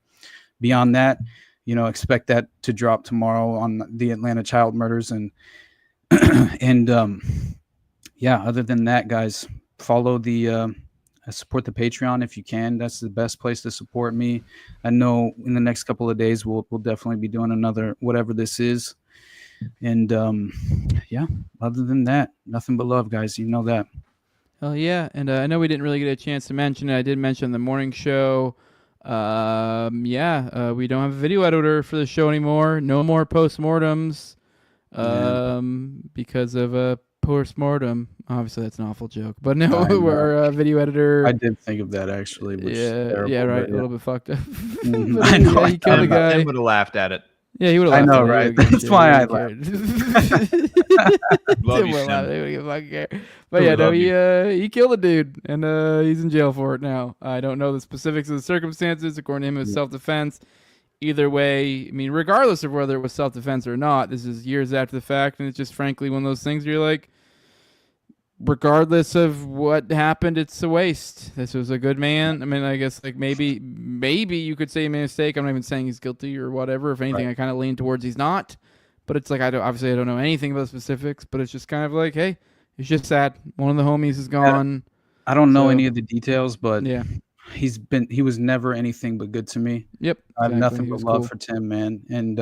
H: beyond that, expect that to drop tomorrow on the Atlanta child murders and yeah, other than that, guys, follow the support the Patreon if you can. That's the best place to support me. I know in the next couple of days we'll definitely be doing another whatever this is. And yeah, other than that, nothing but love, guys. You know that.
G: Oh yeah, and I know we didn't really get a chance to mention it. I did mention the morning show. We don't have a video editor for the show anymore. No more postmortems because of postmortem. Obviously, that's an awful joke, but no, we're video editor.
H: I did think of that actually. Which
G: yeah, right. A little bit fucked up.
H: I know.
G: He killed a guy.
I: Tim would have laughed at it.
G: Yeah, he would have.
H: I know, right? That's why I laughed.
I: Love you, Tim.
G: But yeah, no, he killed a dude, and he's in jail for it now. I don't know the specifics of the circumstances. According to him, it was self-defense. Either way, I mean, regardless of whether it was self-defense or not, this is years after the fact, and it's just frankly one of those things where you're like, regardless of what happened, it's a waste. This was a good man. I mean, I guess like maybe you could say he made a mistake. I'm not even saying he's guilty or whatever. If anything, I kind of lean towards he's not. But it's like obviously I don't know anything about the specifics. But it's just kind of like, hey, it's just sad. One of the homies is gone.
H: I don't know any of the details, but
G: yeah,
H: he was never anything but good to me.
G: Yep,
H: I have
G: exactly.
H: nothing
G: He
H: but
G: was
H: love
G: cool.
H: for Tim, man. And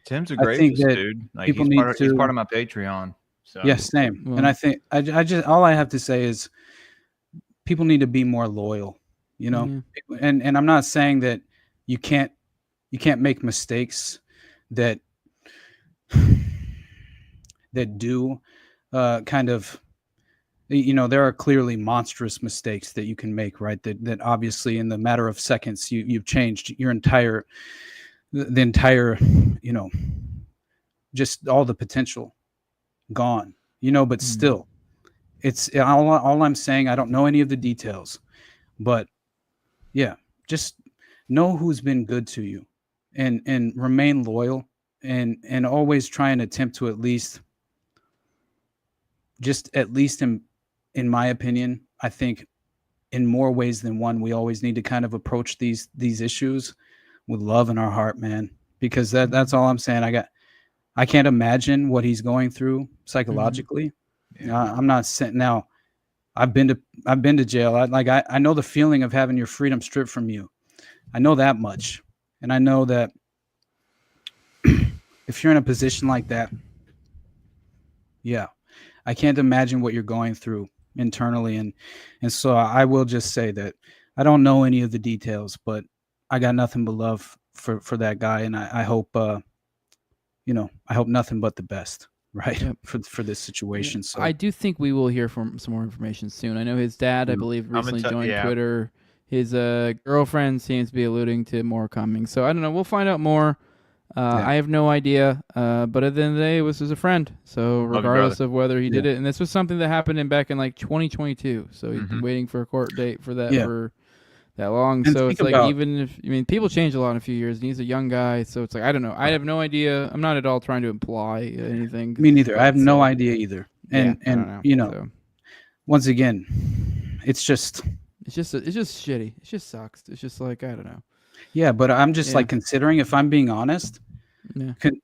I: Tim's a
H: I
I: great
H: think that
I: dude. Like
H: people
I: he's
H: need
I: part of my Patreon. So
H: yeah, same. And I think I just all I have to say is people need to be more loyal, you know. And I'm not saying that you can't make mistakes that do kind of, you know, there are clearly monstrous mistakes that you can make, right? That obviously in the matter of seconds you've changed your entire the entire, you know, just all the potential gone, you know, but still it's all I'm saying. I don't know any of the details, but yeah, just know who's been good to you and remain loyal and always try and attempt to at least in my opinion, I think in more ways than one, we always need to kind of approach these issues with love in our heart, man, because that's all I'm saying. I can't imagine what he's going through psychologically. I'm not saying now. I've been to jail. I know the feeling of having your freedom stripped from you. I know that much, and I know that if you're in a position like that, yeah, I can't imagine what you're going through internally, and so I will just say that I don't know any of the details, but I got nothing but love for that guy, and I hope. You know, I hope nothing but the best, right?
G: Yep.
H: For this situation. So
G: I do think we will hear from some more information soon. I know his dad, I believe, recently joined Twitter. His girlfriend seems to be alluding to more coming. So I don't know. We'll find out more. I have no idea. But at the end of the day, it was a friend. So regardless of whether he did it, and this was something that happened back in like 2022. So he's been waiting for a court date for that for that long.
H: And
G: so it's like, even if, I mean, people change a lot in a few years, and he's a young guy. So it's like, I don't know. I have no idea. I'm not at all trying to imply anything.
H: Me neither. I have no idea either. And
G: know,
H: you know,
G: so.
H: Once again, it's just
G: shitty. It just sucks. It's just like, I don't know.
H: Yeah, but I'm just like considering, if I'm being honest,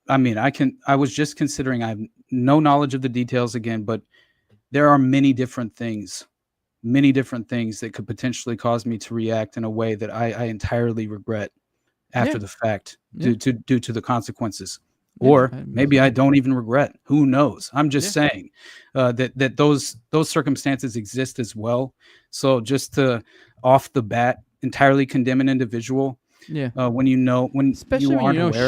H: I was just considering, I have no knowledge of the details again, but there are many different things that could potentially cause me to react in a way that I entirely regret after the fact due to the consequences. Or maybe I don't even regret. Who knows? I'm just saying that those circumstances exist as well. So just to off the bat entirely condemn an individual, especially when you know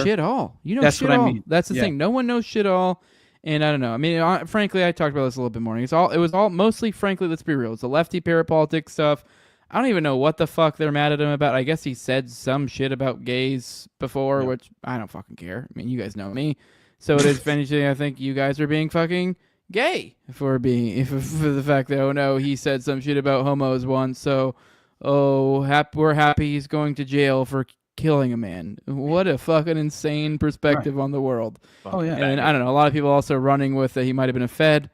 H: shit all. You know, that's shit what all. I mean. That's the thing. No one knows shit all. And I don't know. I mean, frankly, I talked about this a little bit more. It was all mostly, frankly, let's be real. It's the lefty parapolitics stuff. I don't even know what the fuck they're mad at him about. I guess he said some shit about gays before, which I don't fucking care. I mean, you guys know me. So it is, if anything, I think you guys are being fucking gay for the fact that, oh no, he said some shit about homos once. So, we're happy he's going to jail for killing a man. What a fucking insane perspective on the world. Oh yeah.
G: And I don't know, a lot of people also running with that he might have been a Fed.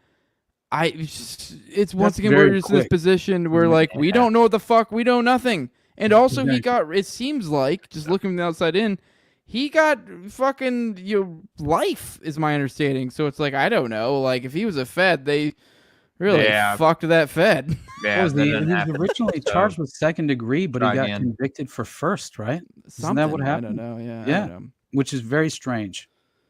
G: It's once again, we're just in this position where like we don't know what the fuck, we know nothing. And also he got, it seems like, just looking from the outside in, he got fucking life is my understanding. So it's like, I don't know, like if he was a Fed, they really fucked that Fed.
H: Yeah, he was originally charged with second degree, but he got convicted for first, right? Isn't that what happened?
G: I don't know. Yeah.
H: Yeah.
G: I don't know.
H: Which is very strange.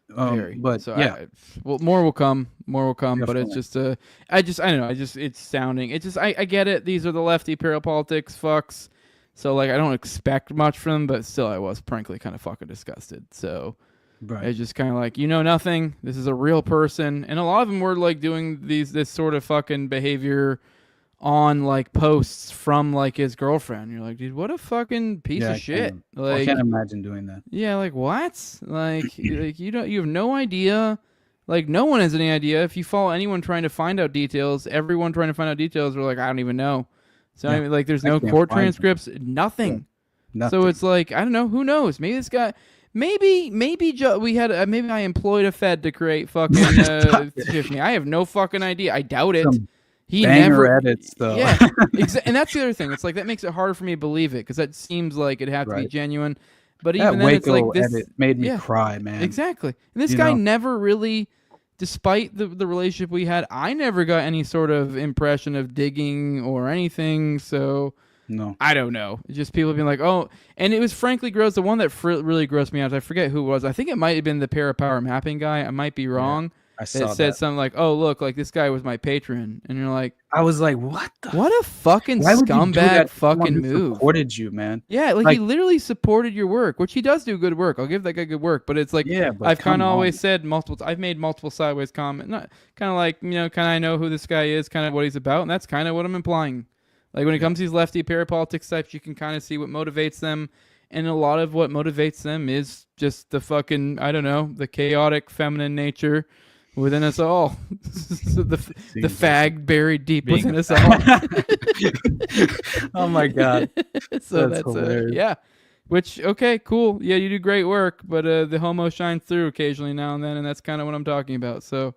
H: But
G: so
H: yeah,
G: more will come. Definitely. But it's just I don't know. It's sounding. It's just I get it. These are the lefty parapolitics fucks. So like I don't expect much from them, but still I was frankly kind of fucking disgusted. So it's just kind of like, you know nothing. This is a real person, and a lot of them were like doing this sort of fucking behavior on like posts from like his girlfriend. You're like, dude, what a fucking piece of shit. Like,
H: I can't imagine doing that.
G: Yeah, like what? Like, you have no idea. Like no one has any idea. If you follow anyone trying to find out details, everyone trying to find out details, we're like, I don't even know. So I mean, like, there's no court transcripts, nothing. So it's like, I don't know. Who knows? Maybe this guy. Maybe I employed a Fed to create fucking shift me. I have no fucking idea. I doubt it. He
H: Banger
G: never
H: edits though.
G: Yeah, and that's the other thing. It's like that makes it harder for me to believe it because that seems like it'd have to be genuine. But
H: That
G: even then, it's like
H: Waco
G: this
H: edit made me cry, man.
G: Exactly. And this
H: You
G: guy
H: know?
G: never really, despite the relationship we had, I never got any sort of impression of digging or anything. So
H: no,
G: I don't know. It's just people being like, oh, and it was frankly gross. The one that really grossed me out, I forget who it was. I think it might have been the Parapower mapping guy. I might be wrong.
H: I
G: That
H: saw
G: said
H: that.
G: something like, oh, look, like this guy was my patron. And you're like,
H: I was like, what the?
G: What a fucking
H: Why would you do
G: scumbag
H: that to someone
G: fucking
H: who
G: move.
H: Supported you, man.
G: Yeah, like he literally supported your work, which he does do good work. I'll give that guy good work, but it's like
H: but
G: I've kind
H: come
G: of
H: on.
G: always said I've made multiple sideways comments, not kind of like kind of I know who this guy is, kind of what he's about, and that's kind of what I'm implying. Like when it comes to these lefty parapolitics types, you can kind of see what motivates them, and a lot of what motivates them is just the fucking the chaotic feminine nature within us all. the fag buried deep within us all.
H: Oh my god.
G: So
H: That's hilarious.
G: yeah. Which okay, cool. Yeah, you do great work, but the homo shines through occasionally now and then, and that's kind of what I'm talking about. So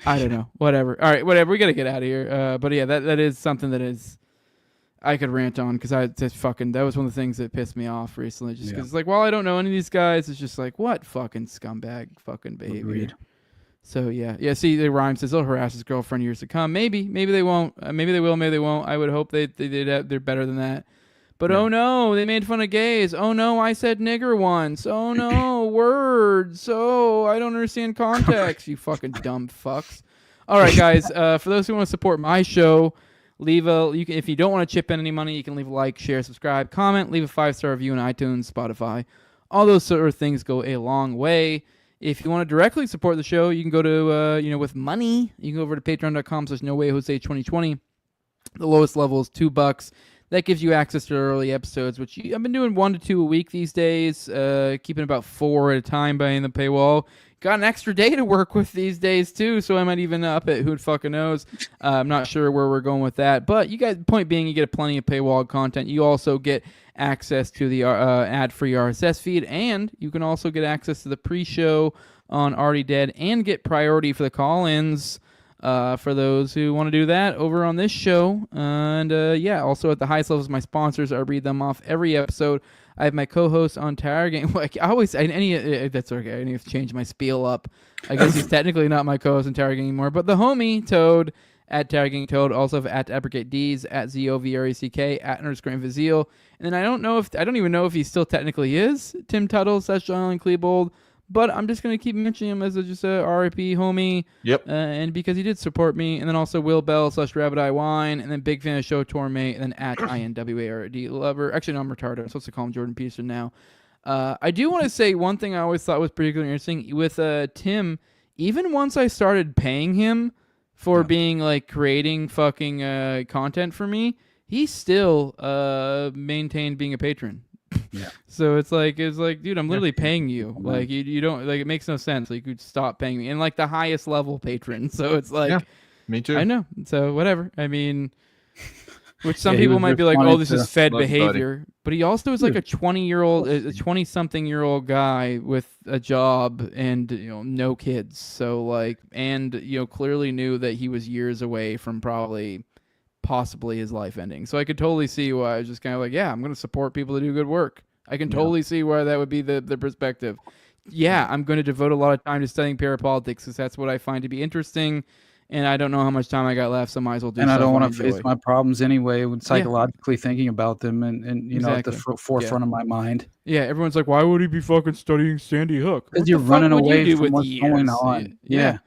G: I don't know. Whatever. All right, whatever. We got to get out of here. But yeah, that is something that is I could rant on because that was one of the things that pissed me off recently. Just because it's like, well, I don't know any of these guys. It's just like, what fucking scumbag fucking behavior.
H: Agreed.
G: So yeah. See, the rhyme says they'll harass his girlfriend years to come. Maybe they won't. Maybe they will. Maybe they won't. I would hope they're better than that. But oh no, they made fun of gays. Oh no, I said nigger once. Oh no, words. Oh, I don't understand context. You fucking dumb fucks. All right, guys. For those who want to support my show, if you don't want to chip in any money, you can leave a like, share, subscribe, comment, leave a 5-star review on iTunes, Spotify. All those sort of things go a long way. If you want to directly support the show, you can go to, with money. You can go over to patreon.com/nowayjose2020. The lowest level is $2. That gives you access to early episodes, which I've been doing 1 to 2 a week these days, keeping about 4 at a time behind the paywall. Got an extra day to work with these days, too, so I might even up it. Who fucking knows? I'm not sure where we're going with that. But you guys, point being, you get plenty of paywall content. You also get access to the ad-free RSS feed, and you can also get access to the pre-show on Already Dead and get priority for the call-ins for those who want to do that over on this show. And also at the highest levels, my sponsors, I read them off every episode. I have my co-host on Tower Gang. Like that's okay. I need to change my spiel up. I guess he's technically not my co-host on Tower Gang anymore, but the homie Toad at Tower Gang Toad, also at Abrogate D's, at ZOVRECK, at _Invazil. And then I don't even know if he still technically is Tim Tuttle / John Klebold. But I'm just going to keep mentioning him as just a RIP homie.
I: Yep.
G: And because he did support me. And then also Will Bell / Rabbit Eye Wine. And then big fan of Show Tormate. And then at INWARD Lover. Actually, no, I'm retarded. I'm supposed to call him Jordan Peterson now. I do want to say one thing I always thought was particularly interesting with Tim. Even once I started paying him for being like creating fucking content for me, he still maintained being a patron.
H: Yeah.
G: So it's like, dude, I'm literally paying you. Like you don't like it makes no sense. Like you could stop paying me, and like the highest level patron. So it's like,
I: me too.
G: I know. So whatever. I mean, which some people might be like, oh, this is Fed behavior, but he also is like a 20-something-year-old guy with a job and no kids. So like, and clearly knew that he was years away from possibly his life ending. So I could totally see why I was just kind of like, yeah, I'm going to support people that do good work. I can totally see why that would be the perspective. Yeah, I'm going to devote a lot of time to studying parapolitics because that's what I find to be interesting, and I don't know how much time I got left, so I might as well do.
H: And I don't want
G: to
H: to face my problems anyway with psychologically thinking about them and at the forefront of my mind.
G: Yeah, everyone's like, why would he be fucking studying Sandy Hook?
H: Because you're running away from what's going on. Yeah.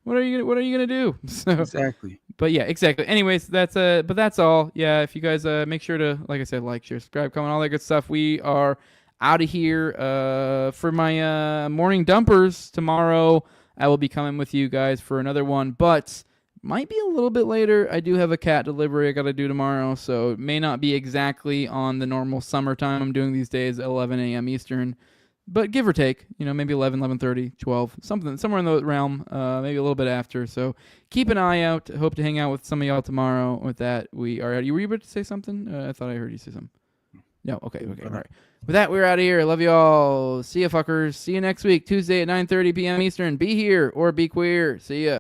G: What are you gonna do? So,
H: exactly.
G: But yeah, exactly. Anyways, that's all. Yeah, if you guys make sure to, like I said, like, share, subscribe, comment, all that good stuff. We are out of here for my morning dumpers tomorrow. I will be coming with you guys for another one, but might be a little bit later. I do have a cat delivery I got to do tomorrow, so it may not be exactly on the normal summertime I'm doing these days, 11 a.m. Eastern. But give or take, maybe 11, 11:30, 12, somewhere in the realm, maybe a little bit after. So keep an eye out. Hope to hang out with some of y'all tomorrow. With that, we are out. Were you about to say something? I thought I heard you say something. No, okay, all right. With that, we're out of here. Love you all. See ya, fuckers. See you next week, Tuesday at 9:30 p.m. Eastern. Be here or be queer. See ya.